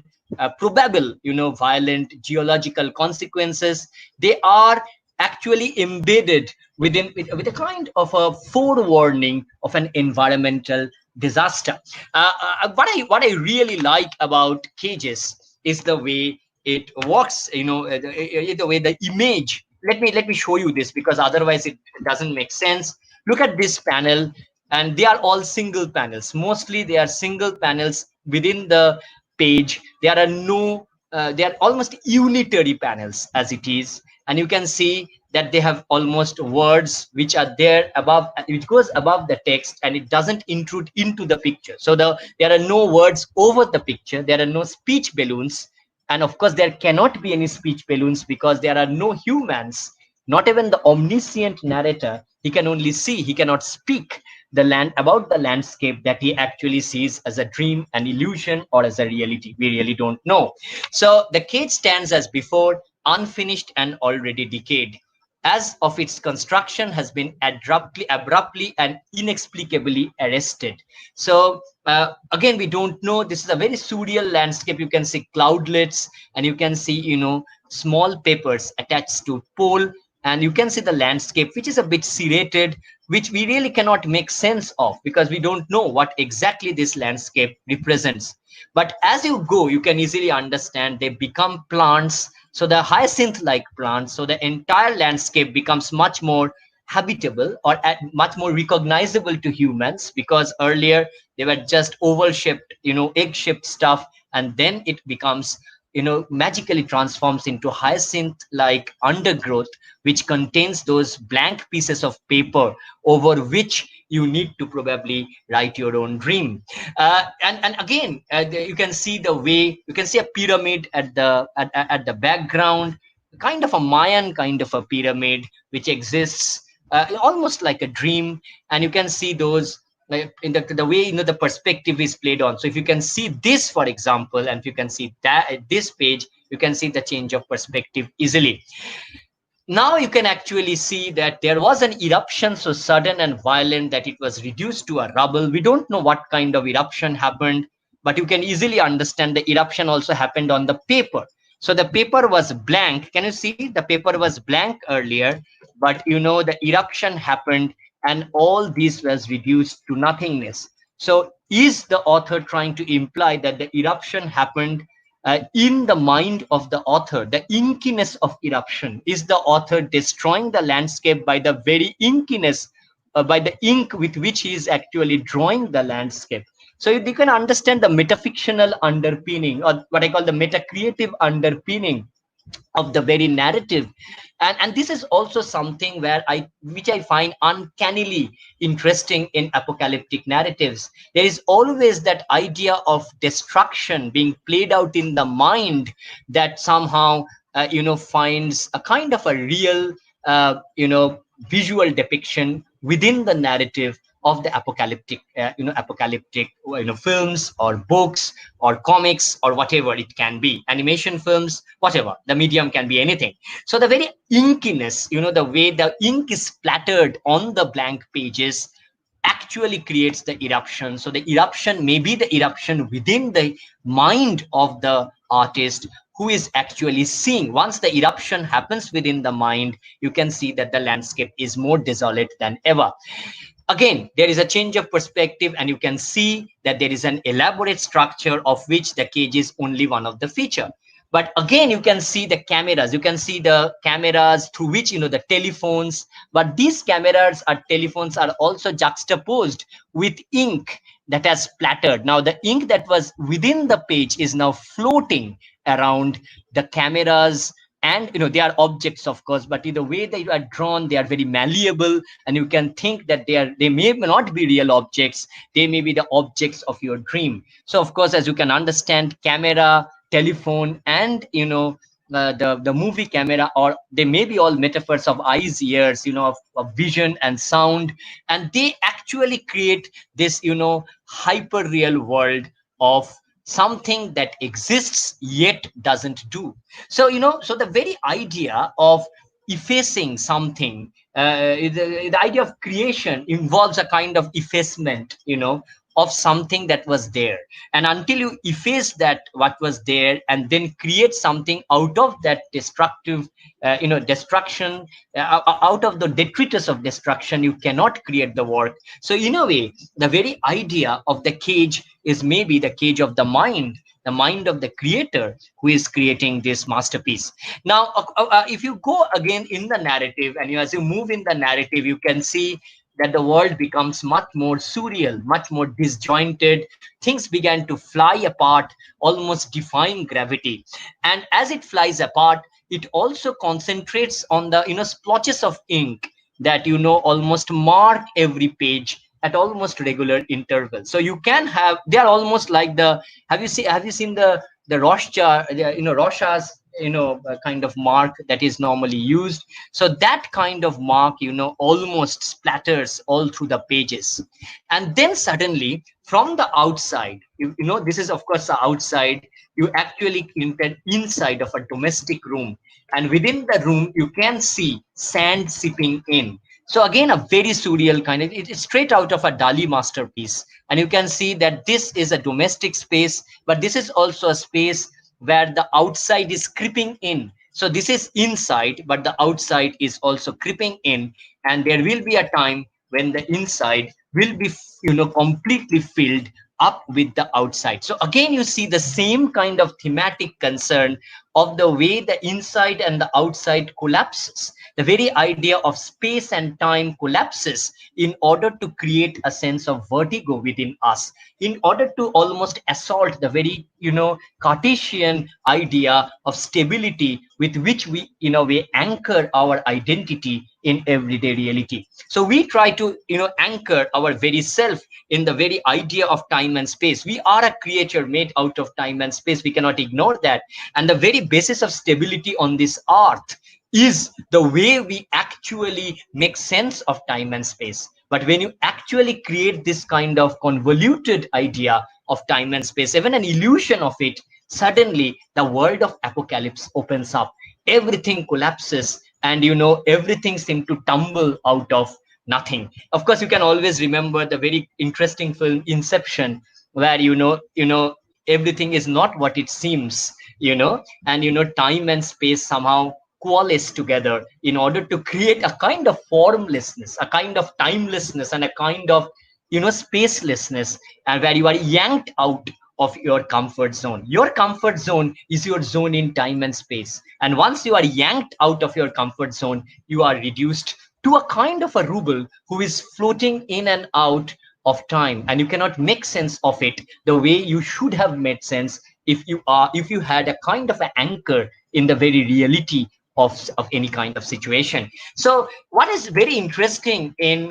Speaker 7: probable, violent geological consequences. They are actually embedded with a kind of a forewarning of an environmental disaster. What I really like about Cages is the way it works. The way the image. Let me show you this, because otherwise it doesn't make sense. Look at this panel, and they are all single panels. Mostly they are single panels within the page. There are no. They are almost unitary panels as it is, and you can see that they have almost words which are there above, which goes above the text, and it doesn't intrude into the picture. So there are no words over the picture. There are no speech balloons, and of course there cannot be any speech balloons because there are no humans. Not even the omniscient narrator. He can only see. He cannot speak about the landscape that he actually sees as a dream, an illusion, or as a reality. We really don't know. So the cage stands as before, unfinished and already decayed, as of its construction has been abruptly and inexplicably arrested. So again, we don't know. This is a very surreal landscape. You can see cloudlets, and you can see small papers attached to pole, and you can see the landscape, which is a bit serrated, which we really cannot make sense of because we don't know what exactly this landscape represents. But as you go, you can easily understand they become plants. So the hyacinth-like plants, so the entire landscape becomes much more habitable or much more recognizable to humans, because earlier they were just oval-shaped, egg-shaped stuff, and then it becomes, magically transforms into hyacinth-like undergrowth, which contains those blank pieces of paper over which you need to probably write your own dream. And again, you can see the way, you can see a pyramid at the background, kind of a Mayan kind of a pyramid which exists almost like a dream. And you can see those in the way the perspective is played on. So if you can see this, for example, and if you can see that this page, you can see the change of perspective easily. Now you can actually see that there was an eruption so sudden and violent that it was reduced to a rubble. We don't know what kind of eruption happened, but you can easily understand the eruption also happened on the paper. So the paper was blank. Can you see the paper was blank earlier, but the eruption happened and all this was reduced to nothingness. So is the author trying to imply that the eruption happened in the mind of the author, the inkiness of eruption? Is the author destroying the landscape by the very inkiness, by the ink with which he is actually drawing the landscape? So you can understand the metafictional underpinning, or what I call the meta-creative underpinning of the very narrative. And this is also something which I find uncannily interesting in apocalyptic narratives. There is always that idea of destruction being played out in the mind that somehow finds a kind of a real visual depiction within the narrative of the apocalyptic films or books or comics or whatever it can be, animation films, whatever. The medium can be anything. So the very inkiness, the way the ink is splattered on the blank pages actually creates the eruption. So the eruption may be the eruption within the mind of the artist who is actually seeing. Once the eruption happens within the mind, you can see that the landscape is more desolate than ever. Again, there is a change of perspective, and you can see that there is an elaborate structure of which the cage is only one of the feature. But again, you can see the cameras. You can see the cameras through which, the telephones. But these cameras or telephones are also juxtaposed with ink that has splattered. Now, the ink that was within the page is now floating around the cameras, and they are objects, of course, but in the way they are drawn, they are very malleable, and you can think that they may not be real objects. They may be the objects of your dream. So of course, as you can understand, camera, telephone, and the movie camera, or they may be all metaphors of eyes, ears, of vision and sound, and they actually create this hyper real world of something that exists yet doesn't do. So so the very idea of effacing something, the idea of creation involves a kind of effacement of something that was there, and until you efface that what was there and then create something out of that destructive destruction, out of the detritus of destruction, you cannot create the work. So in a way, the very idea of the cage is maybe the cage of the mind of the creator who is creating this masterpiece. Now if you go again in the narrative, and as you move in the narrative, you can see that the world becomes much more surreal, much more disjointed. Things began to fly apart, almost defying gravity. And as it flies apart, it also concentrates on the splotches of ink that almost mark every page at almost regular intervals. So you can have, they are almost like the, have you seen the Rorschach, Rorschach's kind of mark that is normally used? So that kind of mark almost splatters all through the pages. And then suddenly from the outside, this is of course the outside, you actually enter inside of a domestic room, and within the room you can see sand seeping in. So again, a very surreal kind of, it's straight out of a Dali masterpiece. And you can see that this is a domestic space, but this is also a space where the outside is creeping in. So this is inside, but the outside is also creeping in. And there will be a time when the inside will be, completely filled up with the outside. So again, you see the same kind of thematic concern of the way the inside and the outside collapses. The very idea of space and time collapses in order to create a sense of vertigo within us, in order to almost assault the very, Cartesian idea of stability with which we, we anchor our identity in everyday reality. So we try to, anchor our very self in the very idea of time and space. We are a creature made out of time and space. We cannot ignore that. And the very basis of stability on this earth is the way we actually make sense of time and space. But when you actually create this kind of convoluted idea of time and space, even an illusion of it, suddenly the world of apocalypse opens up. Everything collapses, and everything seems to tumble out of nothing. Of course, you can always remember the very interesting film Inception, where everything is not what it seems, and time and space somehow coalesce together in order to create a kind of formlessness, a kind of timelessness, and a kind of spacelessness, and where you are yanked out of your comfort zone. Your comfort zone is your zone in time and space, and once you are yanked out of your comfort zone, you are reduced to a kind of a ruble who is floating in and out of time, and you cannot make sense of it the way you should have made sense if you had a kind of an anchor in the very reality of any kind of situation. So what is very interesting in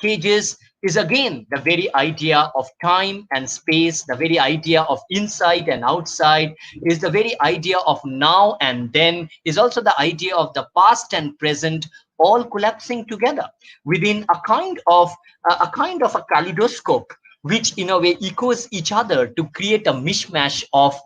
Speaker 7: cages is again the very idea of time and space, the very idea of inside and outside, is the very idea of now and then, is also the idea of the past and present all collapsing together within a kind of a kaleidoscope, which in a way echoes each other to create a mishmash of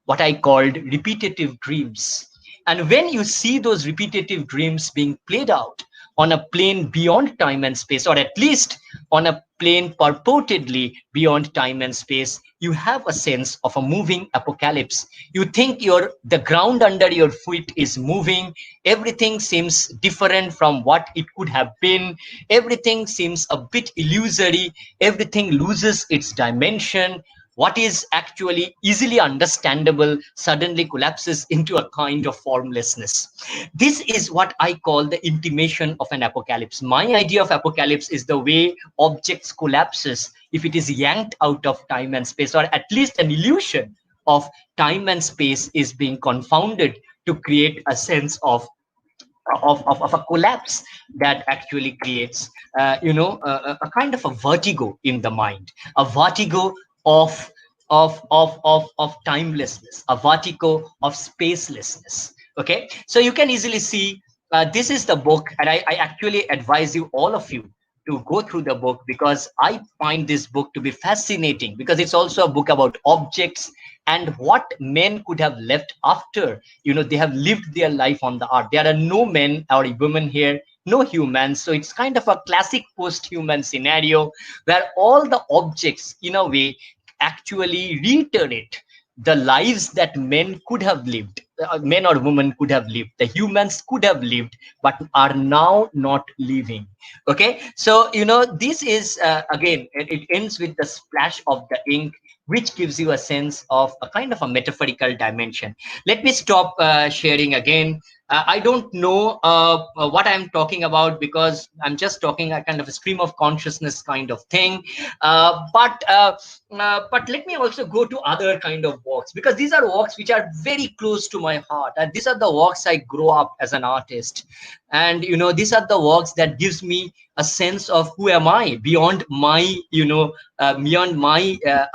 Speaker 7: what I called repetitive dreams. And when you see those repetitive dreams being played out on a plane beyond time and space, or at least on a plane purportedly beyond time and space, you have a sense of a moving apocalypse. You think the ground under your feet is moving. Everything seems different from what it could have been. Everything seems a bit illusory. Everything loses its dimension. What is actually easily understandable suddenly collapses into a kind of formlessness. This is what I call the intimation of an apocalypse. My idea of apocalypse is the way objects collapses if it is yanked out of time and space, or at least an illusion of time and space is being confounded to create a sense of a collapse that actually creates a kind of a vertigo in the mind, a vertigo of timelessness, a vertigo of spacelessness. Okay, so you can easily see this is the book, and I actually advise you, all of you, to go through the book, because I find this book to be fascinating, because it's also a book about objects and what men could have left after they have lived their life on the earth. There are no men or women here, no humans, so it's kind of a classic post-human scenario where all the objects in a way actually reiterate the lives that men could have lived, men or women could have lived, the humans could have lived, but are now not living. Okay, so this is again, it ends with the splash of the ink, which gives you a sense of a kind of a metaphorical dimension. Let me stop sharing again. I don't know what I'm talking about, because I'm just talking a kind of a stream of consciousness kind of thing. But let me also go to other kind of works, because these are works which are very close to my heart. And these are the works I grew up as an artist. And these are the works that gives me a sense of who am I beyond my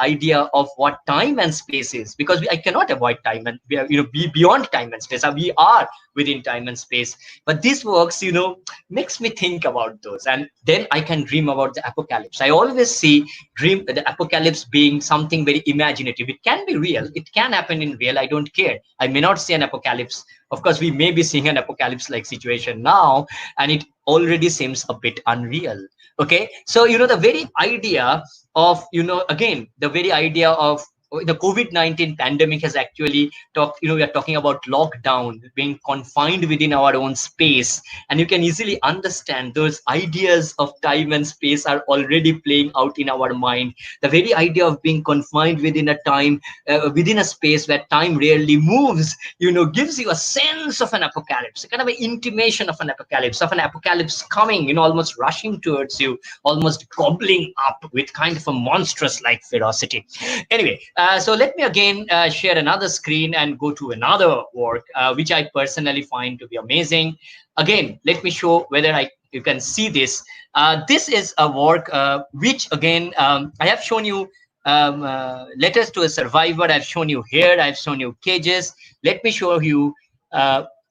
Speaker 7: idea of what time and space is, because I cannot avoid time and be beyond time and space. We are within time and space. But these works makes me think about those, and then I can dream about the apocalypse. I always dream the apocalypse being something very imaginative. It can be real, it can happen in real, I don't care. I may not see an apocalypse. Of course, we may be seeing an apocalypse like situation now, and it already seems a bit unreal. Okay, so the very idea of again, the very idea of the COVID-19 pandemic has actually we are talking about lockdown, being confined within our own space, and you can easily understand those ideas of time and space are already playing out in our mind. The very idea of being confined within a time, within a space where time rarely moves, gives you a sense of an apocalypse, a kind of an intimation of an apocalypse coming, almost rushing towards you, almost gobbling up with kind of a monstrous like ferocity. Anyway, so let me again share another screen and go to another work which I personally find to be amazing. Again, let me show whether you can see this. This is a work which again I have shown you Letters to a Survivor. I've shown you here. I've shown you Cages. Let me show you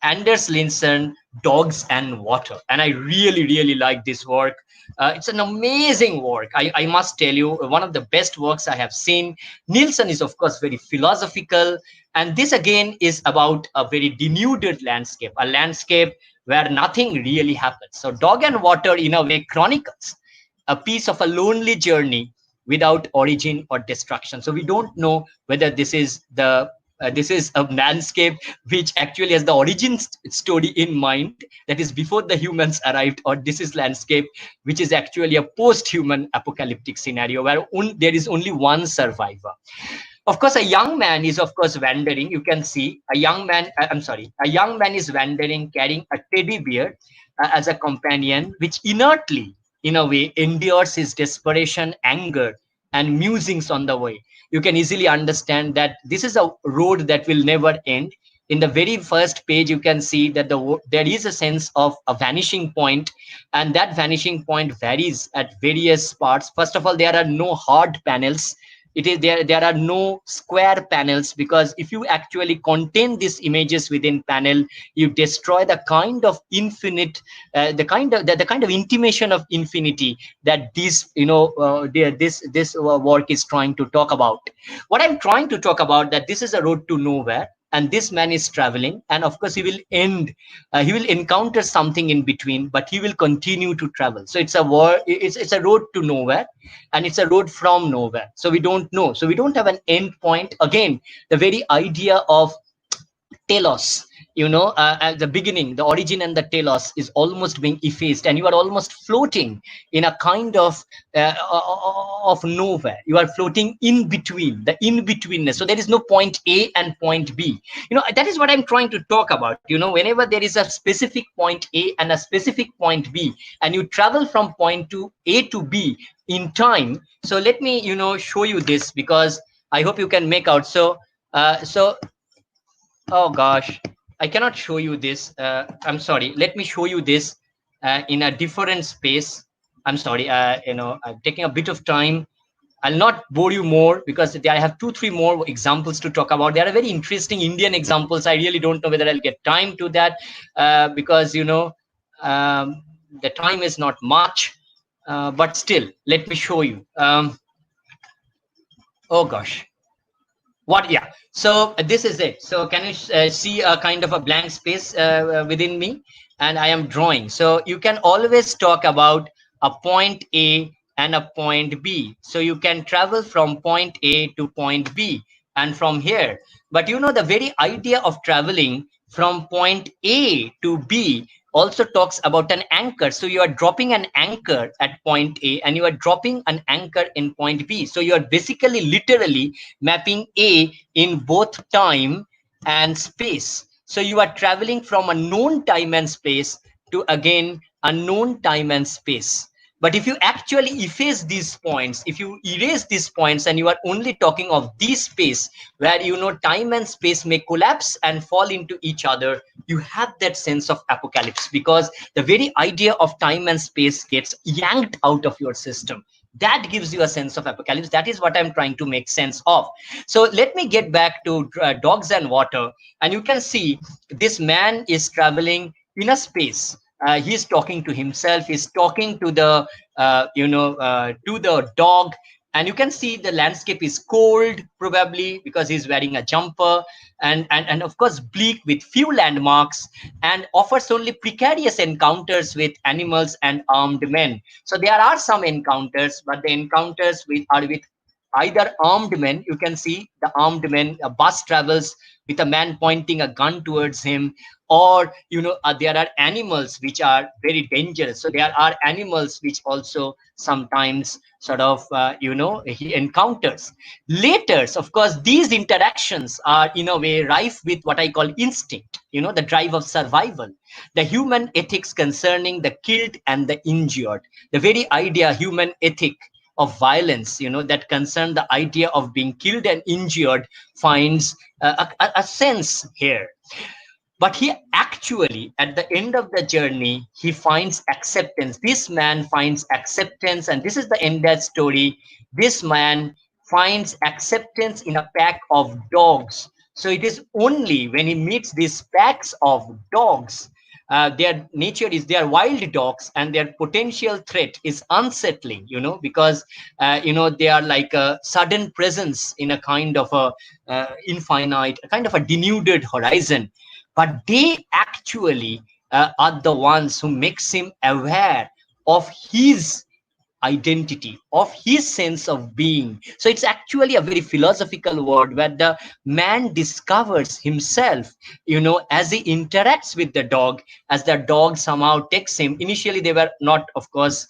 Speaker 7: Anders Lindson, Dogs and Water. And I really like this work. It's an amazing work. I must tell you, one of the best works I have seen. Nilsson is, of course, very philosophical. And this, again, is about a very denuded landscape, a landscape where nothing really happens. So Dog and Water, in a way, chronicles a piece of a lonely journey without origin or destruction. So we don't know whether this is a landscape which actually has the origin story in mind, that is before the humans arrived, or this is landscape which is actually a post-human apocalyptic scenario where there is only one survivor. Of course, a young man is, of course, wandering. You can see a young man is wandering, carrying a teddy bear as a companion, which inertly, in a way, endures his desperation, anger, and musings on the way. You can easily understand that this is a road that will never end. In the very first page, you can see that there is a sense of a vanishing point, and that vanishing point varies at various parts. First of all, there are no hard panels. There are no square panels, because if you actually contain these images within panel, you destroy the kind of infinite, the kind of intimation of infinity that this work is trying to talk about. What I'm trying to talk about, that this is a road to nowhere, and this man is traveling, and of course he will encounter something in between, but he will continue to travel. So it's a road to nowhere, and it's a road from nowhere. So we don't know. So we don't have an end point. Again, the very idea of telos, at the beginning, the origin and the telos is almost being effaced, and you are almost floating in a kind of nowhere. You are floating in between, the in-betweenness. So there is no point A and point B. That is what I'm trying to talk about. Whenever there is a specific point A and a specific point B, and you travel from point to A to B in time. So let me, show you this, because I hope you can make out. So So, oh gosh, I cannot show you this. I'm sorry. Let me show you this in a different space. I'm sorry. I'm taking a bit of time. I'll not bore you more because I have 2-3 more examples to talk about. They are very interesting Indian examples. I really don't know whether I'll get time to that because the time is not much. But still, let me show you. Oh gosh. What? Yeah. So this is it. So can you see a kind of a blank space within me? And I am drawing. So you can always talk about a point A and a point B. So you can travel from point A to point B and from here. But the very idea of traveling from point A to B also talks about an anchor. So you are dropping an anchor at point A and you are dropping an anchor in point B. So you are basically literally mapping A in both time and space. So you are traveling from a known time and space to again a known time and space. But if you actually efface these points, if you erase these points and you are only talking of this space where time and space may collapse and fall into each other, you have that sense of apocalypse because the very idea of time and space gets yanked out of your system. That gives you a sense of apocalypse. That is what I'm trying to make sense of. So let me get back to Dogs and Water. And you can see this man is traveling in a space. He's talking to himself. He's talking to the, to the dog. And you can see the landscape is cold, probably because he's wearing a jumper, and of course bleak with few landmarks, and offers only precarious encounters with animals and armed men. So there are some encounters, but the encounters are with either armed men. You can see the armed men. A bus travels with a man pointing a gun towards him, or there are animals which are very dangerous. So there are animals which also sometimes sort of he encounters. Later, of course, these interactions are in a way rife with what I call instinct, the drive of survival, the human ethics concerning the killed and the injured, the very idea human ethic of violence, that concern the idea of being killed and injured finds a sense here. But he actually, at the end of the journey, he finds acceptance. This man finds acceptance, and this is the end of the story. This man finds acceptance in a pack of dogs. So it is only when he meets these packs of dogs, their nature is they are wild dogs, and their potential threat is unsettling, because they are like a sudden presence in a kind of a infinite, a kind of a denuded horizon. But they actually are the ones who makes him aware of his identity, of his sense of being. So it's actually a very philosophical word where the man discovers himself, as he interacts with the dog, as the dog somehow takes him. Initially, they were not, of course,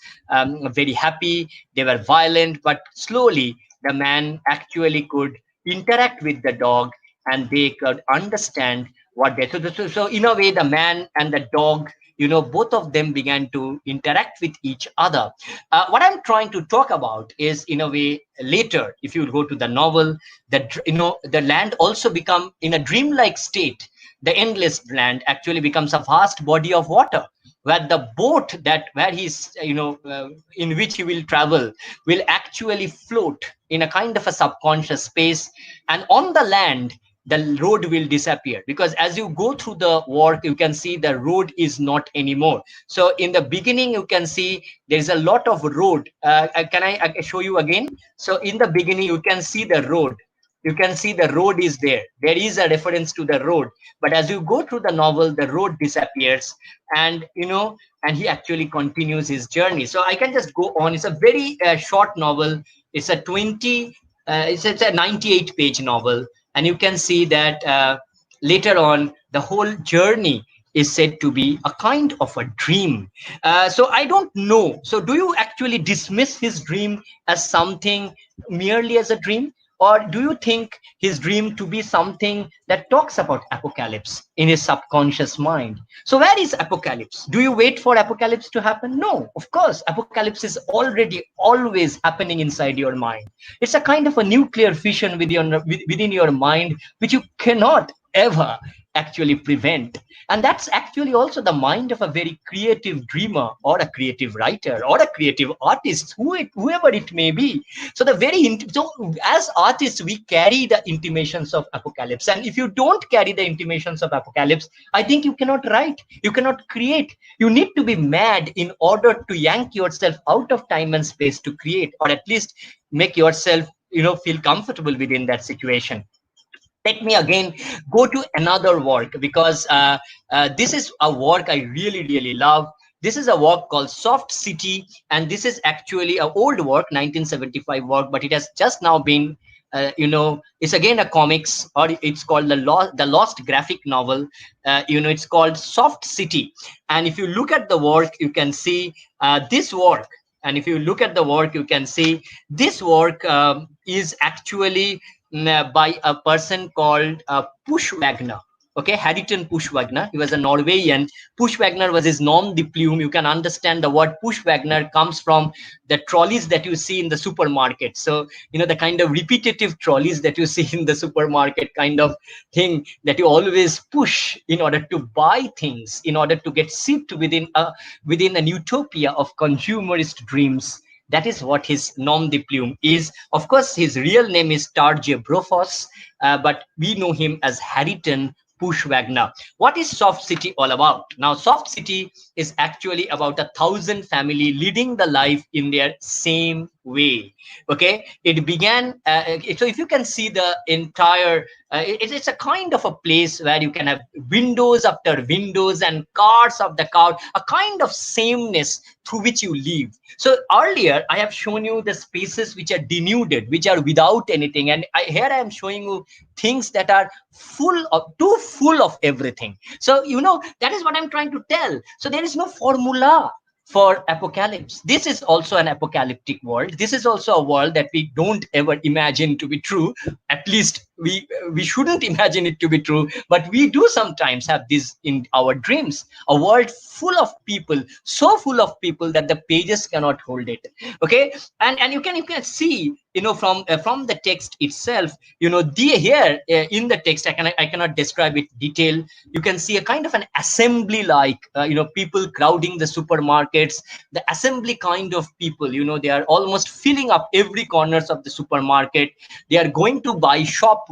Speaker 7: very happy. They were violent, but slowly the man actually could interact with the dog, and they could understand what they. So in a way, the man and the dog, both of them began to interact with each other. What I'm trying to talk about is, in a way, later, if you go to the novel, the land also become in a dreamlike state. The endless land actually becomes a vast body of water, where the boat where he's, in which he will travel, will actually float in a kind of a subconscious space. And on the land, the road will disappear, because as you go through the work, you can see the road is not anymore. So in the beginning, you can see there's a lot of road. Can I show you again? So in the beginning, you can see the road. You can see the road is there. There is a reference to the road. But as you go through the novel, the road disappears, and and he actually continues his journey. So I can just go on. It's a very short novel. It's a 98-page novel. And you can see that later on, the whole journey is said to be a kind of a dream. So I don't know. So do you actually dismiss his dream as something merely as a dream? Or do you think his dream to be something that talks about apocalypse in his subconscious mind? So where is apocalypse? Do you wait for apocalypse to happen? No, of course, apocalypse is already always happening inside your mind. It's a kind of a nuclear fission within your mind, which you cannot ever actually prevent. And that's actually also the mind of a very creative dreamer or a creative writer or a creative artist, whoever it may be. So so as artists, we carry the intimations of apocalypse. And if you don't carry the intimations of apocalypse, I think you cannot write, you cannot create. You need to be mad in order to yank yourself out of time and space to create, or at least make yourself, feel comfortable within that situation. Let me again go to another work, because this is a work I really, really love. This is a work called Soft City, and this is actually an old work, 1975 work, but it has just now been, it's again a comics, or it's called the Lost graphic novel. It's called Soft City. And if you look at the work, you can see this work. And if you look at the work, you can see this work is actually by a person called Push Wagner. Okay, Harriton Push Wagner. He was a Norwegian. Push Wagner was his nom de plume. You can understand the word Push Wagner comes from the trolleys that you see in the supermarket. So, the kind of repetitive trolleys that you see in the supermarket, kind of thing that you always push in order to buy things, in order to get sipped within an utopia of consumerist dreams. That is what his nom de plume is. Of course, his real name is Tarjei Brofors, but we know him as Harriton Push Wagner. What is Soft City all about? Now, Soft City is actually about 1,000 family leading the life in their same way. Okay, it began. So if you can see the entire, it's a kind of a place where you can have windows after windows and cars of the car, a kind of sameness through which you live. So earlier I have shown you the spaces which are denuded, which are without anything, and here I am showing you things that are too full of everything. So that is what I'm trying to tell. So there is no formula for apocalypse. This is also an apocalyptic world. This is also a world that we don't ever imagine to be true. At least we shouldn't imagine it to be true, but we do sometimes have this in our dreams. A world full of people, so full of people that the pages cannot hold it. Okay, and you can see, from the text itself, here in the text, I cannot describe it detail. You can see a kind of an assembly, like people crowding the supermarkets, the assembly kind of people. They are almost filling up every corners of the supermarket. They are going to buy soft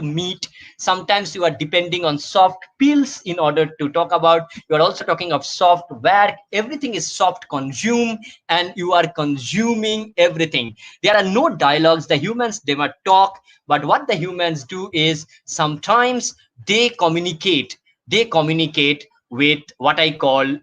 Speaker 7: meat. Sometimes you are depending on soft pills in order to talk about. You are also talking of soft work. Everything is soft consume, and you are consuming everything. There are no dialogues. The humans never talk, but what the humans do is sometimes they communicate with what I call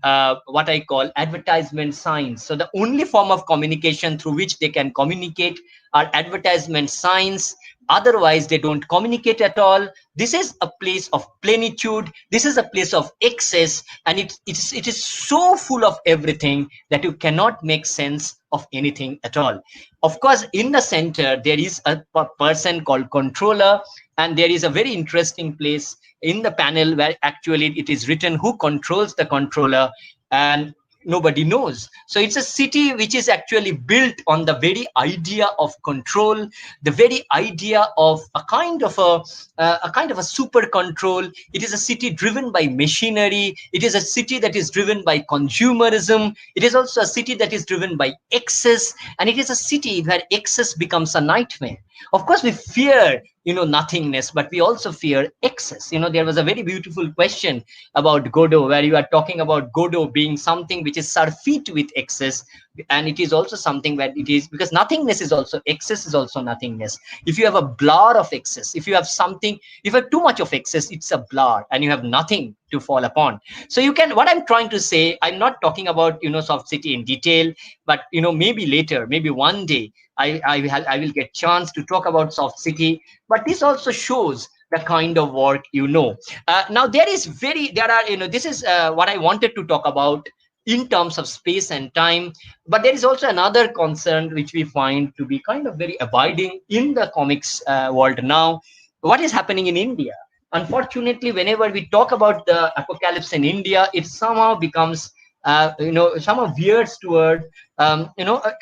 Speaker 7: advertisement signs. So the only form of communication through which they can communicate are advertisement signs. Otherwise, they don't communicate at all. This is a place of plenitude. This is a place of excess, and it is so full of everything that you cannot make sense of anything at all. Of course, in the center, there is a person called controller, and there is a very interesting place in the panel where actually it is written who controls the controller, and nobody knows. So it's a city which is actually built on the very idea of control, the very idea of a kind of a super control. It is a city driven by machinery. It is a city that is driven by consumerism. It is also a city that is driven by excess, and it is a city where excess becomes a nightmare. Of course, we fear nothingness, but we also fear excess. There was a very beautiful question about Godot, where you are talking about Godot being something which is surfeit with excess, and it is also something where it is, because nothingness is also excess, is also nothingness. If you have a blur of excess, if you have too much of excess, it's a blur, and you have nothing to fall upon. So what I'm trying to say, I'm not talking about Soft City in detail, but maybe later, maybe one day I will get chance to talk about Soft City. But this also shows the kind of work now this is what I wanted to talk about. in terms of space and time. But there is also another concern which we find to be kind of very abiding in the comics world now. What is happening in India? Unfortunately, whenever we talk about the apocalypse in India, it somehow becomes somehow veers toward a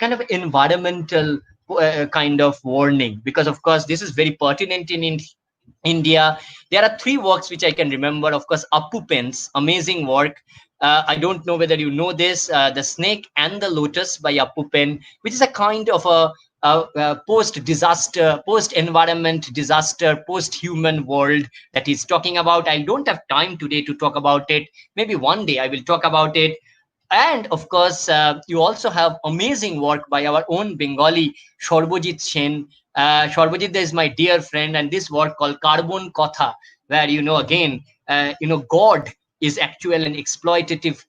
Speaker 7: kind of environmental kind of warning, because of course this is very pertinent in India. There are 3 works which I can remember. Of course, Appu Pen's amazing work. I don't know whether you know this, The Snake and the Lotus by Appu Pen, which is a kind of a post-disaster, post-environment disaster, post-human world that he's talking about. I don't have time today to talk about it. Maybe one day I will talk about it. And of course, you also have amazing work by our own Bengali Shorbojit Sen. Shorbojit is my dear friend, and this work called Carbon Kotha, where again, God is actually an exploitative,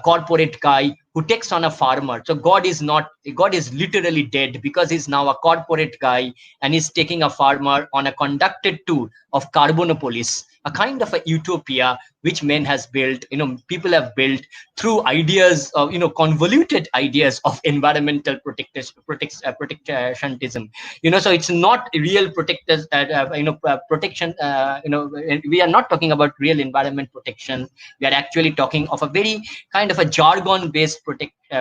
Speaker 7: corporate guy who takes on a farmer. So God is literally dead, because he's now a corporate guy and he's taking a farmer on a conducted tour of Carbonopolis, a kind of a utopia which men has built, people have built through ideas of, convoluted ideas of environmental protectionism. So it's not real protection. We are not talking about real environment protection. We are actually talking of a very kind of a jargon-based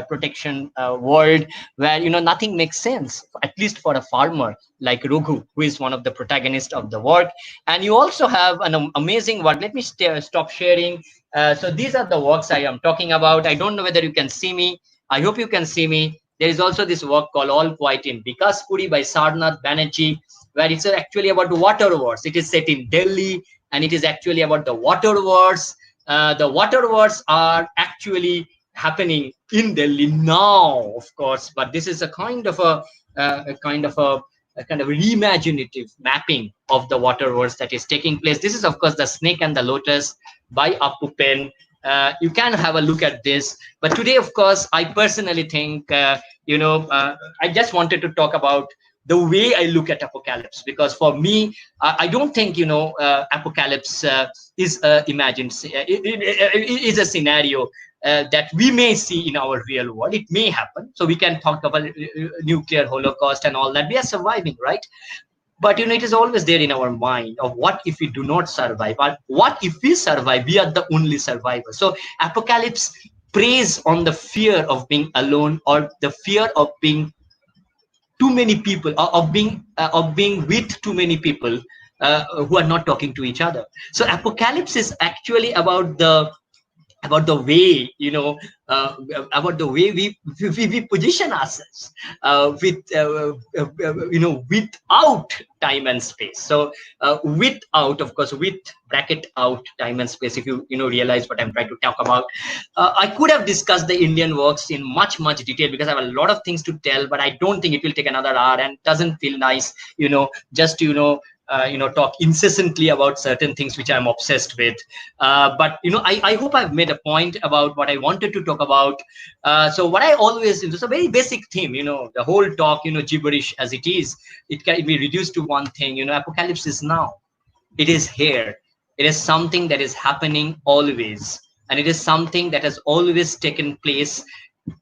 Speaker 7: protection world where nothing makes sense, at least for a farmer like Raghu, who is one of the protagonists of the work. And you also have an amazing work. Let me stop sharing. So these are the works I am talking about. I don't know whether you can see me. I hope you can see me. There is also this work called All Quiet in Bikaspuri by Sarnath Banerjee, where it's actually about water wars. It is set in Delhi, and it is actually about the water wars. The water wars are actually happening in Delhi now, of course, but this is a kind of a reimaginative mapping of the water wars that is taking place. This is, of course, The Snake and the Lotus by Appu Pen. You can have a look at this, but today, of course, I personally think I just wanted to talk about the way I look at apocalypse, because for me, I don't think apocalypse is imagined. It is a scenario that we may see in our real world. It may happen. So we can talk about nuclear holocaust and all that. We are surviving, right? But it is always there in our mind of what if we do not survive, or what if we survive, we are the only survivors. So apocalypse preys on the fear of being alone, or the fear of being too many people, of being with too many people who are not talking to each other. So apocalypse is actually about the way about the way we position ourselves without time and space. So without, of course, with bracket out time and space, if you realize what I'm trying to talk about. I could have discussed the Indian works in much detail, because I have a lot of things to tell, but I don't think it will take another hour, and it doesn't feel nice just to talk incessantly about certain things which I'm obsessed with. But I hope I've made a point about what I wanted to talk about. So what I always, it's a very basic theme, the whole talk, gibberish as it is, it can be reduced to one thing. Apocalypse is now. It is here. It is something that is happening always, and it is something that has always taken place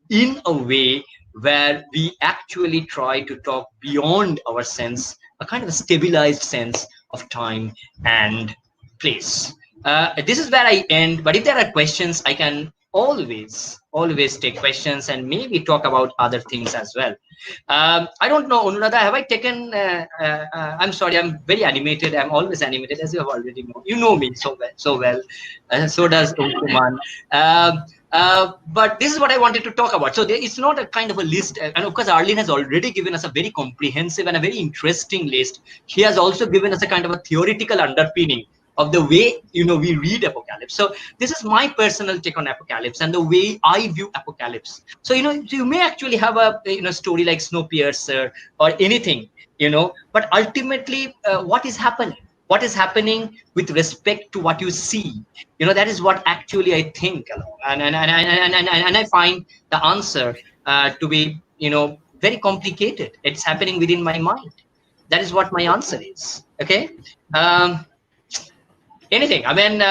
Speaker 7: in a way where we actually try to talk beyond our sense, a kind of a stabilized sense of time and place. This is where I end, but if there are questions, I can always take questions and maybe talk about other things as well. I don't know, Anuradha, have I taken, I'm sorry, I'm very animated. I'm always animated, as you have already known. You know me so well. So does Umshuman. But this is what I wanted to talk about. So it's not a kind of a list. And of course, Arlene has already given us a very comprehensive and a very interesting list. She has also given us a kind of a theoretical underpinning of the way we read apocalypse. So this is my personal take on apocalypse and the way I view apocalypse. So you may actually have a story like Snowpiercer or anything, but ultimately what is happening? What is happening with respect to what you see? That is what actually I think, and I find the answer to be very complicated. It's happening within my mind. That is what my answer is. Okay. Anything. I mean,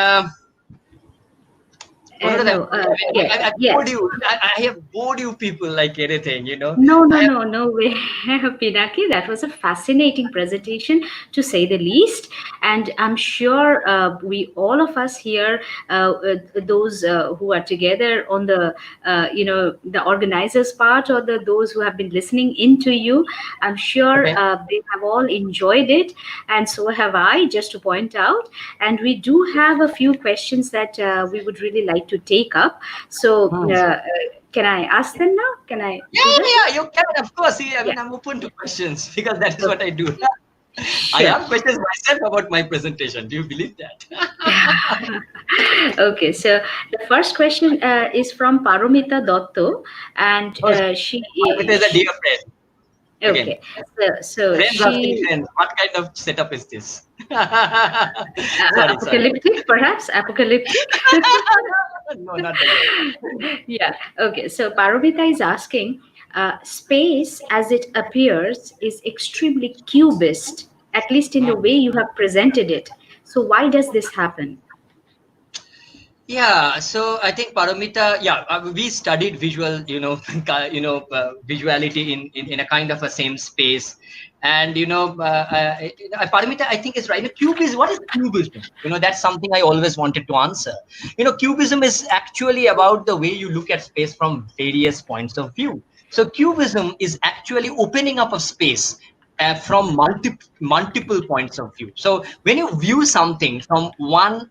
Speaker 1: No, yes,
Speaker 7: I
Speaker 1: yes.
Speaker 7: bored you. I have bored you people like anything, you know.
Speaker 1: No,
Speaker 7: I have,
Speaker 1: no way, Pinaki. That was a fascinating presentation, to say the least. And I'm sure we, all of us here, those who are together on the, the organizers part, or those who have been listening into you, I'm sure
Speaker 7: okay.
Speaker 1: they have all enjoyed it, and so have I. Just to point out, and we do have a few questions that we would really like to take up. So. Can I ask them now? Can I do that?
Speaker 7: Yeah, you can, of course. See, I mean,
Speaker 1: Yeah.
Speaker 7: I'm open to questions because that is what I do. I
Speaker 1: Sure.
Speaker 7: have questions myself about my presentation. Do you believe that?
Speaker 1: Okay, so the first question is from Paromita Dotto, and
Speaker 7: It is a dear friend. Again,
Speaker 1: okay, so
Speaker 7: friends asking
Speaker 1: she
Speaker 7: friends, what kind of setup is this? Sorry.
Speaker 1: apocalyptic, perhaps apocalyptic.
Speaker 7: No, not that.
Speaker 1: Yeah. Okay. So Paromita is asking, space as it appears is extremely cubist, at least in the way you have presented it. So why does this happen?
Speaker 7: Yeah, so I think Paramita, we studied visual, visuality in a kind of a same space, and Paramita, I think is right. Cubism, what is cubism? That's something I always wanted to answer. Cubism is actually about the way you look at space from various points of view. So cubism is actually opening up of space from multiple points of view. So when you view something from one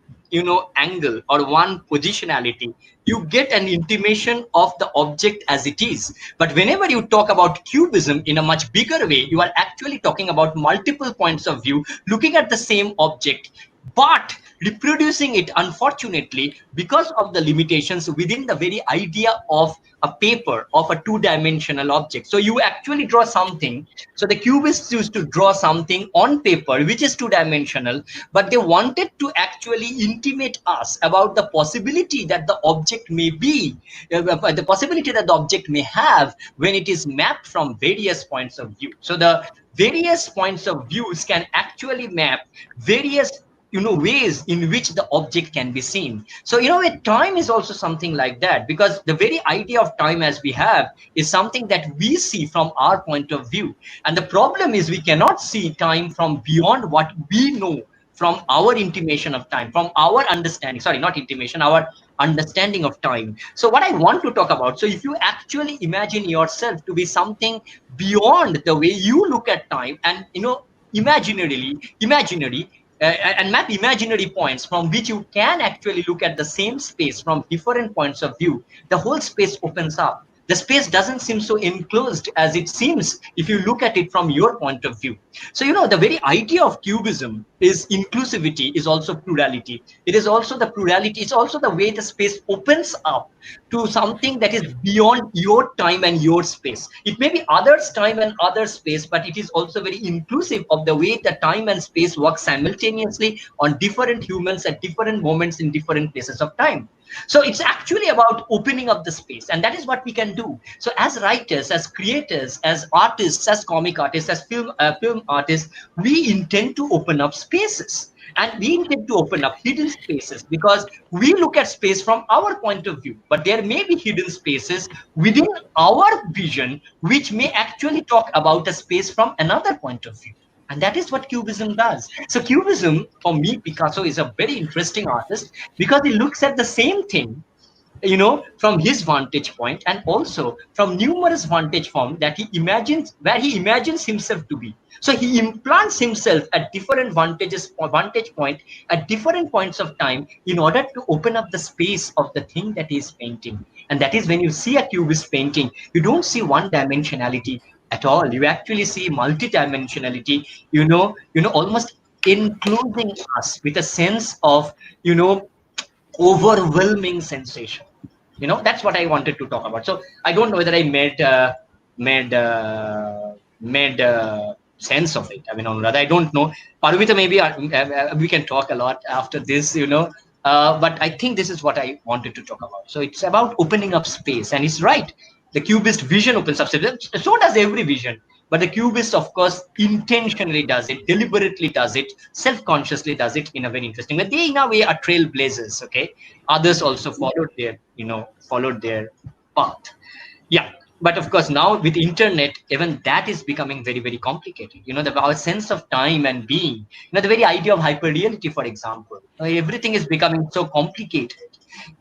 Speaker 7: angle or one positionality, you get an intimation of the object as it is. But whenever you talk about cubism in a much bigger way, you are actually talking about multiple points of view looking at the same object, but reproducing it, unfortunately, because of the limitations within the very idea of a paper, of a two-dimensional object. So you actually draw something. So the cubists used to draw something on paper which is two-dimensional, but they wanted to actually intimate us about the possibility that the object may be, the possibility that the object may have when it is mapped from various points of view. So the various points of views can actually map various ways in which the object can be seen. So time is also something like that, because the very idea of time as we have is something that we see from our point of view, and the problem is we cannot see time from beyond what we know from our intimation of time, from our understanding, sorry, not intimation, our understanding of time. So what I want to talk about, so if you actually imagine yourself to be something beyond the way you look at time, and imaginary and map imaginary points from which you can actually look at the same space from different points of view, the whole space opens up. The space doesn't seem so enclosed as it seems if you look at it from your point of view. So the very idea of cubism is inclusivity, is also plurality. It is also the plurality, it's also the way the space opens up to something that is beyond your time and your space. It may be others' time and others' space, but it is also very inclusive of the way the time and space work simultaneously on different humans at different moments in different places of time. So it's actually about opening up the space, and that is what we can do. So as writers, as creators, as artists, as comic artists, as film artists, we intend to open up spaces. And we intend to open up hidden spaces because we look at space from our point of view, but there may be hidden spaces within our vision which may actually talk about a space from another point of view. And that is what Cubism does. So Cubism, for me, Picasso is a very interesting artist because he looks at the same thing, from his vantage point, and also from numerous vantage points that he imagines, where he imagines himself to be. So he implants himself at different vantage point at different points of time in order to open up the space of the thing that he is painting. And that is when you see a cubist painting, you don't see one dimensionality at all. You actually see multi-dimensionality, almost enclosing us with a sense of, overwhelming sensation. That's what I wanted to talk about. So I don't know whether I made sense of it. I mean, Anuradha, I don't know. Parvita, maybe we can talk a lot after this, but I think this is what I wanted to talk about. So it's about opening up space, and it's right. The cubist vision opens up space. So does every vision. But the cubist, of course, intentionally does it, deliberately does it, self-consciously does it in a very interesting way. They, in a way, are trailblazers. Okay, others also followed their path. Yeah, but of course now with internet, even that is becoming very, very complicated. Our sense of time and being, the very idea of hyperreality, for example, everything is becoming so complicated.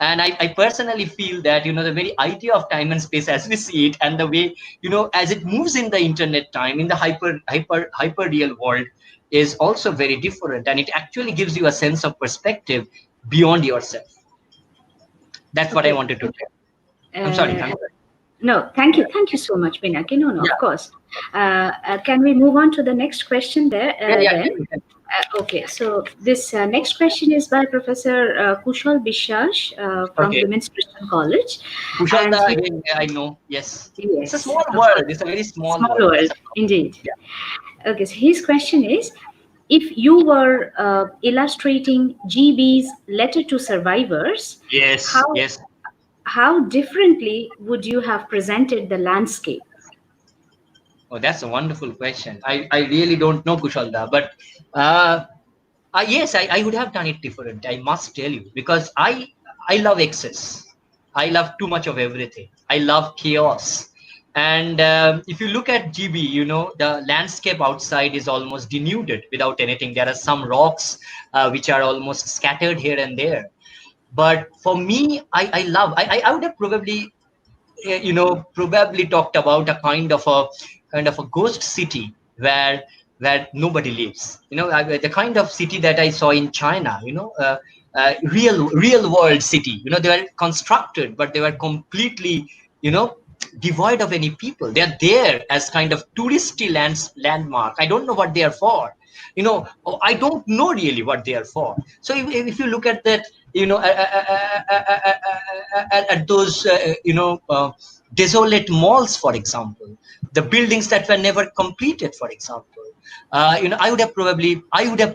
Speaker 7: And I personally feel that the very idea of time and space as we see it, and the way as it moves in the internet time, in the hyper real world, is also very different, and it actually gives you a sense of perspective beyond yourself. That's what I wanted to tell. I'm sorry.
Speaker 1: No, thank you so much, Pinaki. No,
Speaker 7: Yeah.
Speaker 1: of course. Can we move on to the next question there? Then? Okay, so this next question is by Professor Kushal Biswas from
Speaker 7: Okay.
Speaker 1: Women's Christian College.
Speaker 7: Kushal,
Speaker 1: And
Speaker 7: I know. Yes.
Speaker 1: yes,
Speaker 7: It's a small world. It's a very small
Speaker 1: world, indeed.
Speaker 7: Yeah.
Speaker 1: Okay, so his question is, if you were illustrating GB's letter to survivors,
Speaker 7: Yes. Yes.
Speaker 1: how differently would you have presented the landscape?
Speaker 7: Oh, that's a wonderful question. I really don't know, Kushalda, but yes, I would have done it different. I must tell you, because I love excess. I love too much of everything. I love chaos. And if you look at GB, the landscape outside is almost denuded without anything. There are some rocks which are almost scattered here and there. But for me, I would have probably probably talked about a kind of a ghost city where nobody lives. The kind of city that I saw in China. Real world city. They were constructed, but they were completely devoid of any people. They are there as kind of touristy landmark. I don't know what they are for. I don't know really what they are for. So if you look at that, at those desolate malls, for example, the buildings that were never completed, for example, I would have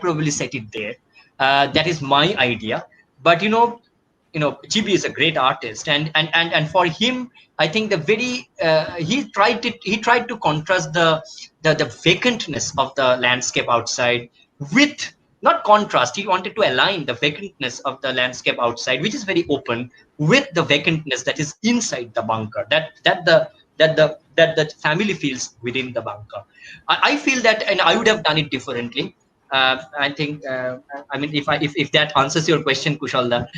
Speaker 7: probably set it there. That is my idea. But GB is a great artist, and for him, I think the very he tried to contrast the vacantness of the landscape outside with, not contrast, he wanted to align the vacantness of the landscape outside, which is very open, with the vacantness that is inside the bunker, that the family feels within the bunker. I feel that, and I would have done it differently. I think, I mean, if that answers your question, Kushalda,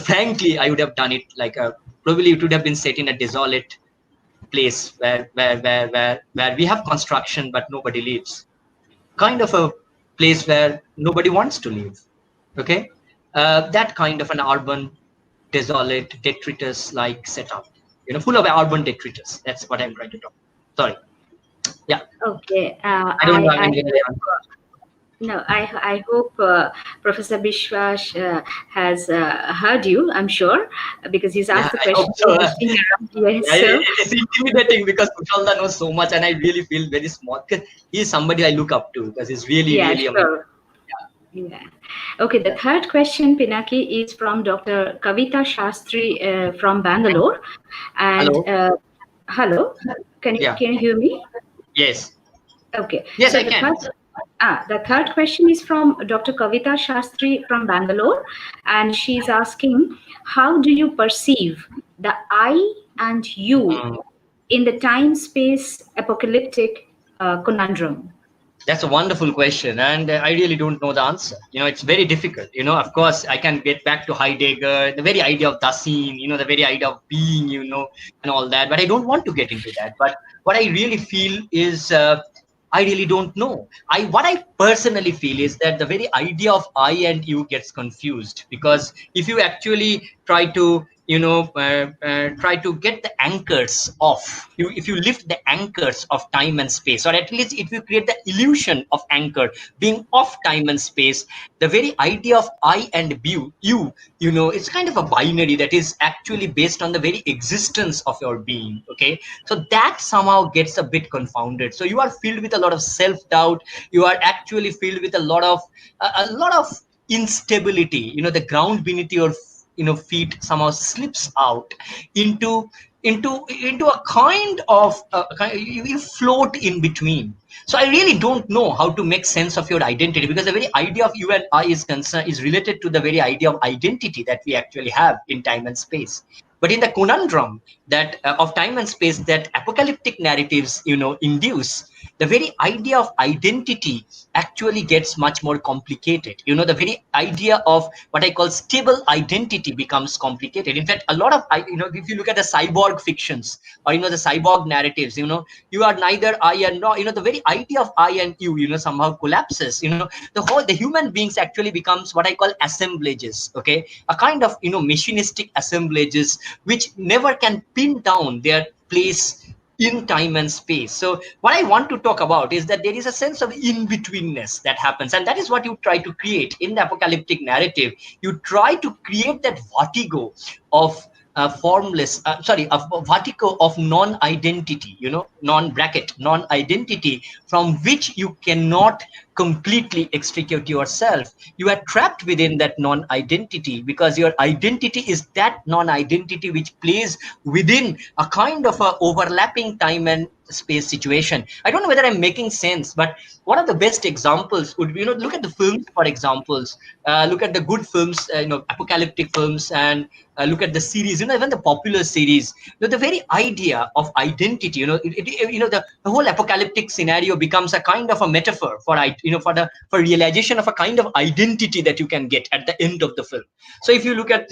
Speaker 7: frankly, I would have done it like probably it would have been set in a desolate place where we have construction but nobody lives, kind of a place where nobody wants to live. Okay, that kind of an urban, desolate, detritus like setup, full of urban detritus. That's what I'm trying to talk. Sorry. Yeah.
Speaker 1: Okay.
Speaker 7: I don't have any
Speaker 1: No, I hope Professor Biswas has heard you, I'm sure, because he's asked the question.
Speaker 7: It's intimidating because Kushalda knows so much, and I really feel very small, because he's somebody I look up to, because he's really amazing.
Speaker 1: Yeah. Okay, the third question, Pinaki, is from Dr. Kavita Shastri from Bangalore. And hello, can you hear me?
Speaker 7: Yes.
Speaker 1: Okay.
Speaker 7: Yes,
Speaker 1: so
Speaker 7: I can.
Speaker 1: The third question is from Dr. Kavita Shastri from Bangalore, and she's asking, how do you perceive the I and you in the time-space apocalyptic conundrum?
Speaker 7: That's a wonderful question, and I really don't know the answer. It's very difficult. Of course, I can get back to Heidegger, the very idea of Dasein, the very idea of being, and all that, but I don't want to get into that. But what I really feel is, I really don't know. What I personally feel is that the very idea of I and you gets confused, because if you actually try to try to get the anchors off, if you lift the anchors of time and space, or at least if you create the illusion of anchor being off time and space, the very idea of I and you, it's kind of a binary that is actually based on the very existence of your being. Okay, so that somehow gets a bit confounded. So you are filled with a lot of self-doubt. You are actually filled with a lot of instability. The ground beneath your feet somehow slips out into a kind of you float in between. So I really don't know how to make sense of your identity, because the very idea of you and I is related to the very idea of identity that we actually have in time and space. But in the conundrum that of time and space that apocalyptic narratives induce, the very idea of identity actually gets much more complicated. The very idea of what I call stable identity becomes complicated. In fact, a lot of if you look at the cyborg fictions or the cyborg narratives, you are neither I and no, the very idea of I and you somehow collapses. The human beings actually becomes what I call assemblages, okay, a kind of machinistic assemblages which never can pin down their place in time and space. So what I want to talk about is that there is a sense of in-betweenness that happens, and that is what you try to create in the apocalyptic narrative. You try to create that vertigo of a vertigo of non-identity, non-identity, from which you cannot completely extricate yourself. You are trapped within that non-identity because your identity is that non-identity which plays within a kind of a overlapping time and space situation. I don't know whether I'm making sense, but one of the best examples would be, look at the films, for examples. Look at the good films, apocalyptic films, and look at the series, even the popular series. The very idea of identity, the whole apocalyptic scenario becomes a kind of a metaphor for realization of a kind of identity that you can get at the end of the film. So if you look at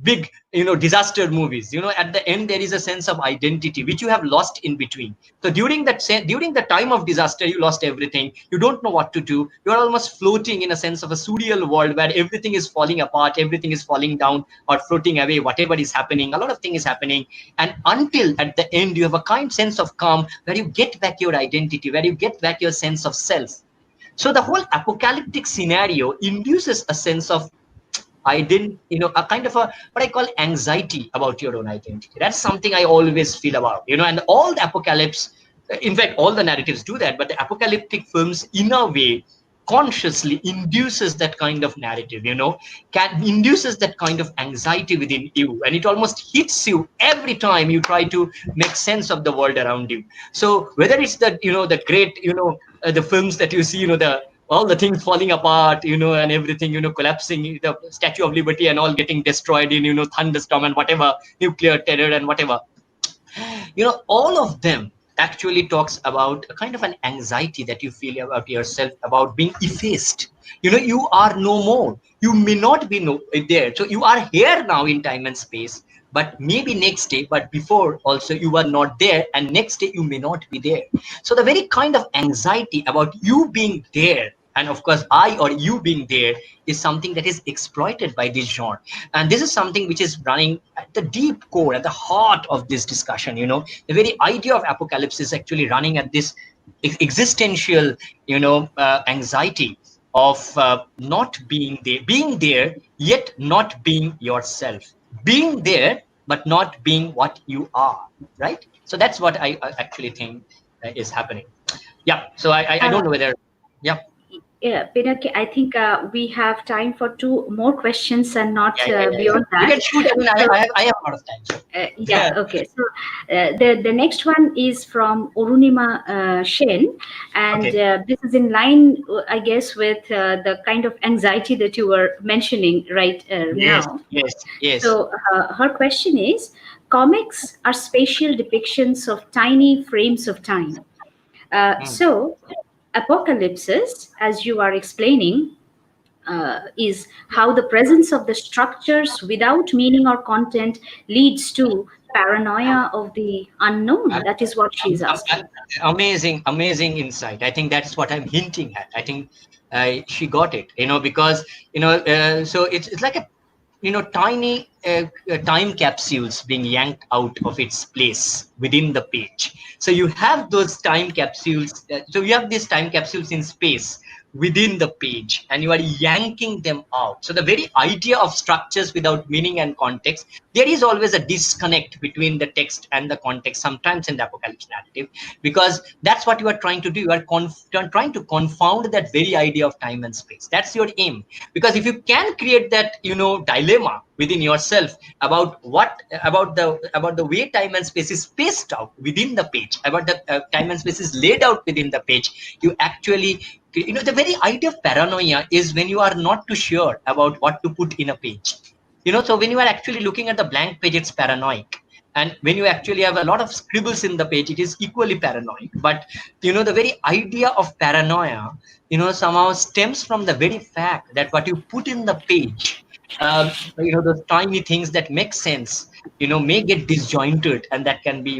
Speaker 7: big disaster movies, at the end there is a sense of identity which you have lost in between. So during the time of disaster, you lost everything. You don't know what to do. You're almost floating in a sense of a surreal world where everything is falling apart, everything is falling down or floating away, whatever is happening, a lot of things is happening. And until at the end, you have a kind sense of calm where you get back your identity, where you get back your sense of self. So the whole apocalyptic scenario induces a sense of a kind of a what I call anxiety about your own identity. That's something I always feel about, and all the apocalypse, in fact, all the narratives do that, but the apocalyptic films, in a way, consciously induces that kind of narrative, induces that kind of anxiety within you, and it almost hits you every time you try to make sense of the world around you. So whether it's the the great the films that you see, all the things falling apart, and everything, collapsing, the Statue of Liberty and all getting destroyed in, thunderstorm and whatever, nuclear terror and whatever, all of them actually talks about a kind of an anxiety that you feel about yourself, about being effaced. You are no more. You may not be there. So you are here now in time and space, but maybe next day, but before also you are not there, and next day you may not be there. So the very kind of anxiety about you being there, and of course I or you being there, is something that is exploited by this genre. And this is something which is running at the deep core, at the heart of this discussion. The very idea of apocalypse is actually running at this existential anxiety of not being there yet not being yourself, being there but not being what you are, right? So that's what I actually think is happening. Yeah, so I don't know whether, yeah.
Speaker 1: Yeah, Pinaki, I think we have time for 2 more questions and not beyond that.
Speaker 7: You can shoot. I mean, I have a lot of time. So.
Speaker 1: Okay. So the next one is from Orunima Shen, and this is in line, I guess, with the kind of anxiety that you were mentioning right now.
Speaker 7: Yes.
Speaker 1: So her question is: comics are spatial depictions of tiny frames of time. So apocalypses, as you are explaining, is how the presence of the structures without meaning or content leads to paranoia of the unknown. That is what she's asking.
Speaker 7: Amazing insight. I think that's what I'm hinting at. I think she got it, because so it's like a tiny time capsules being yanked out of its place within the page. So you have those time capsules. So you have these time capsules in space within the page, and you are yanking them out. So the very idea of structures without meaning and context, there is always a disconnect between the text and the context sometimes in the apocalypse narrative, because that's what you are trying to do. You are trying to confound that very idea of time and space. That's your aim, because if you can create that dilemma within yourself about the way time and space is spaced out within the page, about the time and space is laid out within the page, you actually, the very idea of paranoia is when you are not too sure about what to put in a page. So when you are actually looking at the blank page, it's paranoid. And when you actually have a lot of scribbles in the page, it is equally paranoid. But the very idea of paranoia somehow stems from the very fact that what you put in the page, those tiny things that make sense may get disjointed, and that can be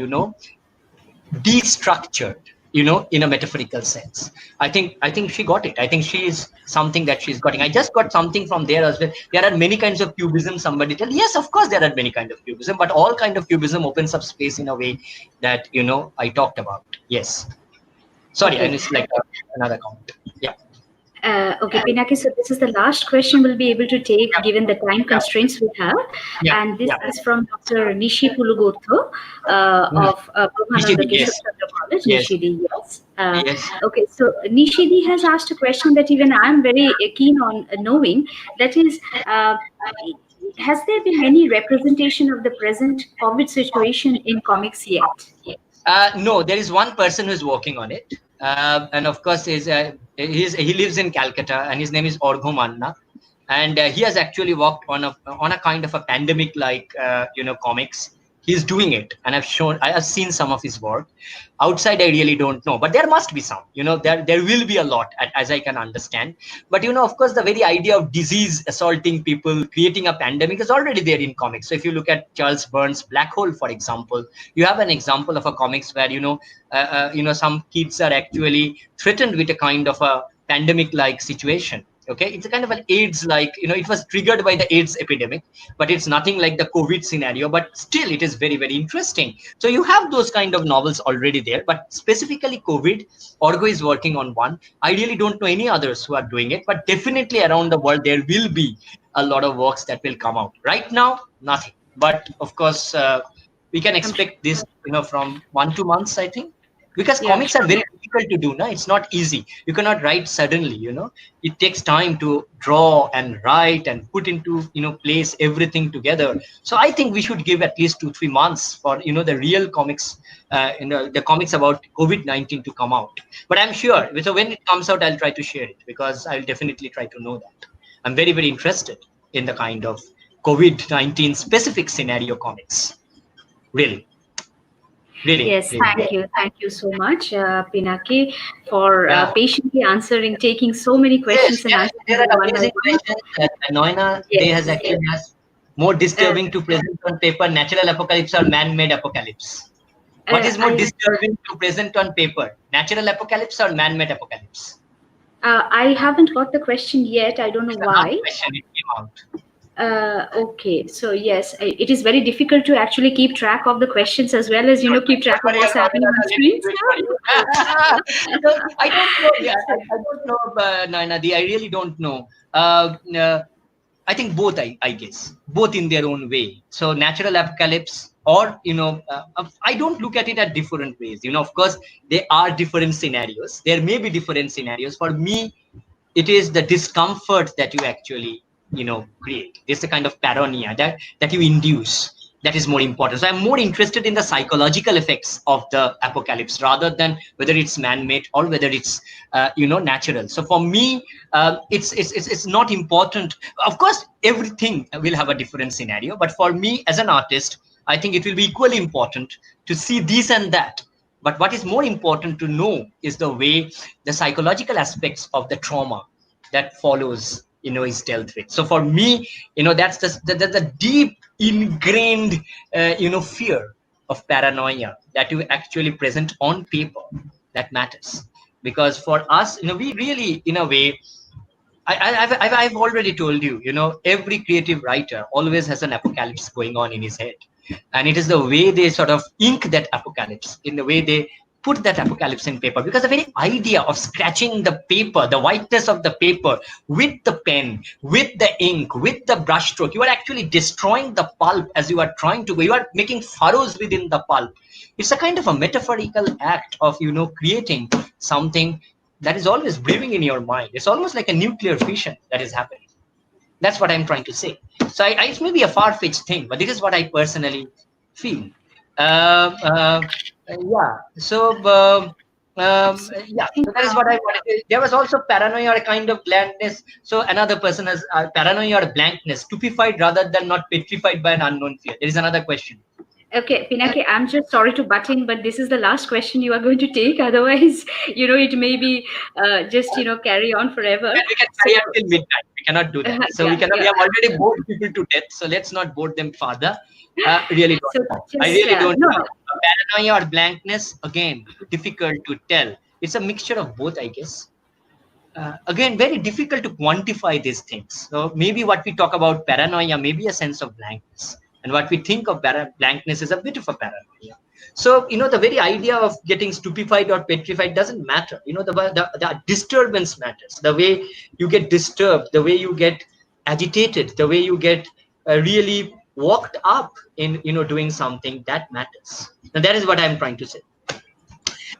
Speaker 7: destructured in a metaphorical sense. I think she got it. I think she is something that she's getting. I just got something from there as well. There are many kinds of cubism. Somebody tell, yes, of course there are many kinds of cubism, but all kind of cubism opens up space in a way that I talked about. Yes, sorry.
Speaker 1: Okay.
Speaker 7: And it's like another comment. Yeah.
Speaker 1: Okay, Pinaki, so this is the last question we'll be able to take given the time constraints we have. And this is from Dr. Nishi Pulugurtho of Brahmananda
Speaker 7: Nishidi, yes.
Speaker 1: Chandra College.
Speaker 7: Yes.
Speaker 1: Nishidi, yes.
Speaker 7: Yes.
Speaker 1: Okay, so Nishidi has asked a question that even I'm very keen on knowing. That is, has there been any representation of the present COVID situation in comics yet?
Speaker 7: No, there is one person who's working on it. And of course, he lives in Calcutta, and his name is Orgho Manna, and he has actually worked on a kind of a pandemic like comics. He's doing it, and I have seen some of his work. Outside, I really don't know, but there must be some. There will be a lot, as I can understand. But of course, the very idea of disease assaulting people, creating a pandemic, is already there in comics. So if you look at Charles Burns' Black Hole, for example, you have an example of a comics where some kids are actually threatened with a kind of a pandemic-like situation. Okay, it's a kind of an AIDS like, it was triggered by the AIDS epidemic, but it's nothing like the COVID scenario, but still it is very, very interesting. So you have those kind of novels already there, but specifically COVID, Orgho is working on one. I really don't know any others who are doing it, but definitely around the world, there will be a lot of works that will come out. Right now, nothing. But of course, we can expect this, from 1 to 2 months, I think. Because comics are very difficult to do. No? It's not easy. You cannot write suddenly, It takes time to draw and write and put into, place everything together. So I think we should give at least 2-3 months for, the real comics, the comics about COVID-19 to come out. But I'm sure, so when it comes out, I'll try to share it, because I'll definitely try to know that. I'm very, very interested in the kind of COVID-19 specific scenario comics. Really.
Speaker 1: Yes, thank you so much, Pinaki, for patiently answering, taking so many questions and answering.
Speaker 7: There are amazing questions. Noina, they has actually has more disturbing to present on paper, natural apocalypse or man-made apocalypse. What is more disturbing to present on paper, natural apocalypse or man-made apocalypse?
Speaker 1: I haven't got the question yet. I don't know why.
Speaker 7: Question, it came out.
Speaker 1: Okay, so yes, it is very difficult to actually keep track of the questions as well as keep track of what's happening on screen.
Speaker 7: I don't know. Yeah, I don't know, Nainadi. I really don't know. I think both. I guess both in their own way. So natural apocalypse, or I don't look at it at different ways. Of course, there are different scenarios. There may be different scenarios. For me, it is the discomfort that you actually create. It's the kind of paranoia that you induce that is more important. So I'm more interested in the psychological effects of the apocalypse rather than whether it's man-made or whether it's natural. So for me, it's not important. Of course, everything will have a different scenario, but for me as an artist, I think it will be equally important to see this and that. But what is more important to know is the way the psychological aspects of the trauma that follows is dealt with. So for me, that's the deep ingrained fear of paranoia that you actually present on paper that matters. Because for us, we really, in a way, I've already told you, every creative writer always has an apocalypse going on in his head, and it is the way they sort of ink that apocalypse, in the way they put that apocalypse in paper. Because the very idea of scratching the paper, the whiteness of the paper with the pen, with the ink, with the brush stroke, you are actually destroying the pulp as you are trying to go. You are making furrows within the pulp. It's a kind of a metaphorical act of creating something that is always brewing in your mind. It's almost like a nuclear fission that is happening. That's what I'm trying to say. So it may be a far-fetched thing, but this is what I personally feel. Yeah. So yeah, so that is what I wanted. There was also paranoia or a kind of blankness. So another person has paranoia or blankness, stupefied rather than not petrified by an unknown fear. There is another question.
Speaker 1: Okay, Pinaki, I'm just sorry to butt in, but this is the last question you are going to take. Otherwise, it may be just, carry on forever.
Speaker 7: And we can carry until midnight. We cannot do that. So we cannot. We have already bored people to death. So let's not bore them further. Really don't know. I really don't know. Paranoia or blankness, again, difficult to tell. It's a mixture of both, I guess. Again, very difficult to quantify these things. So maybe what we talk about paranoia may be a sense of blankness. And what we think of blankness is a bit of a paranoia. So, the very idea of getting stupefied or petrified doesn't matter. The disturbance matters. The way you get disturbed, the way you get agitated, the way you get really walked up in, doing something, that matters. And that is what I'm trying to say.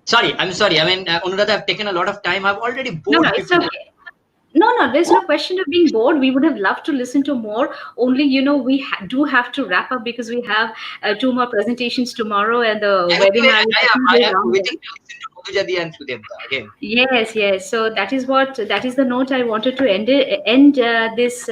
Speaker 7: Sorry, I'm sorry. I mean, Anuradha, I've taken a lot of time. I've already bored
Speaker 1: No, it's okay. No, there's no question of being bored. We would have loved to listen to more. Only, we do have to wrap up because we have 2 more presentations tomorrow and the webinar.
Speaker 7: I am waiting to listen to Madhujadi and Sudhemta again.
Speaker 1: Yes. So that is the note I wanted to end this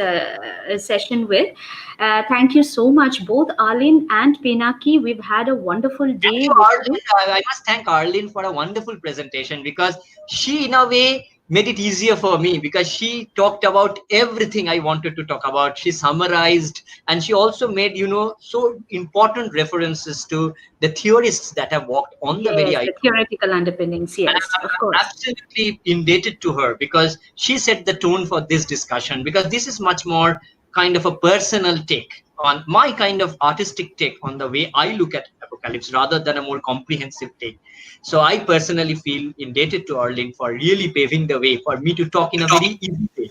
Speaker 1: session with. Thank you so much, both Arlene and Pinaki. We've had a wonderful day.
Speaker 7: I must thank Arlene for a wonderful presentation, because she, in a way, made it easier for me, because she talked about everything I wanted to talk about. She summarized, and she also made, so important references to the theorists that have walked on the very idea.
Speaker 1: The theoretical underpinnings, yes, of course.
Speaker 7: Absolutely indebted to her, because she set the tone for this discussion, because this is much more kind of a personal take on my kind of artistic take on the way I look at apocalypse, rather than a more comprehensive take. So I personally feel indebted to Arlene for really paving the way for me to talk in a very easy way.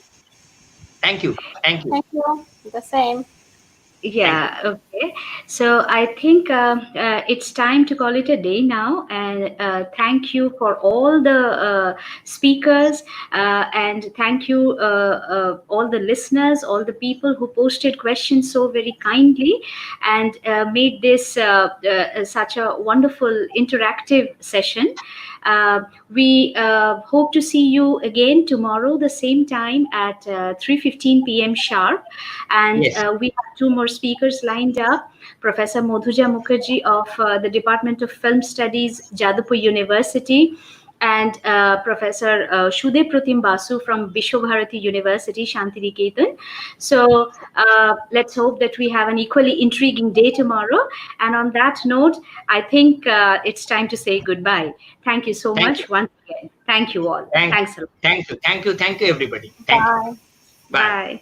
Speaker 7: Thank you.
Speaker 3: Thank you. The same.
Speaker 1: Yeah, okay. So I think it's time to call it a day now. And thank you for all the speakers, and thank you all the listeners, all the people who posted questions so very kindly and made this such a wonderful interactive session. We hope to see you again tomorrow, the same time at 3:15 p.m. sharp. And
Speaker 7: Yes.
Speaker 1: We have 2 more speakers lined up. Professor Madhuja Mukherjee of the Department of Film Studies, Jadavpur University, and Professor Shudev Pratim Basu from Vishwabharati University, Shantiniketan. So let's hope that we have an equally intriguing day tomorrow. And on that note, I think it's time to say goodbye. Thank you so much once again. Thank you all. Thanks a lot.
Speaker 7: Thank you, everybody. Thank you.
Speaker 1: Bye.